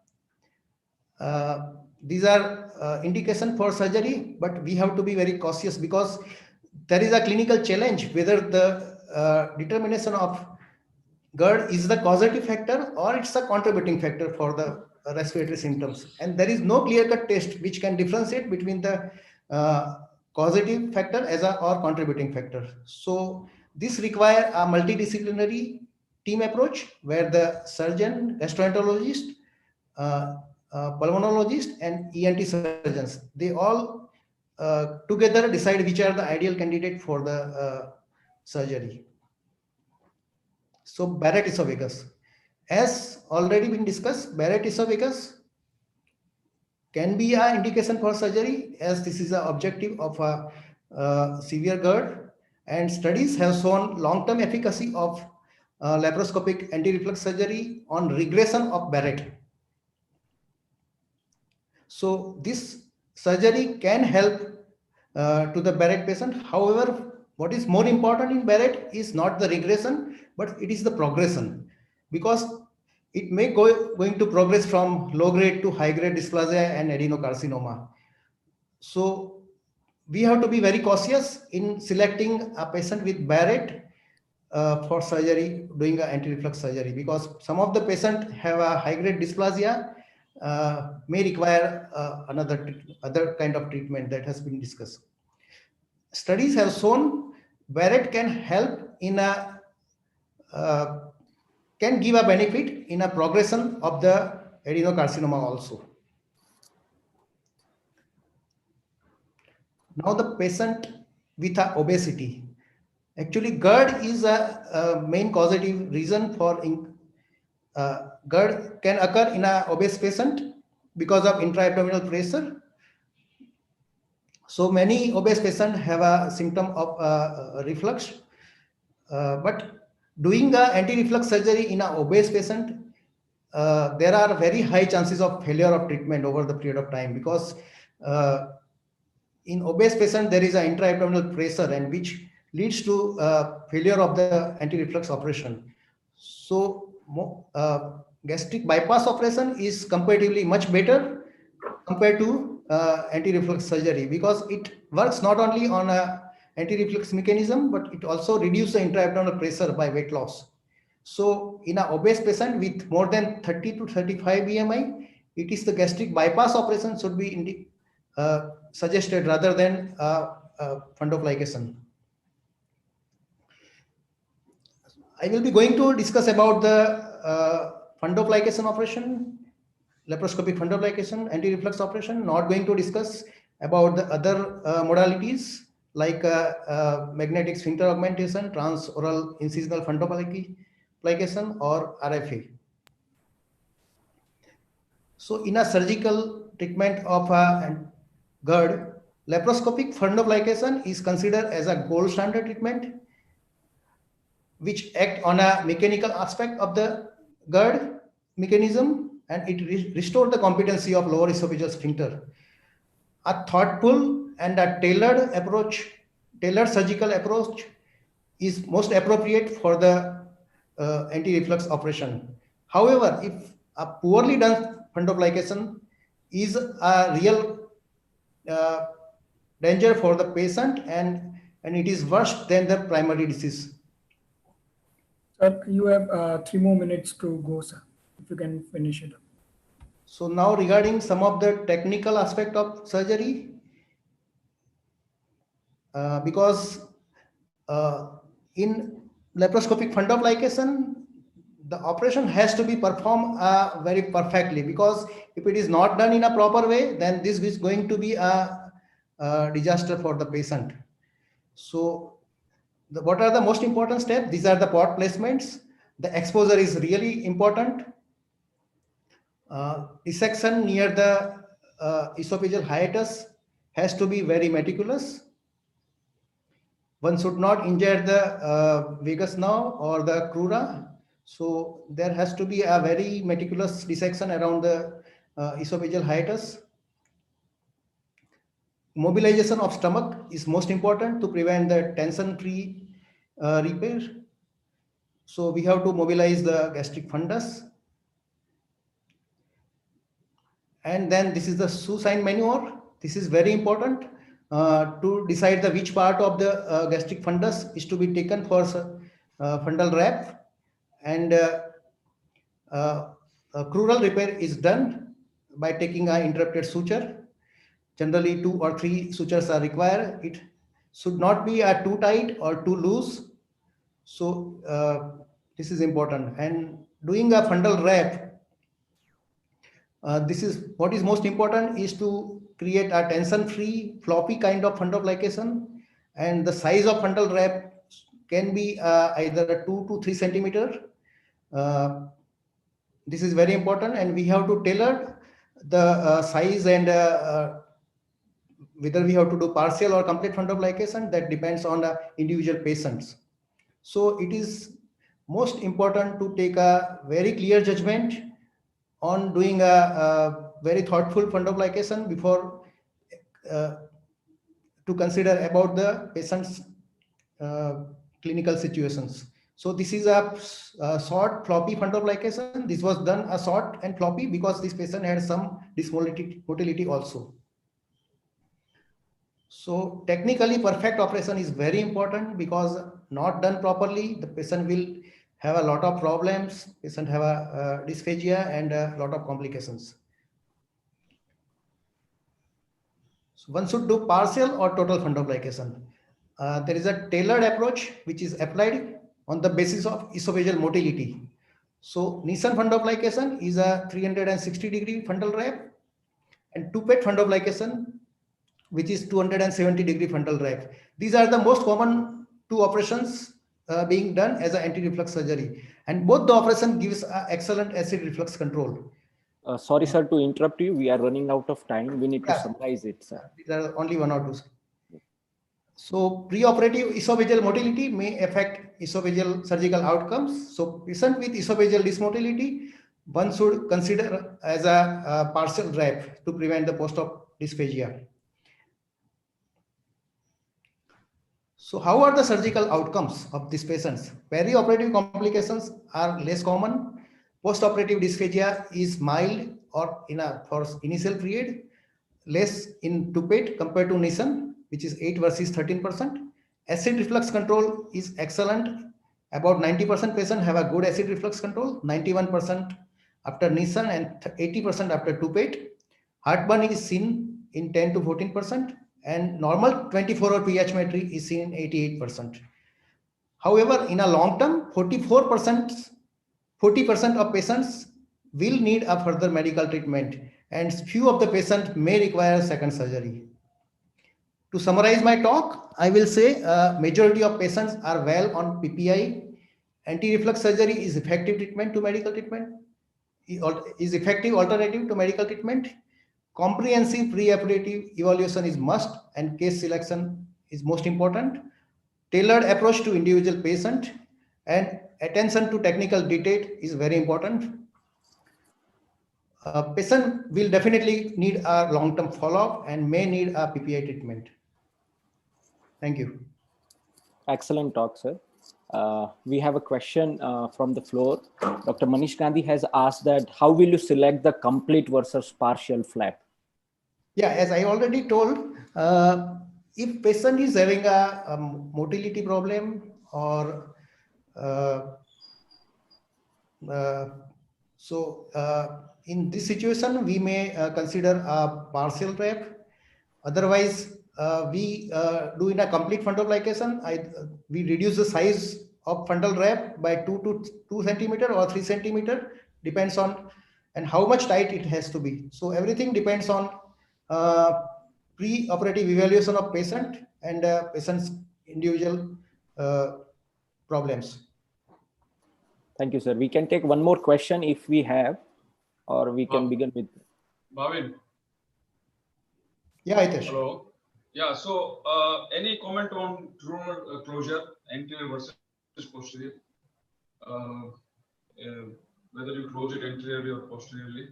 These are indication for surgery, but we have to be very cautious because there is a clinical challenge whether the determination of GERD is the causative factor or it's a contributing factor for the respiratory symptoms. And there is no clear-cut test which can differentiate between the causative factor or contributing factor. So this requires a multidisciplinary team approach where the surgeon, gastroenterologist, pulmonologist, and ENT surgeons, they all together decide which are the ideal candidate for the surgery. So Barrett esophagus, as already been discussed, Barrett esophagus can be an indication for surgery as this is the objective of a severe GERD, and studies have shown long-term efficacy of laparoscopic anti-reflux surgery on regression of Barrett. So this surgery can help to the Barrett patient. However, what is more important in Barrett is not the regression, but it is the progression, because it may going to progress from low grade to high grade dysplasia and adenocarcinoma. So we have to be very cautious in selecting a patient with Barrett for surgery, doing an anti-reflux surgery, because some of the patients have a high grade dysplasia, may require other kind of treatment that has been discussed. Studies have shown Barrett can help in can give a benefit in a progression of the adenocarcinoma also. Now the patient with obesity. Actually, GERD is a main causative reason for GERD can occur in an obese patient because of intra-abdominal pressure. So many obese patients have a symptom of reflux, but doing the anti-reflux surgery in an obese patient, there are very high chances of failure of treatment over the period of time, because in obese patient there is an intra-abdominal pressure and which leads to failure of the anti-reflux operation. So gastric bypass operation is comparatively much better compared to anti-reflux surgery, because it works not only on a anti-reflux mechanism, but it also reduces the intra-abdominal pressure by weight loss. So in an obese patient with more than 30 to 35 BMI, it is the gastric bypass operation should be suggested rather than fundoplication. I will be going to discuss about the fundoplication operation, laparoscopic fundoplication, anti-reflux operation. Not going to discuss about the other modalities like magnetic sphincter augmentation, transoral incisional fundoplasty, fundoplication or RFA. So in a surgical treatment of a GERD, laparoscopic fundoplication is considered as a gold standard treatment which act on a mechanical aspect of the GERD mechanism, and it restores the competency of lower esophageal sphincter. A thoughtful and a tailored surgical approach is most appropriate for the anti-reflux operation. However, if a poorly done fundoplication is a real danger for the patient, and it is worse than the primary disease. Sir, you have 3 more minutes to go, sir. If you can finish it up. So now regarding some of the technical aspect of surgery, because in laparoscopic fundoplication, the operation has to be performed very perfectly, because if it is not done in a proper way, then this is going to be a disaster for the patient. So what are the most important steps? These are the pot placements. The exposure is really important. Dissection near the esophageal hiatus has to be very meticulous. One should not injure the vagus nerve or the crura. So there has to be a very meticulous dissection around the esophageal hiatus. Mobilization of stomach is most important to prevent the tension-free repair. So we have to mobilize the gastric fundus. And then this is the suicide maneuver. This is very important to decide the which part of the gastric fundus is to be taken for fundal wrap. And crural repair is done by taking an interrupted suture. Generally 2 or 3 sutures are required. It should not be too tight or too loose. So this is important. And doing a fundal wrap, this is what is most important, is to create a tension-free floppy kind of fundoplication, and the size of fundal wrap can be either 2 to 3 centimeter. This is very important, and we have to tailor the size, and whether we have to do partial or complete fundoplication, that depends on the individual patients. So it is most important to take a very clear judgment on doing a very thoughtful fundoplication before to consider about the patient's clinical situations. So this is a short floppy fundoplication. This was done a short and floppy because this patient had some dysmotility also. So technically perfect operation is very important, because not done properly, the patient will have a lot of problems. Patient have a dysphagia and a lot of complications. So one should do partial or total fundoplication. There is a tailored approach which is applied on the basis of esophageal motility. So Nissen fundoplication is a 360-degree fundal wrap, and two-pet fundoplication, which is 270-degree fundal wrap. These are the most common 2 operations being done as an anti-reflux surgery, and both the operation gives excellent acid reflux control. Sorry, sir, to interrupt you. We are running out of time. We need to summarize it, sir. There are only 1 or 2. So preoperative esophageal motility may affect esophageal surgical outcomes. So patient with esophageal dysmotility, one should consider as a partial wrap to prevent the post-op dysphagia. So how are the surgical outcomes of these patients? Perioperative complications are less common. Post-operative dysphagia is mild or for initial period, less in two-pet compared to Nissen, which is 8 versus 13%. Acid reflux control is excellent. About 90% patients have a good acid reflux control, 91% after Nissen and 80% after two-pet. Heartburn is seen in 10 to 14%, and normal 24-hour pH-metry is seen in 88%. However, in a long term, 40% of patients will need a further medical treatment, and few of the patients may require second surgery. To summarize my talk, I will say majority of patients are well on PPI, anti-reflux surgery is effective treatment to medical treatment, is effective alternative to medical treatment. Comprehensive pre-operative evaluation is must, and case selection is most important. Tailored approach to individual patient and attention to technical detail is very important. Patient will definitely need a long-term follow-up and may need a PPI treatment. Thank you. Excellent talk, sir. We have a question from the floor. Dr. Manish Gandhi has asked that how will you select the complete versus partial flap? Yeah, as I already told, if patient is having a motility problem or in this situation, we may consider a partial wrap. Otherwise, we do in a complete fundal lication. We reduce the size of fundal wrap by 2 centimeter or 3 centimeter, depends on and how much tight it has to be. So everything depends on pre-operative evaluation of patient and patient's individual problems. Thank you, sir. We can take one more question if we have, or we can begin with. Bhavin. Yeah, Hitesh. Hello. Yeah, so any comment on true closure, anterior versus posterior? Whether you close it anteriorly or posteriorly?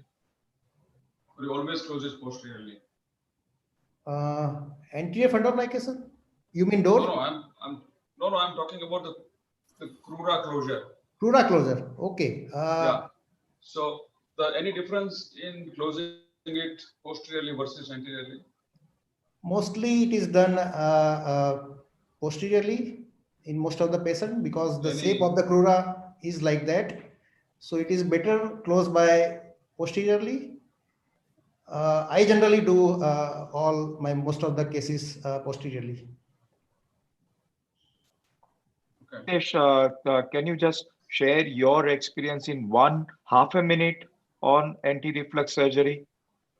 Or you always close it posteriorly? Anterior fundal lication? You mean door? No, I'm talking about the crura closure. Crura closure. Okay. Yeah. So any difference in closing it posteriorly versus anteriorly? Mostly it is done posteriorly in most of the patient because the shape of the crura is like that. So it is better closed by posteriorly. I generally do most of the cases posteriorly. Can you just share your experience in half a minute on anti-reflux surgery?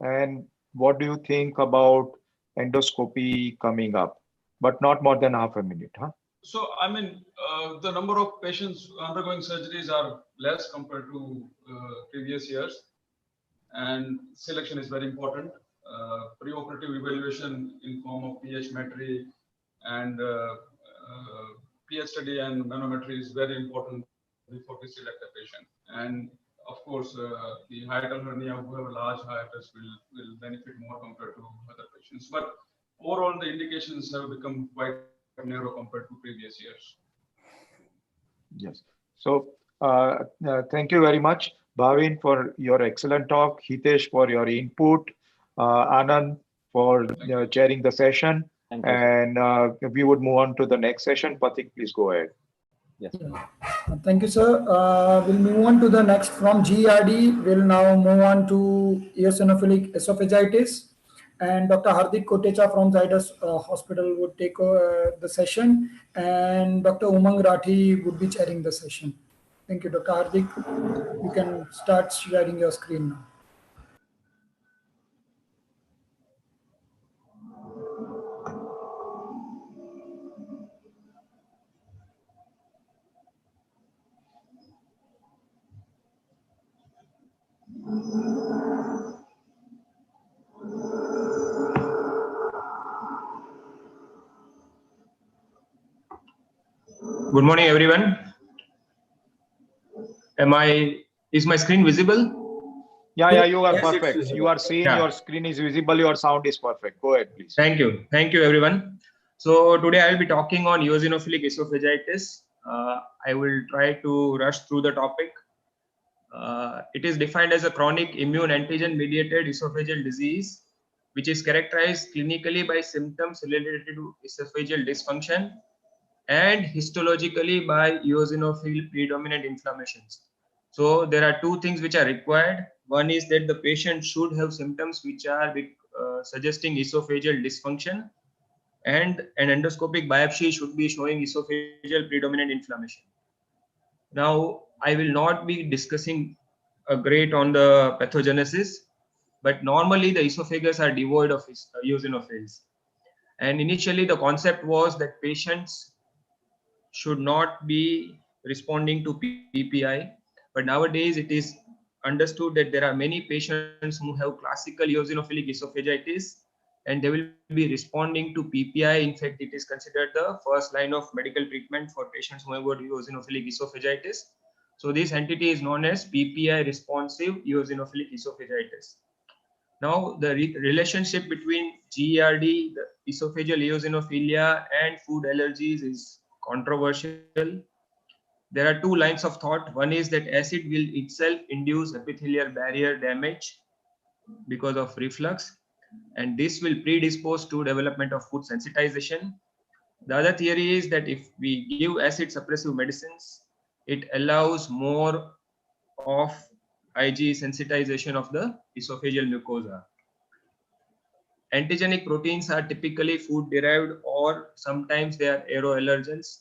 And what do you think about endoscopy coming up? But not more than half a minute, huh? So, I mean, the number of patients undergoing surgeries are less compared to previous years. And selection is very important. Pre-operative evaluation in form of pH metry and pH study and manometry is very important before we select a patient. And of course, the hiatal hernia who have large hiatus will benefit more compared to other patients. But overall, the indications have become quite narrow compared to previous years. Yes. So thank you very much, Bhavin, for your excellent talk, Hitesh for your input, Anand for chairing the session. And we would move on to the next session. Pathik, please go ahead. Yes. Thank you, sir. We'll move on to the next from GERD. We'll now move on to eosinophilic esophagitis. And Dr. Hardik Kotecha from Zydus Hospital would take the session. And Dr. Umang Rathi would be chairing the session. Thank you, Dr. Hardik. You can start sharing your screen now. Good morning, everyone. Is my screen visible? Yeah, you are perfect. You are seeing your screen is visible, your sound is perfect. Go ahead, please. Thank you, everyone. So today I will be talking on eosinophilic esophagitis. I will try to rush through the topic. It is defined as a chronic immune antigen mediated esophageal disease, which is characterized clinically by symptoms related to esophageal dysfunction and histologically by eosinophil predominant inflammations. So there are two things which are required. One is that the patient should have symptoms which are suggesting esophageal dysfunction, and an endoscopic biopsy should be showing esophageal predominant inflammation. Now, I will not be discussing a great on the pathogenesis, but normally the esophagus are devoid of eosinophils. And initially the concept was that patients should not be responding to PPI. But nowadays it is understood that there are many patients who have classical eosinophilic esophagitis and they will be responding to PPI. In fact, it is considered the first line of medical treatment for patients who have got eosinophilic esophagitis. So this entity is known as PPI responsive eosinophilic esophagitis. Now, the relationship between GERD, the esophageal eosinophilia, and food allergies is controversial. There are two lines of thought. One is that acid will itself induce epithelial barrier damage because of reflux, and this will predispose to development of food sensitization. The other theory is that if we give acid suppressive medicines, it allows more of IgE sensitization of the esophageal mucosa. Antigenic proteins are typically food derived or sometimes they are aeroallergens.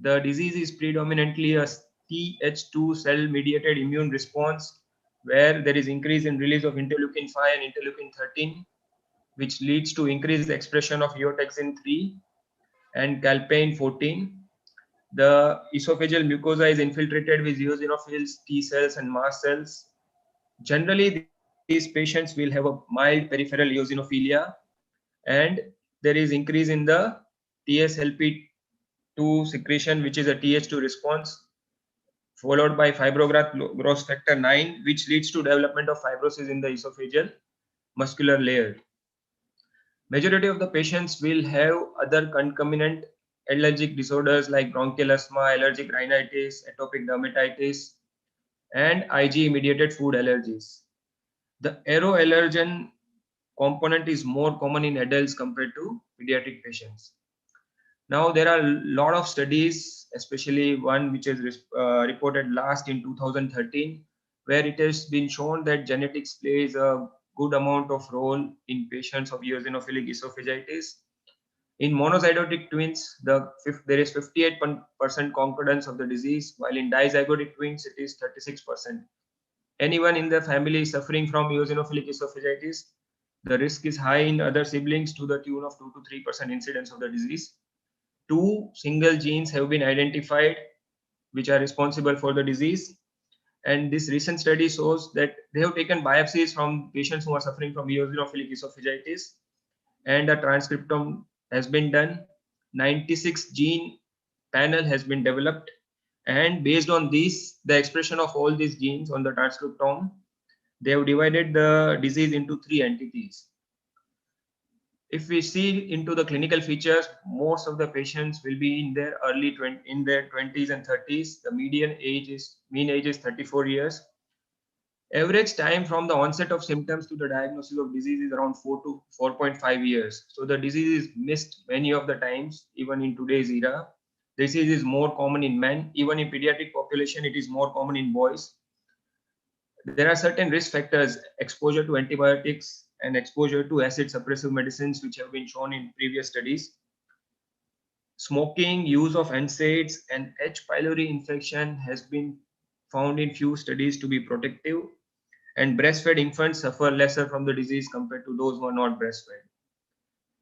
The disease is predominantly a Th2 cell mediated immune response where there is increase in release of interleukin 5 and interleukin 13, which leads to increased expression of eotaxin 3 and calpain 14. The esophageal mucosa is infiltrated with eosinophils, T cells, and mast cells. Generally, these patients will have a mild peripheral eosinophilia, and there is increase in the TSLP2 secretion, which is a Th2 response, followed by fibrosis factor 9, which leads to development of fibrosis in the esophageal muscular layer. Majority of the patients will have other concomitant allergic disorders like bronchial asthma, allergic rhinitis, atopic dermatitis, and IgE mediated food allergies. The aeroallergen component is more common in adults compared to pediatric patients. Now, there are a lot of studies, especially one which is reported last in 2013, where it has been shown that genetics plays a good amount of role in patients of eosinophilic esophagitis. In monozygotic twins, there is 58% concordance of the disease, while in dizygotic twins, it is 36%. Anyone in the family suffering from eosinophilic esophagitis, the risk is high in other siblings to the tune of 2 to 3% incidence of the disease. 2 single genes have been identified which are responsible for the disease. And this recent study shows that they have taken biopsies from patients who are suffering from eosinophilic esophagitis, and a transcriptome has been done. 96 gene panel has been developed, and based on this, the expression of all these genes on the transcriptome, they have divided the disease into 3 entities. If we see into the clinical features, most of the patients will be in their in their 20s and 30s. The mean age is 34 years. Average time from the onset of symptoms to the diagnosis of disease is around 4 to 4.5 years. So the disease is missed many of the times, even in today's era. Disease is more common in men. Even in pediatric population, it is more common in boys. There are certain risk factors, exposure to antibiotics and exposure to acid suppressive medicines, which have been shown in previous studies. Smoking, use of NSAIDs, and H. pylori infection has been found in few studies to be protective, and breastfed infants suffer lesser from the disease compared to those who are not breastfed.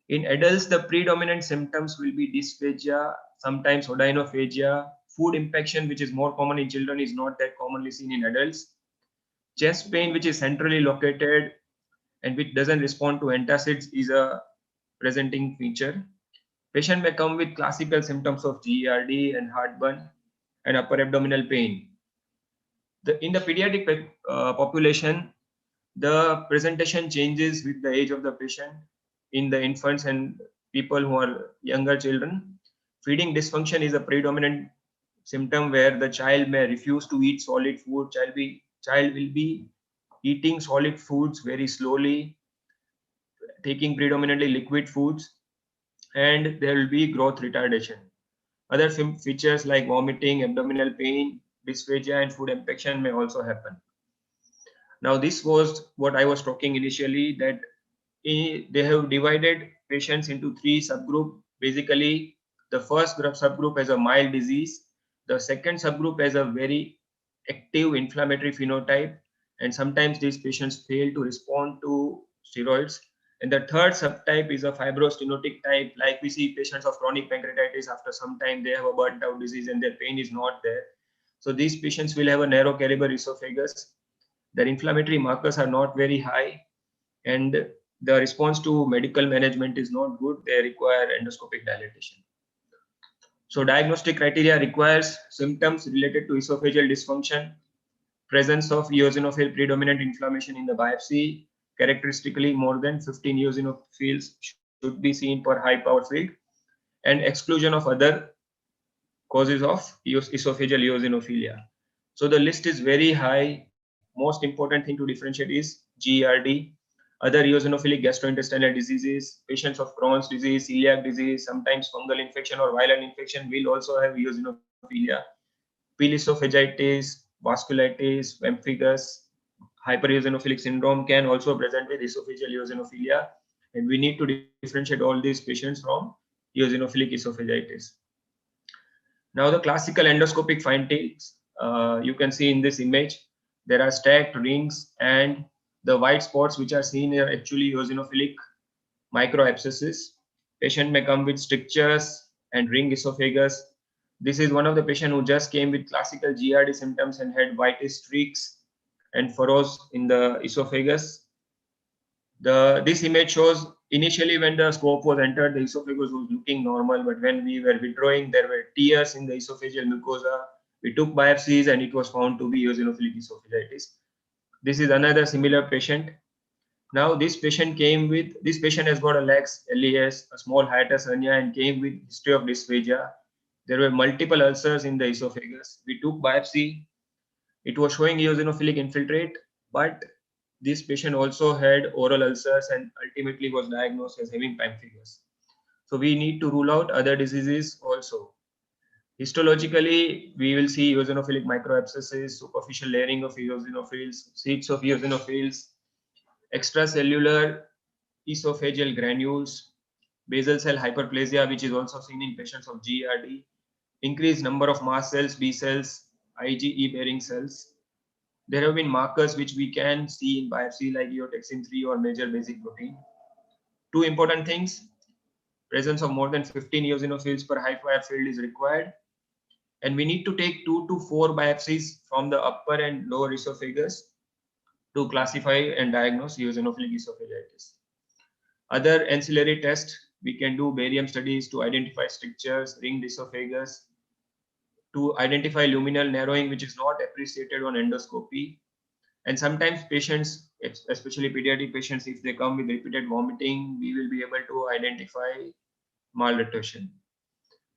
In adults, the predominant symptoms will be dysphagia, sometimes odynophagia. Food impaction, which is more common in children, is not that commonly seen in adults. Chest pain, which is centrally located and which doesn't respond to antacids, is a presenting feature. Patient may come with classical symptoms of GERD and heartburn and upper abdominal pain. In the pediatric population, the presentation changes with the age of the patient. In the infants and people who are younger children, feeding dysfunction is a predominant symptom where the child may refuse to eat solid food. Child will be eating solid foods very slowly, taking predominantly liquid foods, and there will be growth retardation. Other features like vomiting, abdominal pain, dysphagia, and food impaction may also happen. Now, this was what I was talking initially, that they have divided patients into 3 subgroups. Basically, the first subgroup has a mild disease. The second subgroup has a very active inflammatory phenotype, and sometimes these patients fail to respond to steroids. And the third subtype is a fibrostenotic type, like we see patients of chronic pancreatitis. After some time, they have a burnt out disease and their pain is not there. So these patients will have a narrow caliber esophagus. Their inflammatory markers are not very high, and the response to medical management is not good. They require endoscopic dilatation. So diagnostic criteria requires symptoms related to esophageal dysfunction, presence of eosinophil predominant inflammation in the biopsy, characteristically more than 15 eosinophils should be seen per high power field, and exclusion of other causes of esophageal eosinophilia. So the list is very high. Most important thing to differentiate is GERD, other eosinophilic gastrointestinal diseases, patients of Crohn's disease, celiac disease, sometimes fungal infection or viral infection will also have eosinophilia. Pill esophagitis, vasculitis, pemphigus, hypereosinophilic syndrome can also present with esophageal eosinophilia, and we need to differentiate all these patients from eosinophilic esophagitis. Now the classical endoscopic findings, you can see in this image, there are stacked rings, and the white spots which are seen are actually eosinophilic microabscesses. Patient may come with strictures and ring esophagus. This is one of the patient who just came with classical GERD symptoms and had whitish streaks and furrows in the esophagus. This image shows initially when the scope was entered, the esophagus was looking normal, but when we were withdrawing, there were tears in the esophageal mucosa. We took biopsies and it was found to be eosinophilic esophagitis. This is another similar patient. Now this patient has got a lax LES, a small hiatus hernia, and came with history of dysphagia. There were multiple ulcers in the esophagus. We took biopsy. It was showing eosinophilic infiltrate, but this patient also had oral ulcers and ultimately was diagnosed as having pemphigus. So we need to rule out other diseases also. Histologically, we will see eosinophilic microabscesses, superficial layering of eosinophils, seeds of eosinophils, extracellular esophageal granules, basal cell hyperplasia, which is also seen in patients of GERD, increased number of mast cells, B cells, IgE bearing cells. There have been markers which we can see in biopsy like eotaxin 3 or major basic protein. Two important things: presence of more than 15 eosinophils per high power field is required, and we need to take 2 to 4 biopsies from the upper and lower esophagus to classify and diagnose eosinophilic esophagitis. Other ancillary tests, we can do barium studies to identify strictures, ringed esophagus, to identify luminal narrowing, which is not appreciated on endoscopy. And sometimes patients, especially pediatric patients, if they come with repeated vomiting, we will be able to identify malnutrition.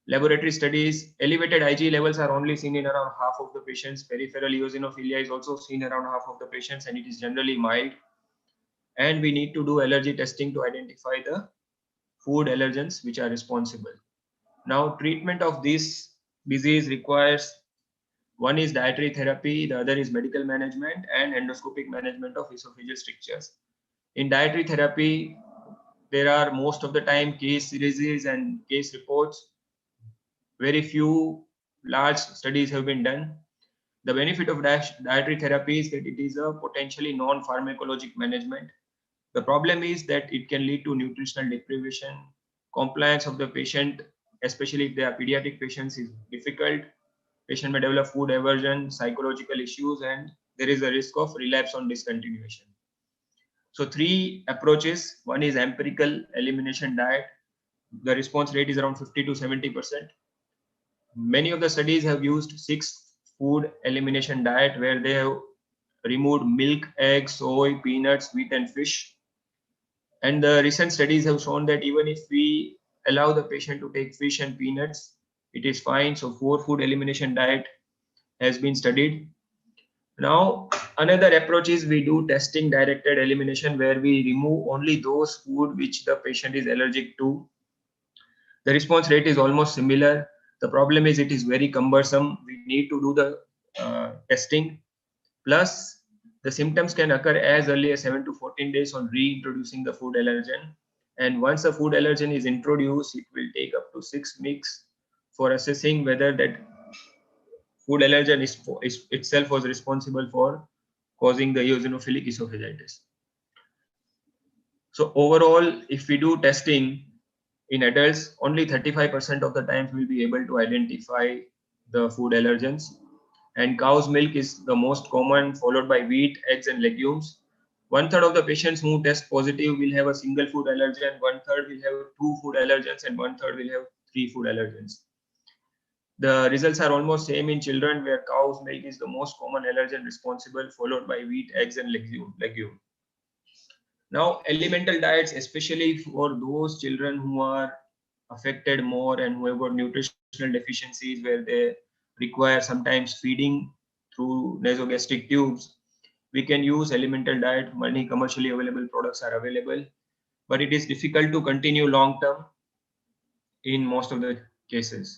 Laboratory studies, elevated IgE levels are only seen in around half of the patients. Peripheral eosinophilia is also seen around half of the patients, and it is generally mild. And we need to do allergy testing to identify the food allergens which are responsible. Now, treatment of this disease requires, one is dietary therapy, the other is medical management and endoscopic management of esophageal strictures. In dietary therapy, there are most of the time case series and case reports. Very few large studies have been done. The benefit of dietary therapy is that it is a potentially non-pharmacologic management. The problem is that it can lead to nutritional deprivation. Compliance of the patient, especially if they are pediatric patients, is difficult. Patient may develop food aversion, psychological issues, and there is a risk of relapse on discontinuation. So 3 approaches. One is empirical elimination diet. The response rate is around 50 to 70%. Many of the studies have used 6 food elimination diet where they have removed milk, eggs, soy, peanuts, wheat, and fish. And the recent studies have shown that even if we allow the patient to take fish and peanuts, it is fine. So 4 food elimination diet has been studied. Now, another approach is we do testing directed elimination where we remove only those food which the patient is allergic to. The response rate is almost similar. The problem is it is very cumbersome. We need to do the testing. Plus, the symptoms can occur as early as 7 to 14 days on reintroducing the food allergen. And once a food allergen is introduced, it will take up to 6 weeks for assessing whether that food allergen itself was responsible for causing the eosinophilic esophagitis. So overall, if we do testing in adults, only 35% of the times we'll be able to identify the food allergens. and cow's milk is the most common, followed by wheat, eggs, and legumes. 1/3 of the patients who test positive will have a single food allergen, 1/3 will have 2 food allergens, and 1/3 will have 3 food allergens. The results are almost same in children, where cow's milk is the most common allergen responsible, followed by wheat, eggs, and legume. Now, elemental diets, especially for those children who are affected more and who have got nutritional deficiencies, where they require sometimes feeding through nasogastric tubes, we can use elemental diet. Many commercially available products are available, but it is difficult to continue long term in most of the cases.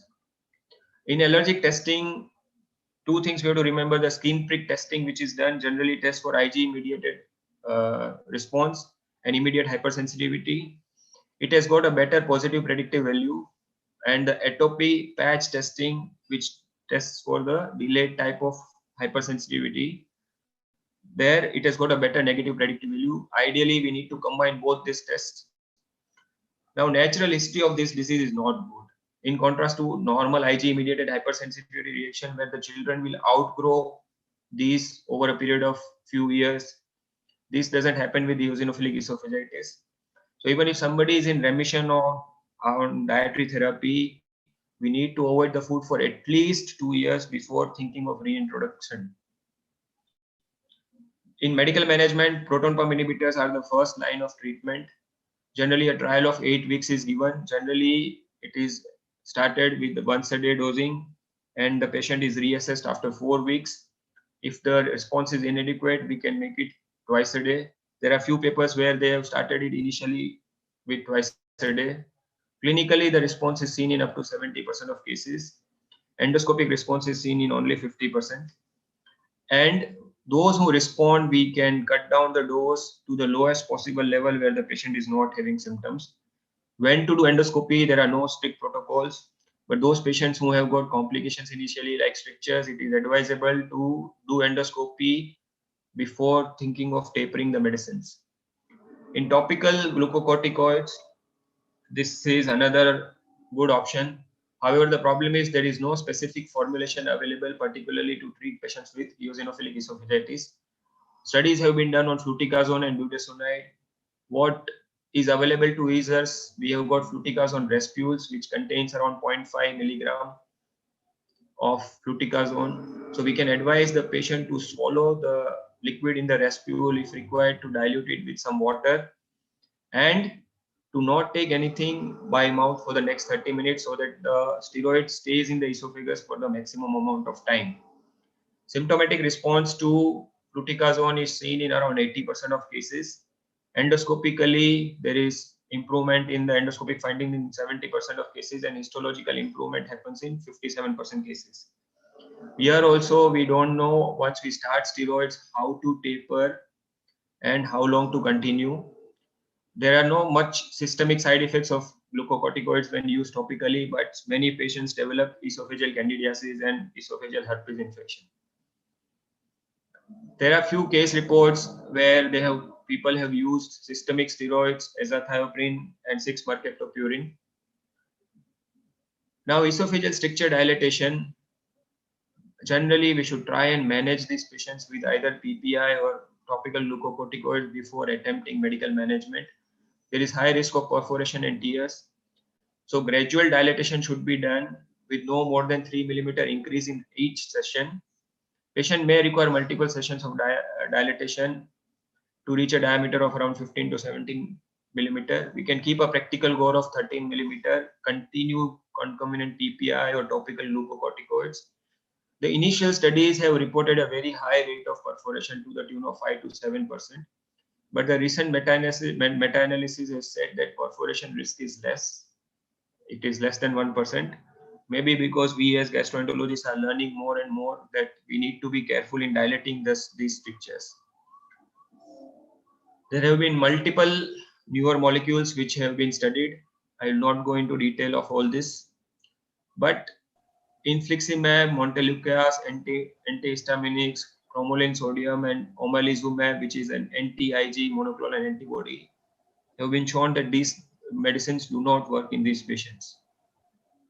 In allergic testing, two things we have to remember: the skin prick testing, which is done, generally tests for IgE mediated response and immediate hypersensitivity. It has got a better positive predictive value. And the atopy patch testing, which tests for the delayed type of hypersensitivity, there it has got a better negative predictive value. Ideally, we need to combine both these tests. Now, natural history of this disease is not good. In contrast to normal IgE mediated hypersensitivity reaction, where the children will outgrow these over a period of few years, this doesn't happen with eosinophilic esophagitis. So even if somebody is in remission or on dietary therapy, we need to avoid the food for at least 2 years before thinking of reintroduction. In medical management, proton pump inhibitors are the first line of treatment. Generally, a trial of 8 weeks is given. Generally, it is started with the once a day dosing, and the patient is reassessed after 4 weeks. If the response is inadequate, we can make it twice a day. There are few papers where they have started it initially with twice a day. Clinically, the response is seen in up to 70% of cases. Endoscopic response is seen in only 50%. And those who respond, we can cut down the dose to the lowest possible level where the patient is not having symptoms. When to do endoscopy, there are no strict protocols, but those patients who have got complications initially, like strictures, it is advisable to do endoscopy before thinking of tapering the medicines. In topical glucocorticoids, this is another good option. However, the problem is there is no specific formulation available, particularly to treat patients with eosinophilic esophagitis. Studies have been done on fluticasone and budesonide. What is available to users, we have got fluticasone respules, which contains around 0.5 milligram of fluticasone. So we can advise the patient to swallow the liquid in the respule if required, to dilute it with some water, and to not take anything by mouth for the next 30 minutes, so that the steroid stays in the esophagus for the maximum amount of time. Symptomatic response to fluticasone is seen in around 80% of cases. Endoscopically, there is improvement in the endoscopic finding in 70% of cases, and histological improvement happens in 57% cases. Here also, we don't know once we start steroids how to taper and how long to continue. There are no much systemic side effects of glucocorticoids when used topically, but many patients develop esophageal candidiasis and esophageal herpes infection. There are few case reports where people have used systemic steroids, azathioprine and 6-mercaptopurine. Now, esophageal stricture dilatation, generally we should try and manage these patients with either PPI or topical glucocorticoids before attempting medical management. There is high risk of perforation and tears. So gradual dilatation should be done with no more than 3 millimeter increase in each session. Patient may require multiple sessions of dilatation to reach a diameter of around 15 to 17 millimeter. We can keep a practical goal of 13 millimeter, continue concomitant PPI or topical glucocorticoids. The initial studies have reported a very high rate of perforation to the tune of 5 to 7%. But the recent meta-analysis has said that perforation risk is less. It is less than 1%. Maybe because we as gastroenterologists are learning more and more that we need to be careful in dilating these strictures. There have been multiple newer molecules which have been studied. I will not go into detail of all this, but infliximab, montelukast, antihistaminics, cromolyn sodium, and omalizumab, which is an anti-Ig monoclonal antibody, have been shown that these medicines do not work in these patients.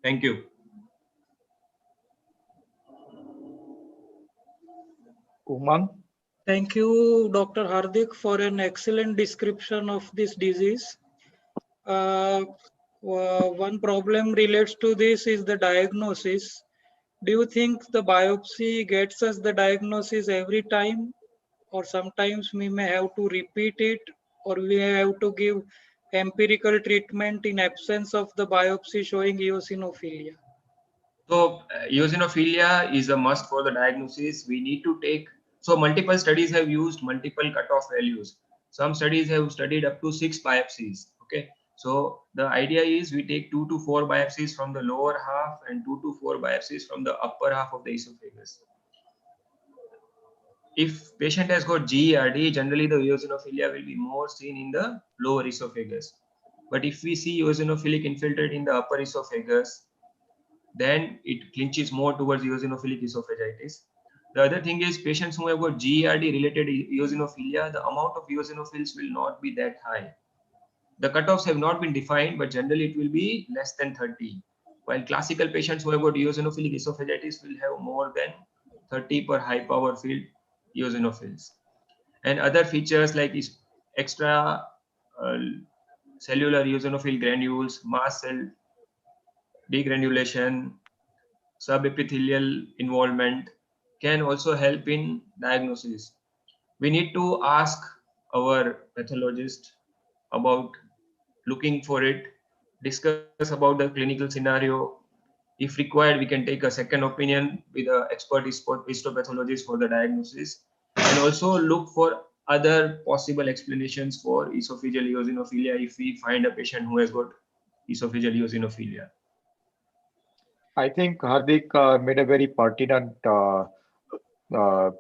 Thank you. Umang? Thank you, Dr. Hardik, for an excellent description of this disease. One problem relates to this is the diagnosis. Do you think the biopsy gets us the diagnosis every time, or sometimes we may have to repeat it, or we have to give empirical treatment in absence of the biopsy showing eosinophilia? So eosinophilia is a must for the diagnosis. We need to take, so multiple studies have used multiple cutoff values. Some studies have studied up to 6 biopsies. Okay. So the idea is we take 2 to 4 biopsies from the lower half and 2 to 4 biopsies from the upper half of the esophagus. If patient has got GERD, generally the eosinophilia will be more seen in the lower esophagus. But if we see eosinophilic infiltrate in the upper esophagus, then it clinches more towards eosinophilic esophagitis. The other thing is patients who have got GERD related eosinophilia, the amount of eosinophils will not be that high. The cutoffs have not been defined, but generally it will be less than 30. While classical patients who have got eosinophilic esophagitis will have more than 30 per high power field eosinophils. And other features like extra cellular eosinophil granules, mast cell degranulation, subepithelial involvement can also help in diagnosis. We need to ask our pathologist about looking for it, discuss about the clinical scenario. If required, we can take a second opinion with an expert histopathologist for the diagnosis, and also look for other possible explanations for esophageal eosinophilia if we find a patient who has got esophageal eosinophilia. I think Hardik made a very pertinent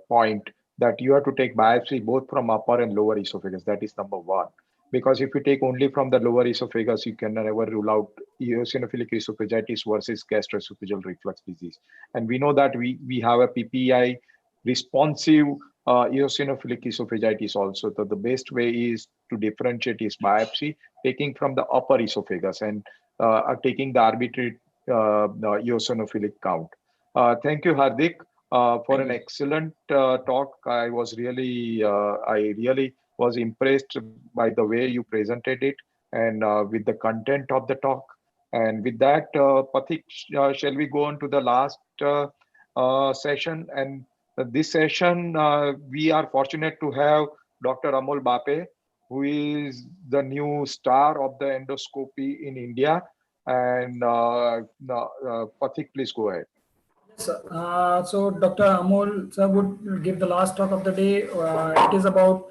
point that you have to take biopsy both from upper and lower esophagus. That is number one. Because if you take only from the lower esophagus, you can never rule out eosinophilic esophagitis versus gastroesophageal reflux disease. And we know that we have a PPI responsive eosinophilic esophagitis also. So the best way is to differentiate is biopsy, taking from the upper esophagus and taking the arbitrary eosinophilic count. Thank you, Hardik, for an excellent talk. I really was impressed by the way you presented it and with the content of the talk. And with that, Pathik, shall we go on to the last session? And this session, we are fortunate to have Dr. Amol Bape, who is the new star of the endoscopy in India. And Pathik, please go ahead. Yes, sir. So Dr. Amol sir would give the last talk of the day. It is about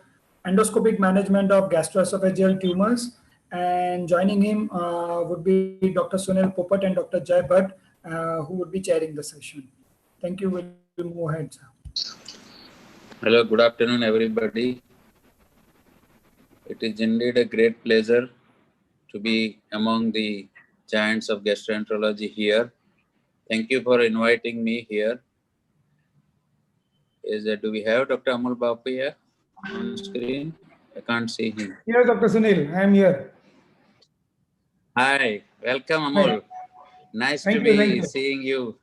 endoscopic management of gastroesophageal tumors. And joining him would be Dr. Sunil Popat and Dr. Jay Bhatt, who would be chairing the session. Thank you. We'll move ahead, sir. Hello, good afternoon, everybody. It is indeed a great pleasure to be among the giants of gastroenterology here. Thank you for inviting me here. Do we have Dr. Amol Bape here on screen? I can't see him. Here, Dr. Sunil, I am here. Hi, welcome, Amol. Nice to be seeing you.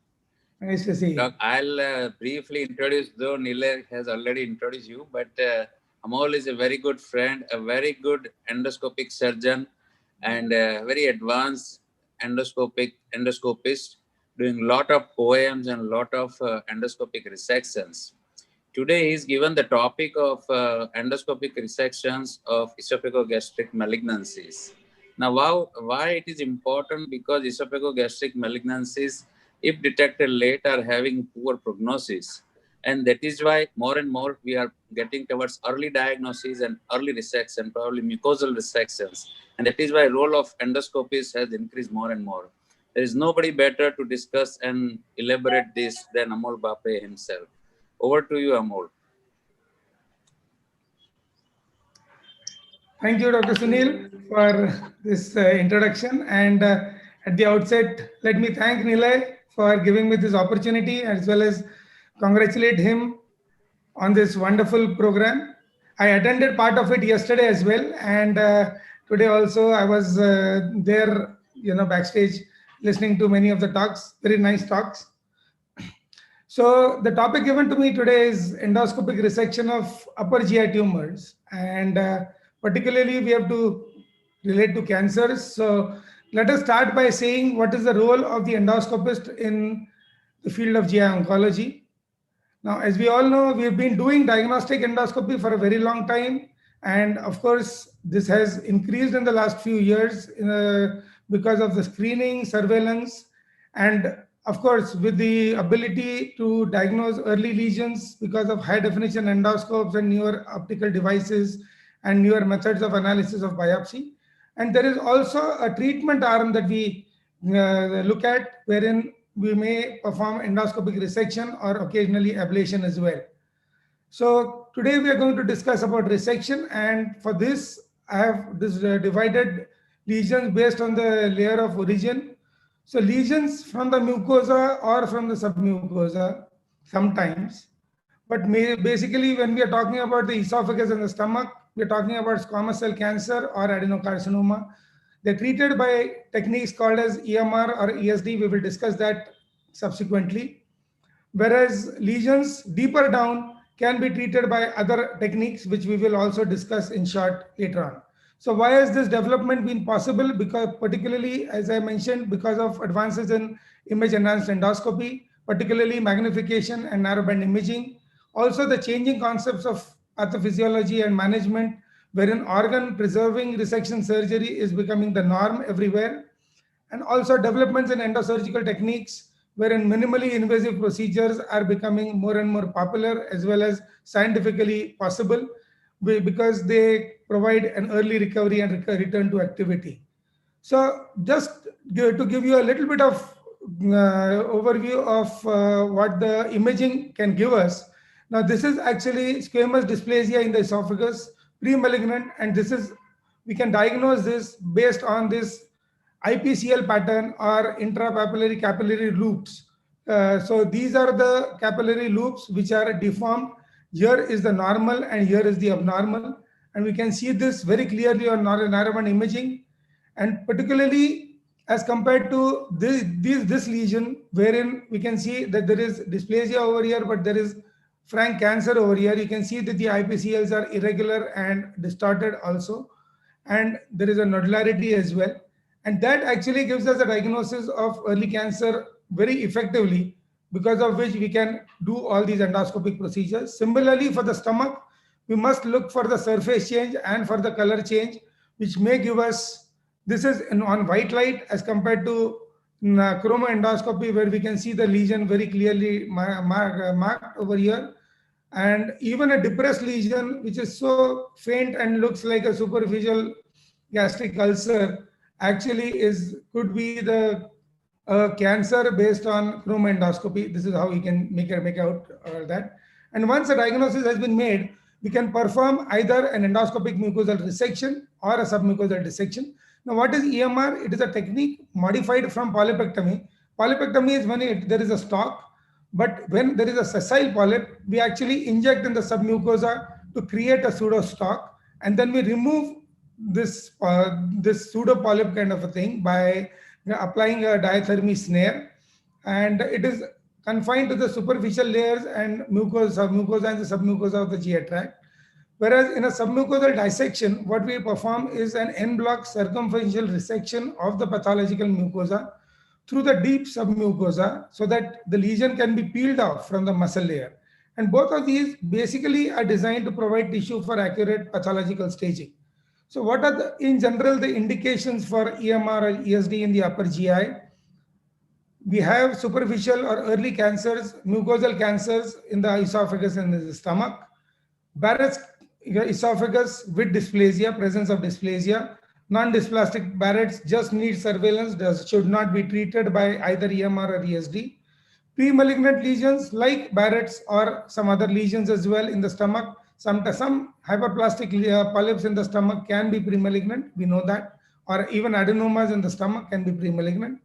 Nice to see you. I'll briefly introduce, though Nilay has already introduced you, but Amol is a very good friend, a very good endoscopic surgeon, and a very advanced endoscopist, doing a lot of OAMs and a lot of endoscopic resections. Today is given the topic of endoscopic resections of esophagogastric malignancies. Now, why it is important? Because esophagogastric malignancies, if detected late, are having poor prognosis. And that is why more and more we are getting towards early diagnosis and early resection, probably mucosal resections. And that is why role of endoscopies has increased more and more. There is nobody better to discuss and elaborate this than Amol Bape himself. Over to you, Amol. Thank you, Dr. Sunil, for this introduction. And at the outset, let me thank Nilay for giving me this opportunity, as well as congratulate him on this wonderful program. I attended part of it yesterday as well, and today also I was there, backstage, listening to many of the talks. Very nice talks. So the topic given to me today is endoscopic resection of upper GI tumors, and particularly we have to relate to cancers. So let us start by saying what is the role of the endoscopist in the field of GI oncology. Now, as we all know, we have been doing diagnostic endoscopy for a very long time. And of course, this has increased in the last few years because of the screening, surveillance, and of course, with the ability to diagnose early lesions because of high definition endoscopes and newer optical devices and newer methods of analysis of biopsy. And there is also a treatment arm that we look at, wherein we may perform endoscopic resection or occasionally ablation as well. So today we are going to discuss about resection, and for this I have divided lesions based on the layer of origin. So lesions from the mucosa or from the submucosa sometimes, but basically when we are talking about the esophagus and the stomach, we are talking about squamous cell cancer or adenocarcinoma. They're treated by techniques called as EMR or ESD. We will discuss that subsequently. Whereas lesions deeper down can be treated by other techniques, which we will also discuss in short later on. So why has this development been possible? Because particularly, as I mentioned, because of advances in image enhanced endoscopy, particularly magnification and narrowband imaging. Also the changing concepts of pathophysiology and management, wherein organ preserving resection surgery is becoming the norm everywhere. And also developments in endosurgical techniques, wherein minimally invasive procedures are becoming more and more popular as well as scientifically possible because they provide an early recovery and return to activity. So just to give you a little bit of overview of what the imaging can give us. Now this is actually squamous dysplasia in the esophagus, pre-malignant, and this is, we can diagnose this based on this IPCL pattern or intrapapillary capillary loops. So these are the capillary loops which are deformed. Here is the normal and here is the abnormal. And we can see this very clearly on narrowband imaging. And particularly as compared to this lesion, wherein we can see that there is dysplasia over here, but there is frank cancer over here. You can see that the IPCLs are irregular and distorted also. And there is a nodularity as well. And that actually gives us a diagnosis of early cancer very effectively, because of which we can do all these endoscopic procedures. Similarly, for the stomach, we must look for the surface change and for the color change, which may give us, this is on white light as compared to chromoendoscopy, where we can see the lesion very clearly marked over here. And even a depressed lesion, which is so faint and looks like a superficial gastric ulcer, actually could be the cancer based on chromoendoscopy. This is how we can make out that. And once a diagnosis has been made, we can perform either an endoscopic mucosal resection or a submucosal dissection. Now, what is EMR? It is a technique modified from polypectomy. Polypectomy is when there is a stalk, but when there is a sessile polyp, we actually inject in the submucosa to create a pseudo stalk, and then we remove this pseudo polyp kind of a thing by applying a diathermy snare, and it is confined to the superficial layers and mucosa and the submucosa of the GI tract. Whereas in a submucosal dissection, what we perform is an en-bloc circumferential resection of the pathological mucosa through the deep submucosa, so that the lesion can be peeled off from the muscle layer. And both of these basically are designed to provide tissue for accurate pathological staging. So what are in general the indications for EMR or ESD in the upper GI? We have superficial or early cancers, mucosal cancers in the esophagus and the stomach, Barrett's esophagus with dysplasia, presence of dysplasia. Non-dysplastic Barrett's just need surveillance, should not be treated by either EMR or ESD. Pre-malignant lesions like Barrett's or some other lesions as well in the stomach. Some hyperplastic polyps in the stomach can be pre-malignant, we know that, or even adenomas in the stomach can be pre-malignant.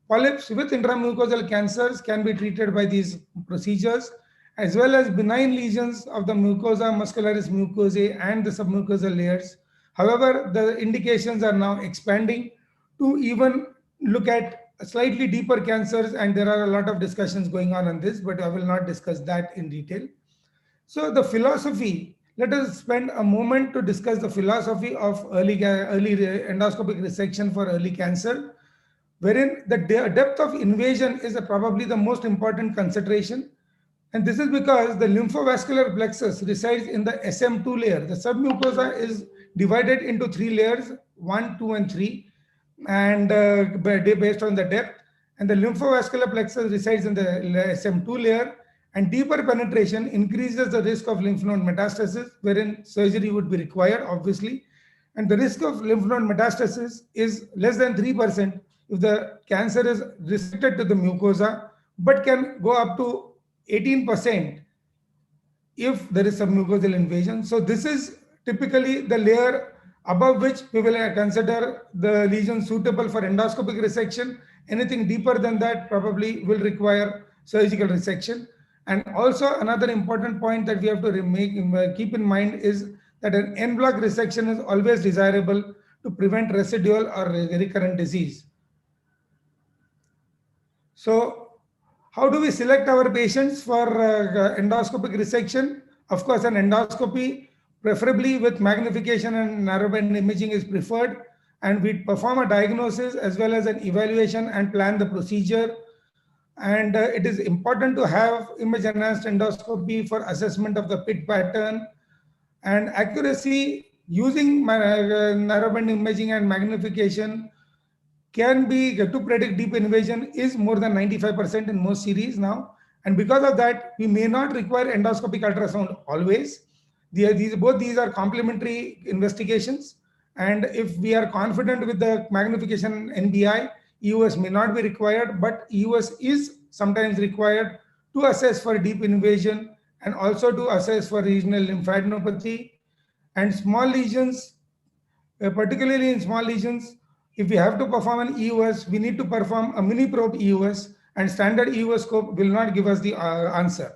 Polyps with intramucosal cancers can be treated by these procedures, as well as benign lesions of the mucosa muscularis mucosae and the submucosal layers. However, the indications are now expanding to even look at slightly deeper cancers, and there are a lot of discussions going on this, but I will not discuss that in detail. So the philosophy, let us spend a moment to discuss the philosophy of early endoscopic resection for early cancer, wherein the depth of invasion is probably the most important consideration. And this is because the lymphovascular plexus resides in the SM2 layer. The submucosa is divided into 3 layers, 1, 2, and 3, and based on the depth. And the lymphovascular plexus resides in the SM2 layer, and deeper penetration increases the risk of lymph node metastasis, wherein surgery would be required, obviously. And the risk of lymph node metastasis is less than 3% if the cancer is resected to the mucosa, but can go up to 18% if there is submucosal invasion. So this is typically the layer above which we will consider the lesion suitable for endoscopic resection. Anything deeper than that probably will require surgical resection. And also another important point that we have to keep in mind is that an en bloc resection is always desirable to prevent residual or recurrent disease. So how do we select our patients for endoscopic resection? Of course, an endoscopy, preferably with magnification and narrowband imaging, is preferred. And we perform a diagnosis as well as an evaluation and plan the procedure. And it is important to have image-enhanced endoscopy for assessment of the pit pattern. And accuracy using narrowband imaging and magnification can be to predict deep invasion is more than 95% in most series now. And because of that, we may not require endoscopic ultrasound always. Both these are complementary investigations. And if we are confident with the magnification NBI, EUS may not be required, but EUS is sometimes required to assess for deep invasion and also to assess for regional lymphadenopathy. And small lesions, particularly in small lesions, if we have to perform an EUS, we need to perform a mini probe EUS, and standard EUS scope will not give us the answer.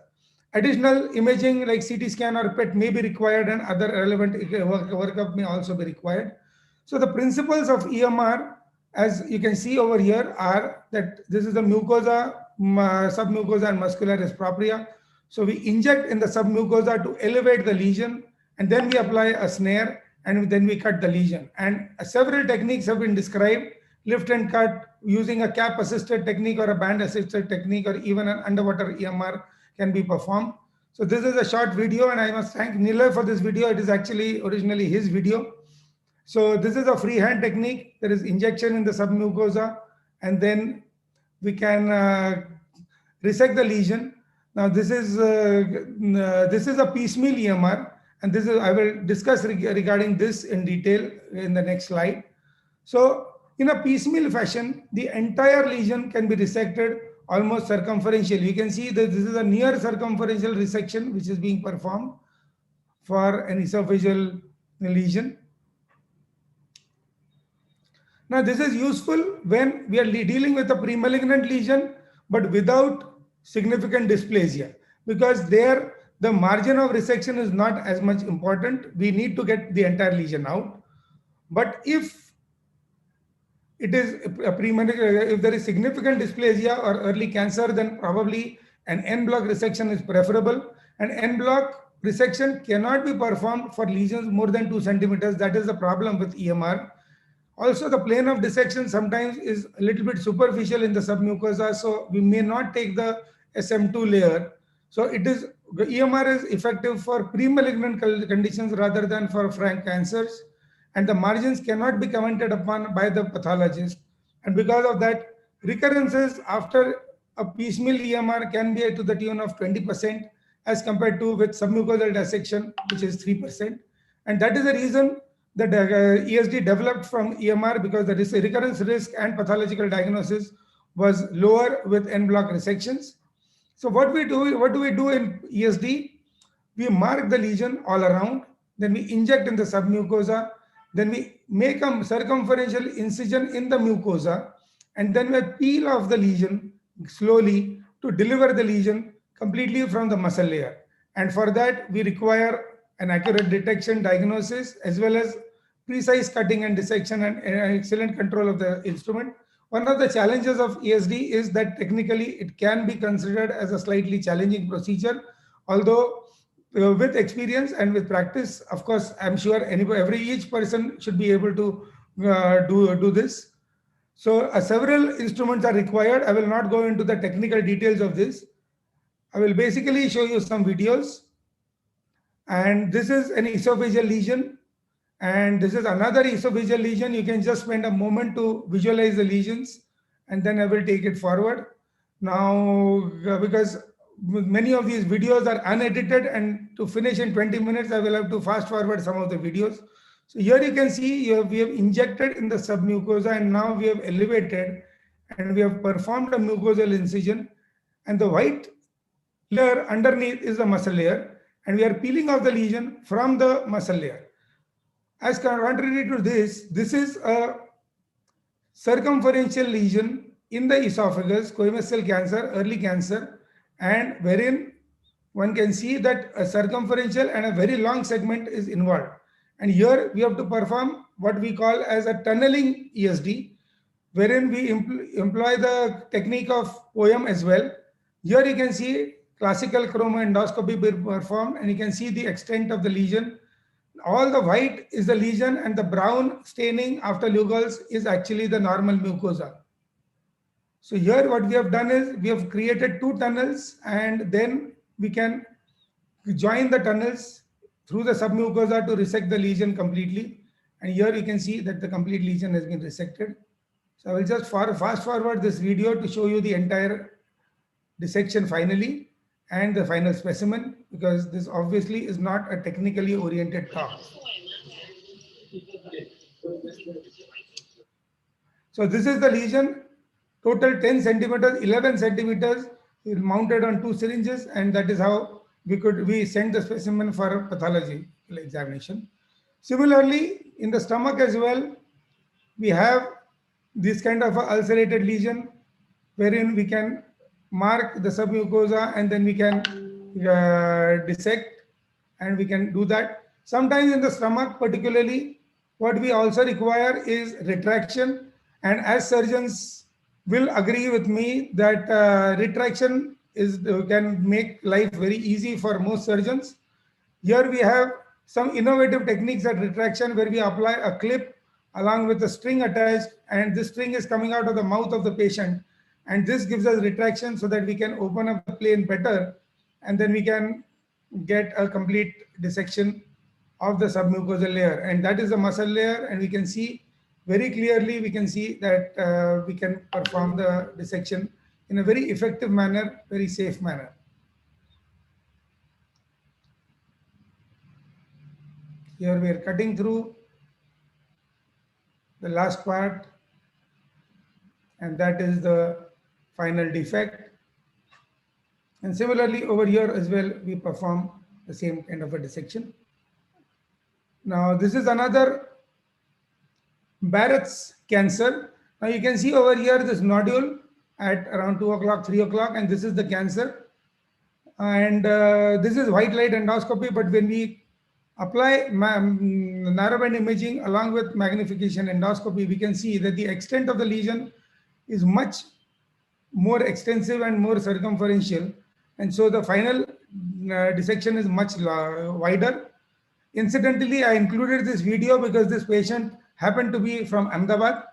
Additional imaging like CT scan or PET may be required, and other relevant workup may also be required. So the principles of EMR, as you can see over here, are that this is the mucosa, submucosa, and muscular res propria. So we inject in the submucosa to elevate the lesion, and then we apply a snare, and then we cut the lesion. And several techniques have been described: lift and cut, using a cap assisted technique or a band assisted technique, or even an underwater EMR can be performed. So this is a short video, and I must thank Nilay for this video. It is actually originally his video. So this is a freehand technique. There is injection in the submucosa, and then we can resect the lesion. Now this is a piecemeal EMR, and this is, I will discuss regarding this in detail in the next slide. So in a piecemeal fashion, the entire lesion can be resected almost circumferentially. You can see that this is a near circumferential resection which is being performed for an esophageal lesion. Now this is useful when we are dealing with a premalignant lesion but without significant dysplasia, because there the margin of resection is not as much important. We need to get the entire lesion out. But if it is a premalignant, if there is significant dysplasia or early cancer, then probably an en bloc resection is preferable. And en bloc resection cannot be performed for lesions more than 2 centimeters. That is the problem with EMR. Also, the plane of dissection sometimes is a little bit superficial in the submucosa, so we may not take the SM2 layer. So it is, the EMR is effective for premalignant conditions rather than for frank cancers, and the margins cannot be commented upon by the pathologist. And because of that, recurrences after a piecemeal EMR can be to the tune of 20% as compared to with submucosal dissection, which is 3%. And that is the reason that ESD developed from EMR, because the recurrence risk and pathological diagnosis was lower with en bloc resections. So what do we do in ESD? We mark the lesion all around, then we inject in the submucosa, then we make a circumferential incision in the mucosa, and then we peel off the lesion slowly to deliver the lesion completely from the muscle layer. And for that, we require an accurate detection, diagnosis, as well as precise cutting and dissection and excellent control of the instrument. One of the challenges of ESD is that technically it can be considered as a slightly challenging procedure, although with experience and with practice, of course, I'm sure each person should be able to do this. So several instruments are required. I will not go into the technical details of this. I will basically show you some videos. And this is an esophageal lesion. And this is another esophageal lesion. You can just spend a moment to visualize the lesions, and then I will take it forward. Now, because many of these videos are unedited, and to finish in 20 minutes, I will have to fast forward some of the videos. So here you can see we have injected in the submucosa, and now we have elevated and we have performed a mucosal incision, and the white layer underneath is the muscle layer, and we are peeling off the lesion from the muscle layer. As contrary to this, this is a circumferential lesion in the esophagus, squamous cell cancer, early cancer, and wherein one can see that a circumferential and a very long segment is involved. And here we have to perform what we call as a tunneling ESD, wherein we employ the technique of POEM as well. Here you can see classical chromoendoscopy being performed, and you can see the extent of the lesion. All the white is the lesion, and the brown staining after Lugol's is actually the normal mucosa. So here what we have done is we have created two tunnels, and then we can join the tunnels through the submucosa to resect the lesion completely. And here you can see that the complete lesion has been resected. So I will just fast forward this video to show you the entire dissection finally and the final specimen, because this obviously is not a technically oriented talk. So this is the lesion, total 10 centimeters, 11 centimeters mounted on 2 syringes, and that is how we send the specimen for pathology examination. Similarly, in the stomach as well, we have this kind of a ulcerated lesion wherein we can mark the submucosa and then we can dissect, and we can do that. Sometimes in the stomach particularly, what we also require is retraction, and as surgeons will agree with me that retraction can make life very easy for most surgeons. Here we have some innovative techniques at retraction where we apply a clip along with a string attached, and this string is coming out of the mouth of the patient, and this gives us retraction so that we can open up the plane better, and then we can get a complete dissection of the submucosal layer, and that is the muscle layer. And we can see very clearly, we can see that we can perform the dissection in a very effective manner, very safe manner. Here we are cutting through the last part, and that is the final defect. And similarly over here as well, we perform the same kind of a dissection. Now this is another Barrett's cancer. Now you can see over here this nodule at around 2 o'clock, 3 o'clock, and this is the cancer. And this is white light endoscopy, but when we apply narrowband imaging along with magnification endoscopy, we can see that the extent of the lesion is much more extensive and more circumferential, and so the final dissection is much wider. Incidentally, I included this video because this patient happened to be from Ahmedabad,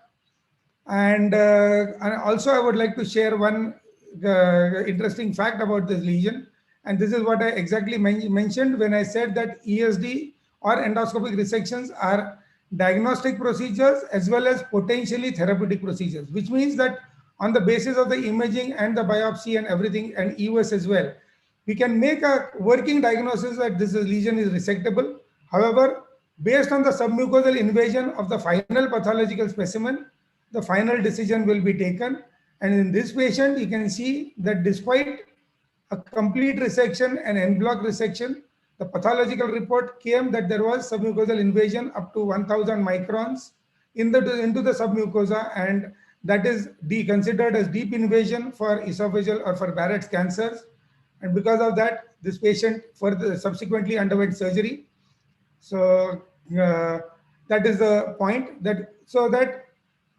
and also I would like to share one interesting fact about this lesion. And this is what I exactly mentioned when I said that ESD or endoscopic resections are diagnostic procedures as well as potentially therapeutic procedures, which means that on the basis of the imaging and the biopsy and everything and EOS as well, we can make a working diagnosis that this lesion is resectable. However, based on the submucosal invasion of the final pathological specimen, the final decision will be taken. And in this patient, you can see that despite a complete resection and en bloc resection, the pathological report came that there was submucosal invasion up to 1000 microns into the submucosa, and that is considered as deep invasion for esophageal or for Barrett's cancers. And because of that, this patient subsequently underwent surgery. So that is the point, that so that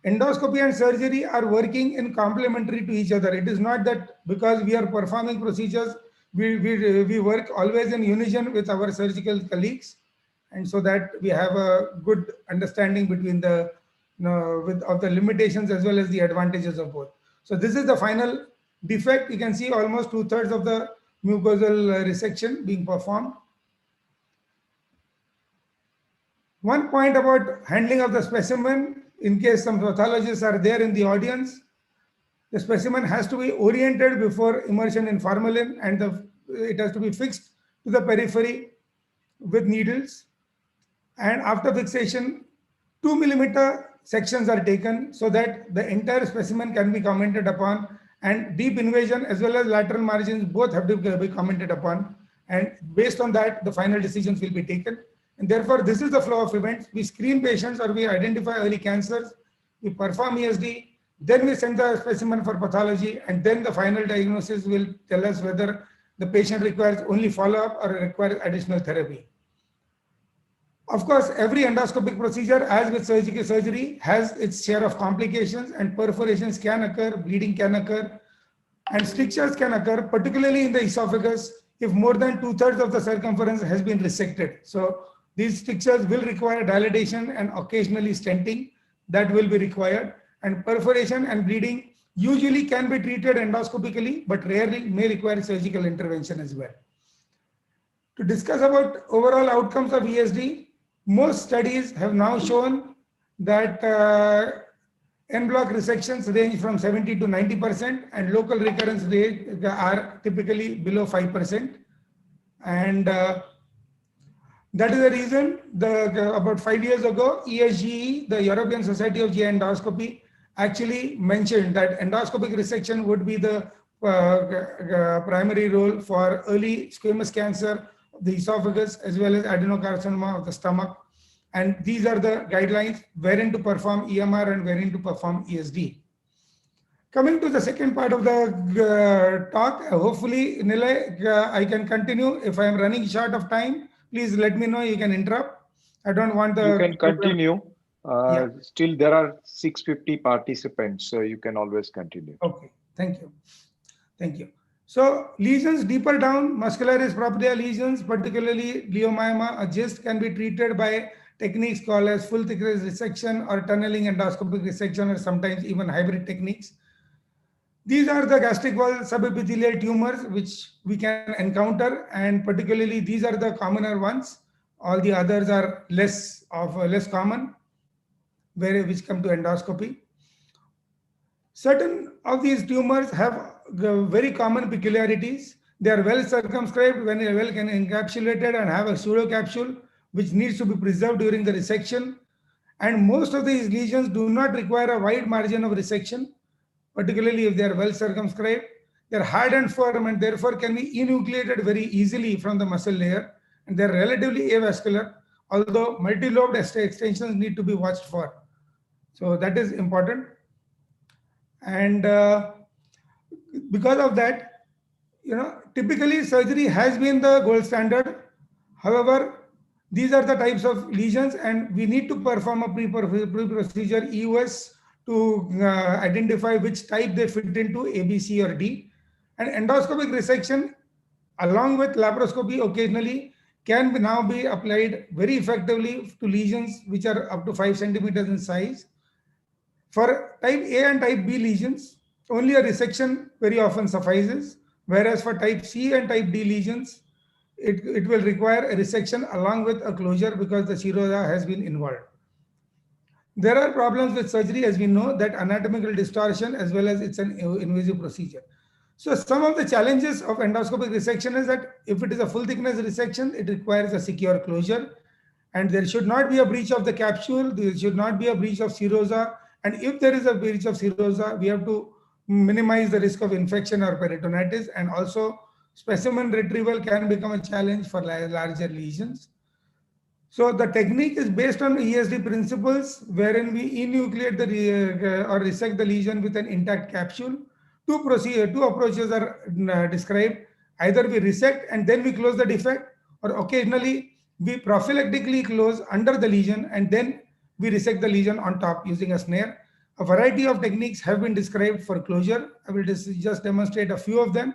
endoscopy and surgery are working in complementary to each other. It is not that because we are performing procedures, we work always in unison with our surgical colleagues, and so that we have a good understanding between the of the limitations as well as the advantages of both. So this is the final defect. You can see almost 2/3 of the mucosal resection being performed. One point about handling of the specimen, in case some pathologists are there in the audience, the specimen has to be oriented before immersion in formalin, and it has to be fixed to the periphery with needles. And after fixation, 2 millimeter sections are taken so that the entire specimen can be commented upon, and deep invasion as well as lateral margins both have to be commented upon. And based on that, the final decisions will be taken. And therefore, this is the flow of events. We screen patients or we identify early cancers, we perform ESD, then we send the specimen for pathology, and then the final diagnosis will tell us whether the patient requires only follow-up or requires additional therapy. Of course, every endoscopic procedure, as with surgical surgery, has its share of complications, and perforations can occur, bleeding can occur, and strictures can occur, particularly in the esophagus, if more than 2/3 of the circumference has been resected. So these strictures will require dilatation and occasionally stenting that will be required. And perforation and bleeding usually can be treated endoscopically, but rarely may require surgical intervention as well. To discuss about overall outcomes of ESD, most studies have now shown that en bloc resections range from 70 to 90%, and local recurrence rate are typically below 5%. And that is the reason about 5 years ago, ESGE, the European Society of GI Endoscopy, actually mentioned that endoscopic resection would be the primary role for early squamous cancer of the esophagus as well as adenocarcinoma of the stomach. And these are the guidelines wherein to perform EMR and wherein to perform ESD. Coming to the second part of the talk, hopefully, Nilay, I can continue. If I am running short of time, please let me know. You can interrupt. I don't want the... You can continue. Still, there are 650 participants, so you can always continue. Okay, thank you. Thank you. So lesions deeper down, muscularis propria lesions, particularly leiomyoma, a GIST, can be treated by techniques called as full thickness resection or tunneling endoscopic resection, or sometimes even hybrid techniques. These are the gastric wall subepithelial tumors which we can encounter, and particularly these are the commoner ones. All the others are less common, which come to endoscopy. Certain of these tumors have very common peculiarities. They are well circumscribed when they are well encapsulated and have a pseudocapsule which needs to be preserved during the resection. And most of these lesions do not require a wide margin of resection, particularly if they are well circumscribed. They are hard and firm and therefore can be enucleated very easily from the muscle layer. And they are relatively avascular, although multi-lobed extensions need to be watched for. So that is important. And because of that, typically surgery has been the gold standard. However, these are the types of lesions, and we need to perform a pre-procedure EOS to identify which type they fit into, A, B, C, or D. And endoscopic resection, along with laparoscopy occasionally, can now be applied very effectively to lesions which are up to 5 centimeters in size. For type A and type B lesions, only a resection very often suffices, whereas for type C and type D lesions, it will require a resection along with a closure because the serosa has been involved. There are problems with surgery, as we know, that anatomical distortion as well as it's an invasive procedure. So some of the challenges of endoscopic resection is that if it is a full thickness resection, it requires a secure closure, and there should not be a breach of the capsule, there should not be a breach of serosa, and if there is a breach of serosa, we have to minimize the risk of infection or peritonitis, and also specimen retrieval can become a challenge for larger lesions. So the technique is based on ESD principles, wherein we enucleate or resect the lesion with an intact capsule. Two approaches are described. Either we resect and then we close the defect, or occasionally we prophylactically close under the lesion and then we resect the lesion on top using a snare. A variety of techniques have been described for closure. I will just demonstrate a few of them.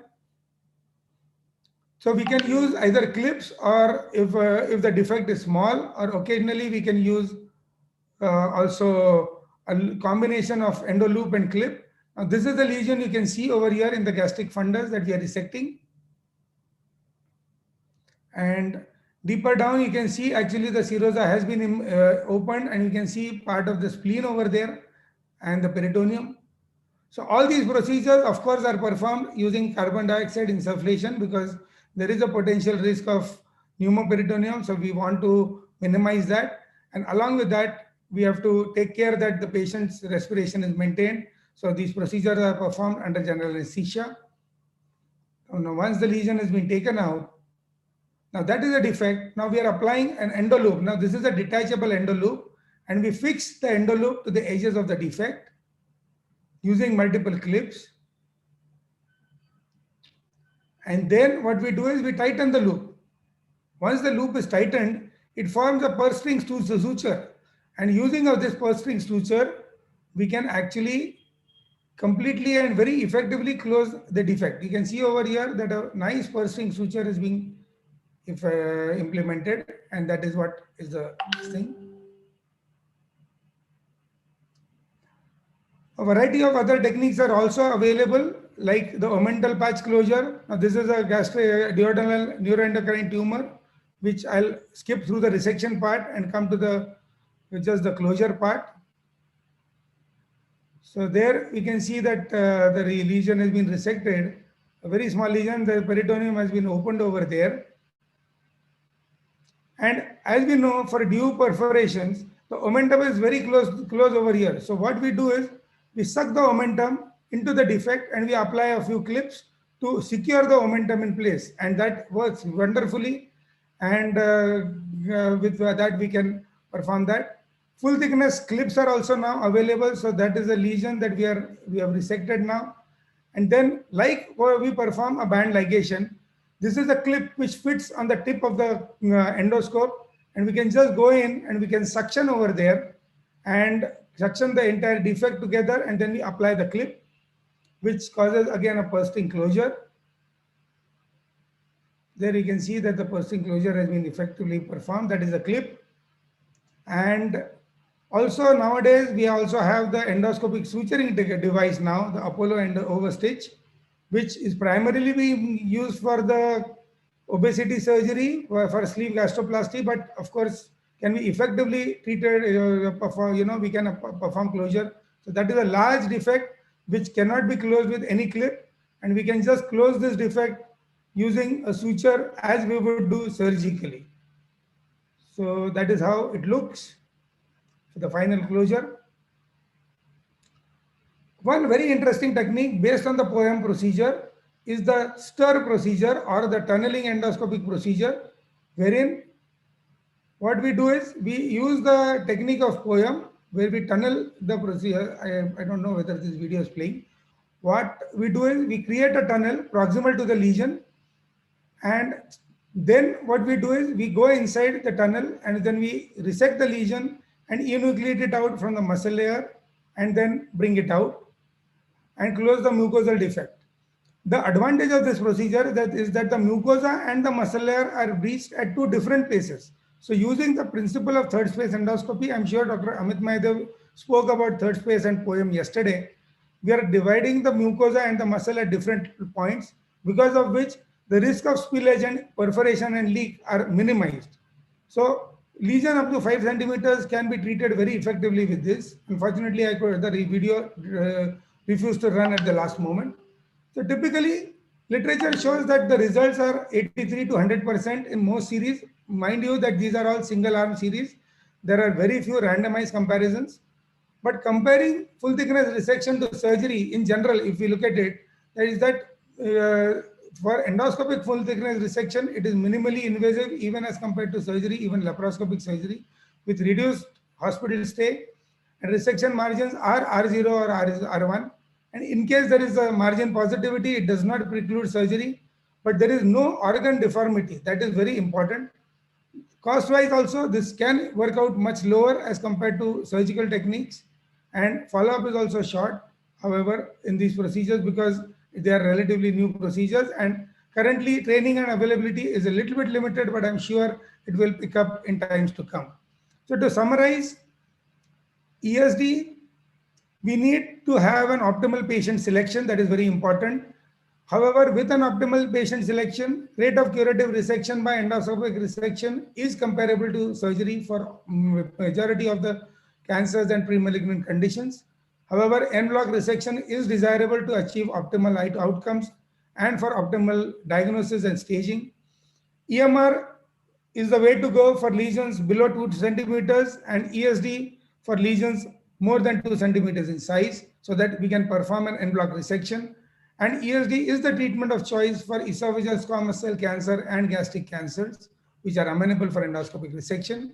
So we can use either clips, or if the defect is small, or occasionally we can use also a combination of endoloop and clip. Now this is the lesion you can see over here in the gastric fundus that we are dissecting. And deeper down you can see actually the serosa has been opened, and you can see part of the spleen over there and the peritoneum. So all these procedures of course are performed using carbon dioxide insufflation, because there is a potential risk of pneumoperitoneum. So we want to minimize that, and along with that we have to take care that the patient's respiration is maintained. So these procedures are performed under general anesthesia. Now once the lesion has been taken out, now that is a defect. Now we are applying an endoloop. Now this is a detachable endoloop, and we fix the endoloop to the edges of the defect using multiple clips. And then what we do is we tighten the loop. Once the loop is tightened, it forms a purse string suture. And using of this purse string suture, we can actually completely and very effectively close the defect. You can see over here that a nice purse string suture is being implemented, and that is what is the thing. A variety of other techniques are also available, like the omental patch closure. Now this is a gastroduodenal neuroendocrine tumor, which I'll skip through the resection part and come to just the closure part. So there we can see that the lesion has been resected, a very small lesion. The peritoneum has been opened over there. And as we know, for DU perforations, the omentum is very close over here. So what we do is we suck the omentum into the defect, and we apply a few clips to secure the omentum in place, and that works wonderfully. And with that we can perform that. Full thickness clips are also now available. So that is a lesion that we have resected now. And then, like we perform a band ligation, this is a clip which fits on the tip of the endoscope, and we can just go in and we can suction over there and suction the entire defect together, and then we apply the clip, which causes again a purse string closure. There you can see that the purse string closure has been effectively performed. That is a clip. And also nowadays we also have the endoscopic suturing device now, the Apollo Overstitch, which is primarily being used for the obesity surgery, for sleeve gastroplasty, but of course can be effectively treated, we can perform closure. So that is a large defect which cannot be closed with any clip, and we can just close this defect using a suture as we would do surgically. So that is how it looks for the final closure. One very interesting technique based on the POEM procedure is the stir procedure, or the tunneling endoscopic procedure, wherein what we do is we use the technique of POEM where we tunnel the procedure. I don't know whether this video is playing. What we do is we create a tunnel proximal to the lesion, and then what we do is we go inside the tunnel, and then we resect the lesion and enucleate it out from the muscle layer, and then bring it out and close the mucosal defect. The advantage of this procedure is that the mucosa and the muscle layer are breached at two different places. So using the principle of third space endoscopy, I'm sure Dr. Amit Mahadev spoke about third space and POEM yesterday. We are dividing the mucosa and the muscle at different points, because of which the risk of spillage and perforation and leak are minimized. So lesion up to 5 centimeters can be treated very effectively with this. Unfortunately, the video refused to run at the last moment. So typically, literature shows that the results are 83 to 100% in most series. Mind you that these are all single arm series. There are very few randomized comparisons. But comparing full thickness resection to surgery in general, if we look at it, that is that for endoscopic full thickness resection, it is minimally invasive even as compared to surgery, even laparoscopic surgery, with reduced hospital stay, and resection margins are R0 or R1. And in case there is a margin positivity, it does not preclude surgery, but there is no organ deformity. That is very important. Cost-wise also, this can work out much lower as compared to surgical techniques. and follow-up is also short. However, in these procedures, because they are relatively new procedures, and currently training and availability is a little bit limited, but I'm sure it will pick up in times to come. So to summarize, ESD, we need to have an optimal patient selection. That is very important. However, with an optimal patient selection, rate of curative resection by endoscopic resection is comparable to surgery for majority of the cancers and pre-malignant conditions. However, en bloc resection is desirable to achieve optimal outcomes and for optimal diagnosis and staging. EMR is the way to go for lesions below 2 centimeters, and ESD for lesions more than 2 centimeters in size, so that we can perform an en bloc resection. And ESD is the treatment of choice for esophageal squamous cell cancer and gastric cancers, which are amenable for endoscopic resection.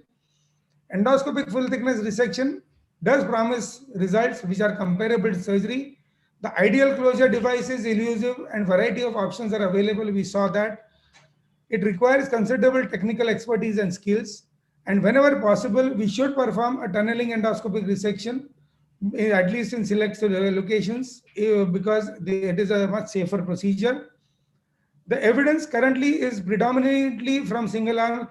Endoscopic full thickness resection does promise results which are comparable to surgery. The ideal closure device is elusive and variety of options are available. We saw that. It requires considerable technical expertise and skills. And whenever possible, we should perform a tunneling endoscopic resection, at least in select locations, because it is a much safer procedure. The evidence currently is predominantly from single arm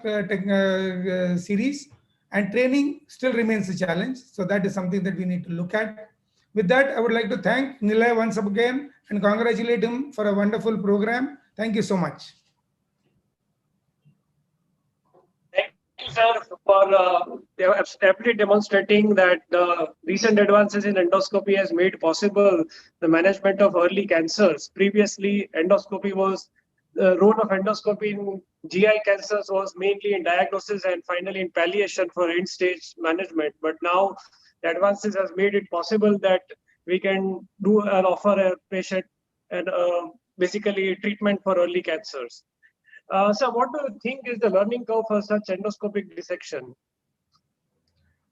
series, and training still remains a challenge. So that is something that we need to look at. With that, I would like to thank Nilay once again and congratulate him for a wonderful program. Thank you so much. Thank you, sir, for aptly demonstrating that the recent advances in endoscopy has made possible the management of early cancers. Previously, the role of endoscopy in GI cancers was mainly in diagnosis and finally in palliation for end-stage management. But now the advances has made it possible that we can do and offer a patient and basically treatment for early cancers. So what do you think is the learning curve for such endoscopic dissection?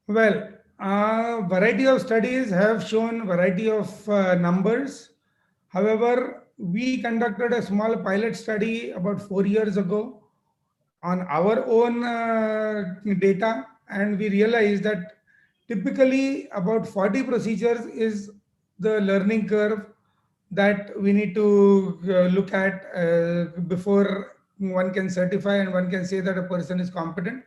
Well, variety of studies have shown variety of numbers. However, we conducted a small pilot study about 4 years ago on our own data, and we realized that typically about 40 procedures is the learning curve that we need to look at before one can certify and one can say that a person is competent.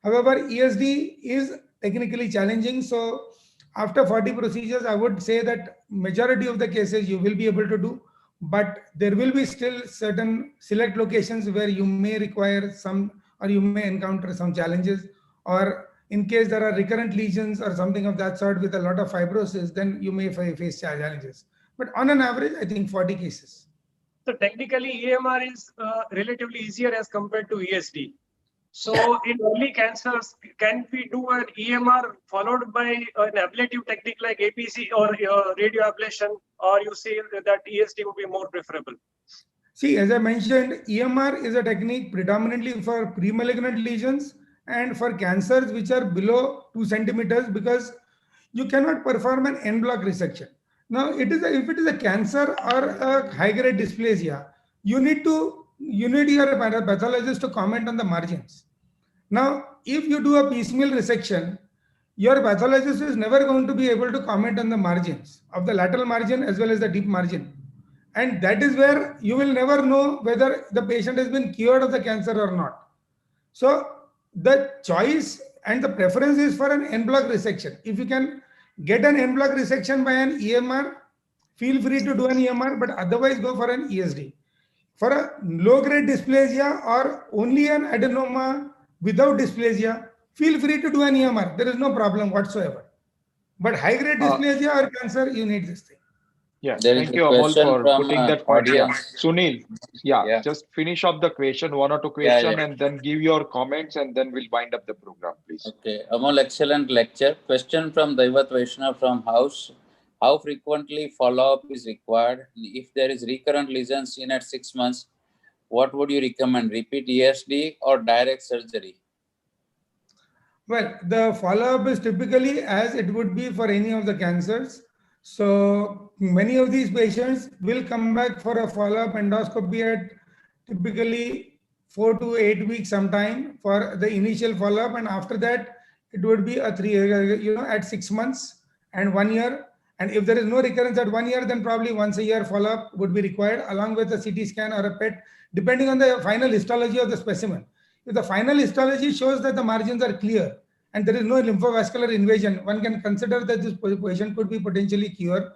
However, ESD is technically challenging. So after 40 procedures, I would say that majority of the cases you will be able to do, but there will be still certain select locations where you may require some, or you may encounter some challenges, or in case there are recurrent lesions or something of that sort with a lot of fibrosis, then you may face challenges. But on an average, I think 40 cases. So technically, EMR is relatively easier as compared to ESD. So in early cancers, can we do an EMR followed by an ablative technique like APC or radio ablation, or you say that ESD would be more preferable? See, as I mentioned, EMR is a technique predominantly for pre-malignant lesions and for cancers which are below 2 centimeters, because you cannot perform an en bloc resection. Now, if it is a cancer or a high-grade dysplasia, you need your pathologist to comment on the margins. Now, if you do a piecemeal resection, your pathologist is never going to be able to comment on the margins of the lateral margin as well as the deep margin. And that is where you will never know whether the patient has been cured of the cancer or not. So the choice and the preference is for an en bloc resection. If you can get an en bloc resection by an EMR, feel free to do an EMR, but otherwise go for an ESD. For a low-grade dysplasia or only an adenoma without dysplasia, feel free to do an EMR. There is no problem whatsoever. But high-grade dysplasia or cancer, you need this thing. Yeah, There is thank a you, Amol, question for from putting that point. Yeah. audience. Sunil, Yeah. just finish up the question, one or two Yeah, question, yeah. and then give your comments, and then we'll wind up the program, please. Okay, Amol, excellent lecture. Question from Daivat Vaishnav from House. How frequently follow-up is required? If there is recurrent lesions seen at 6 months, what would you recommend? Repeat ESD or direct surgery? Well, the follow-up is typically as it would be for any of the cancers. So many of these patients will come back for a follow-up endoscopy at typically 4 to 8 weeks sometime for the initial follow-up, and after that it would be a at 6 months, and 1 year. And if there is no recurrence at 1 year, then probably once a year follow-up would be required along with a CT scan or a PET, depending on the final histology of the specimen. If the final histology shows that the margins are clear and there is no lymphovascular invasion, one can consider that this patient could be potentially cured.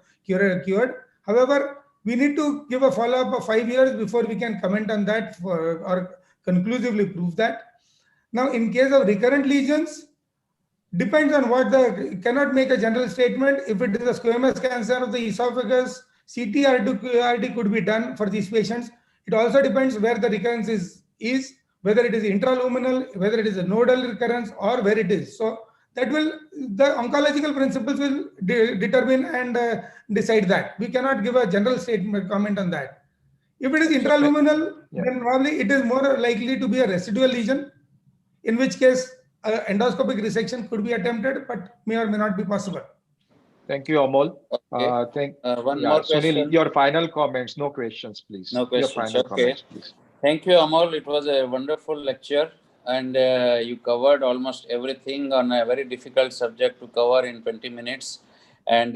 However, we need to give a follow-up of 5 years before we can comment on that or conclusively prove that. Now, in case of recurrent lesions, depends on what cannot make a general statement. If it is a squamous cancer of the esophagus, CT-RT could be done for these patients. It also depends where the recurrence is, whether it is intraluminal, whether it is a nodal recurrence, or where it is. So that will, the oncological principles will determine and decide that. We cannot give a general statement comment on that. If it is intraluminal, then probably it is more likely to be a residual lesion, in which case endoscopic resection could be attempted, but may or may not be possible. Thank you, Amol. Okay. One more question. Sunil, your final comments, no questions, please. No questions. Your final comments, please. Thank you, Amol. It was a wonderful lecture, and you covered almost everything on a very difficult subject to cover in 20 minutes. And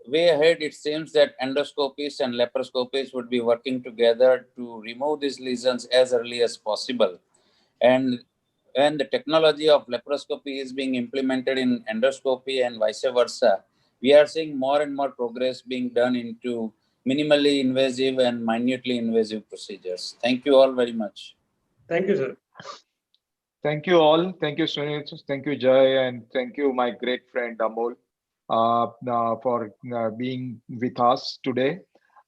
way ahead, it seems that endoscopists and laparoscopists would be working together to remove these lesions as early as possible. And when the technology of laparoscopy is being implemented in endoscopy and vice versa, we are seeing more and more progress being done into minimally invasive and minutely invasive procedures. Thank you all very much. Thank you, sir. Thank you all. Thank you, Sunil. Thank you, Jay. And thank you, my great friend Amol, for being with us today.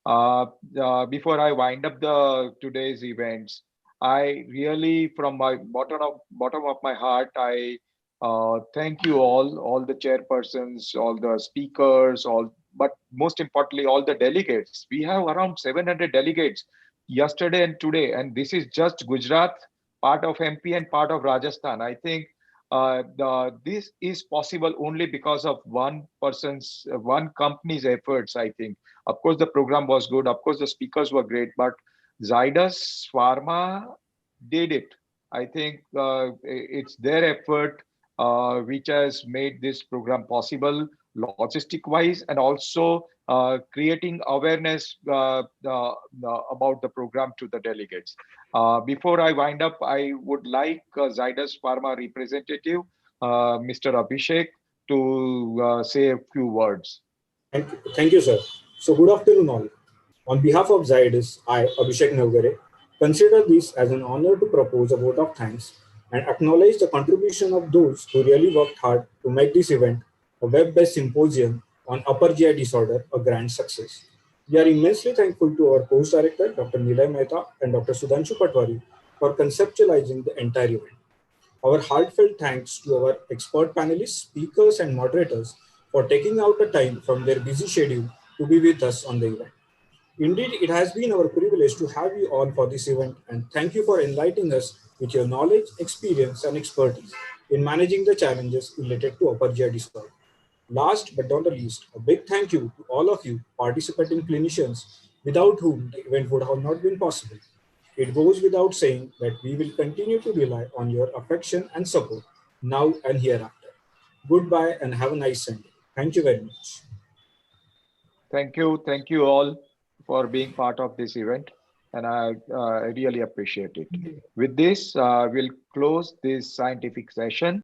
Before I wind up today's events, I really, from my bottom of my heart, I thank you all the chairpersons, all the speakers, but most importantly, all the delegates. We have around 700 delegates yesterday and today, and this is just Gujarat, part of MP and part of Rajasthan. I think this is possible only because of one company's efforts, I think. Of course, the program was good. Of course, the speakers were great, but Zydus Pharma did it. I think it's their effort which has made this program possible, logistic-wise, and also creating awareness about the program to the delegates. Before I wind up, I would like Zydus Pharma representative, Mr. Abhishek, to say a few words. Thank you, sir. So good afternoon all. On behalf of Zydus, I, Abhishek Navgare, consider this as an honor to propose a vote of thanks and acknowledge the contribution of those who really worked hard to make this event, a web-based symposium on upper GI disorder, a grand success. We are immensely thankful to our course director, Dr. Nilay Mehta and Dr. Sudhanshu Patwari for conceptualizing the entire event. Our heartfelt thanks to our expert panelists, speakers, and moderators for taking out the time from their busy schedule to be with us on the event. Indeed, it has been our privilege to have you all for this event, and thank you for enlightening us with your knowledge, experience, and expertise in managing the challenges related to upper GI disorder. Last but not the least, a big thank you to all of you participating clinicians without whom the event would have not been possible. It goes without saying that we will continue to rely on your affection and support now and hereafter. Goodbye and have a nice Sunday. Thank you very much. Thank you all for being part of this event, and I really appreciate it. With this, we'll close this scientific session.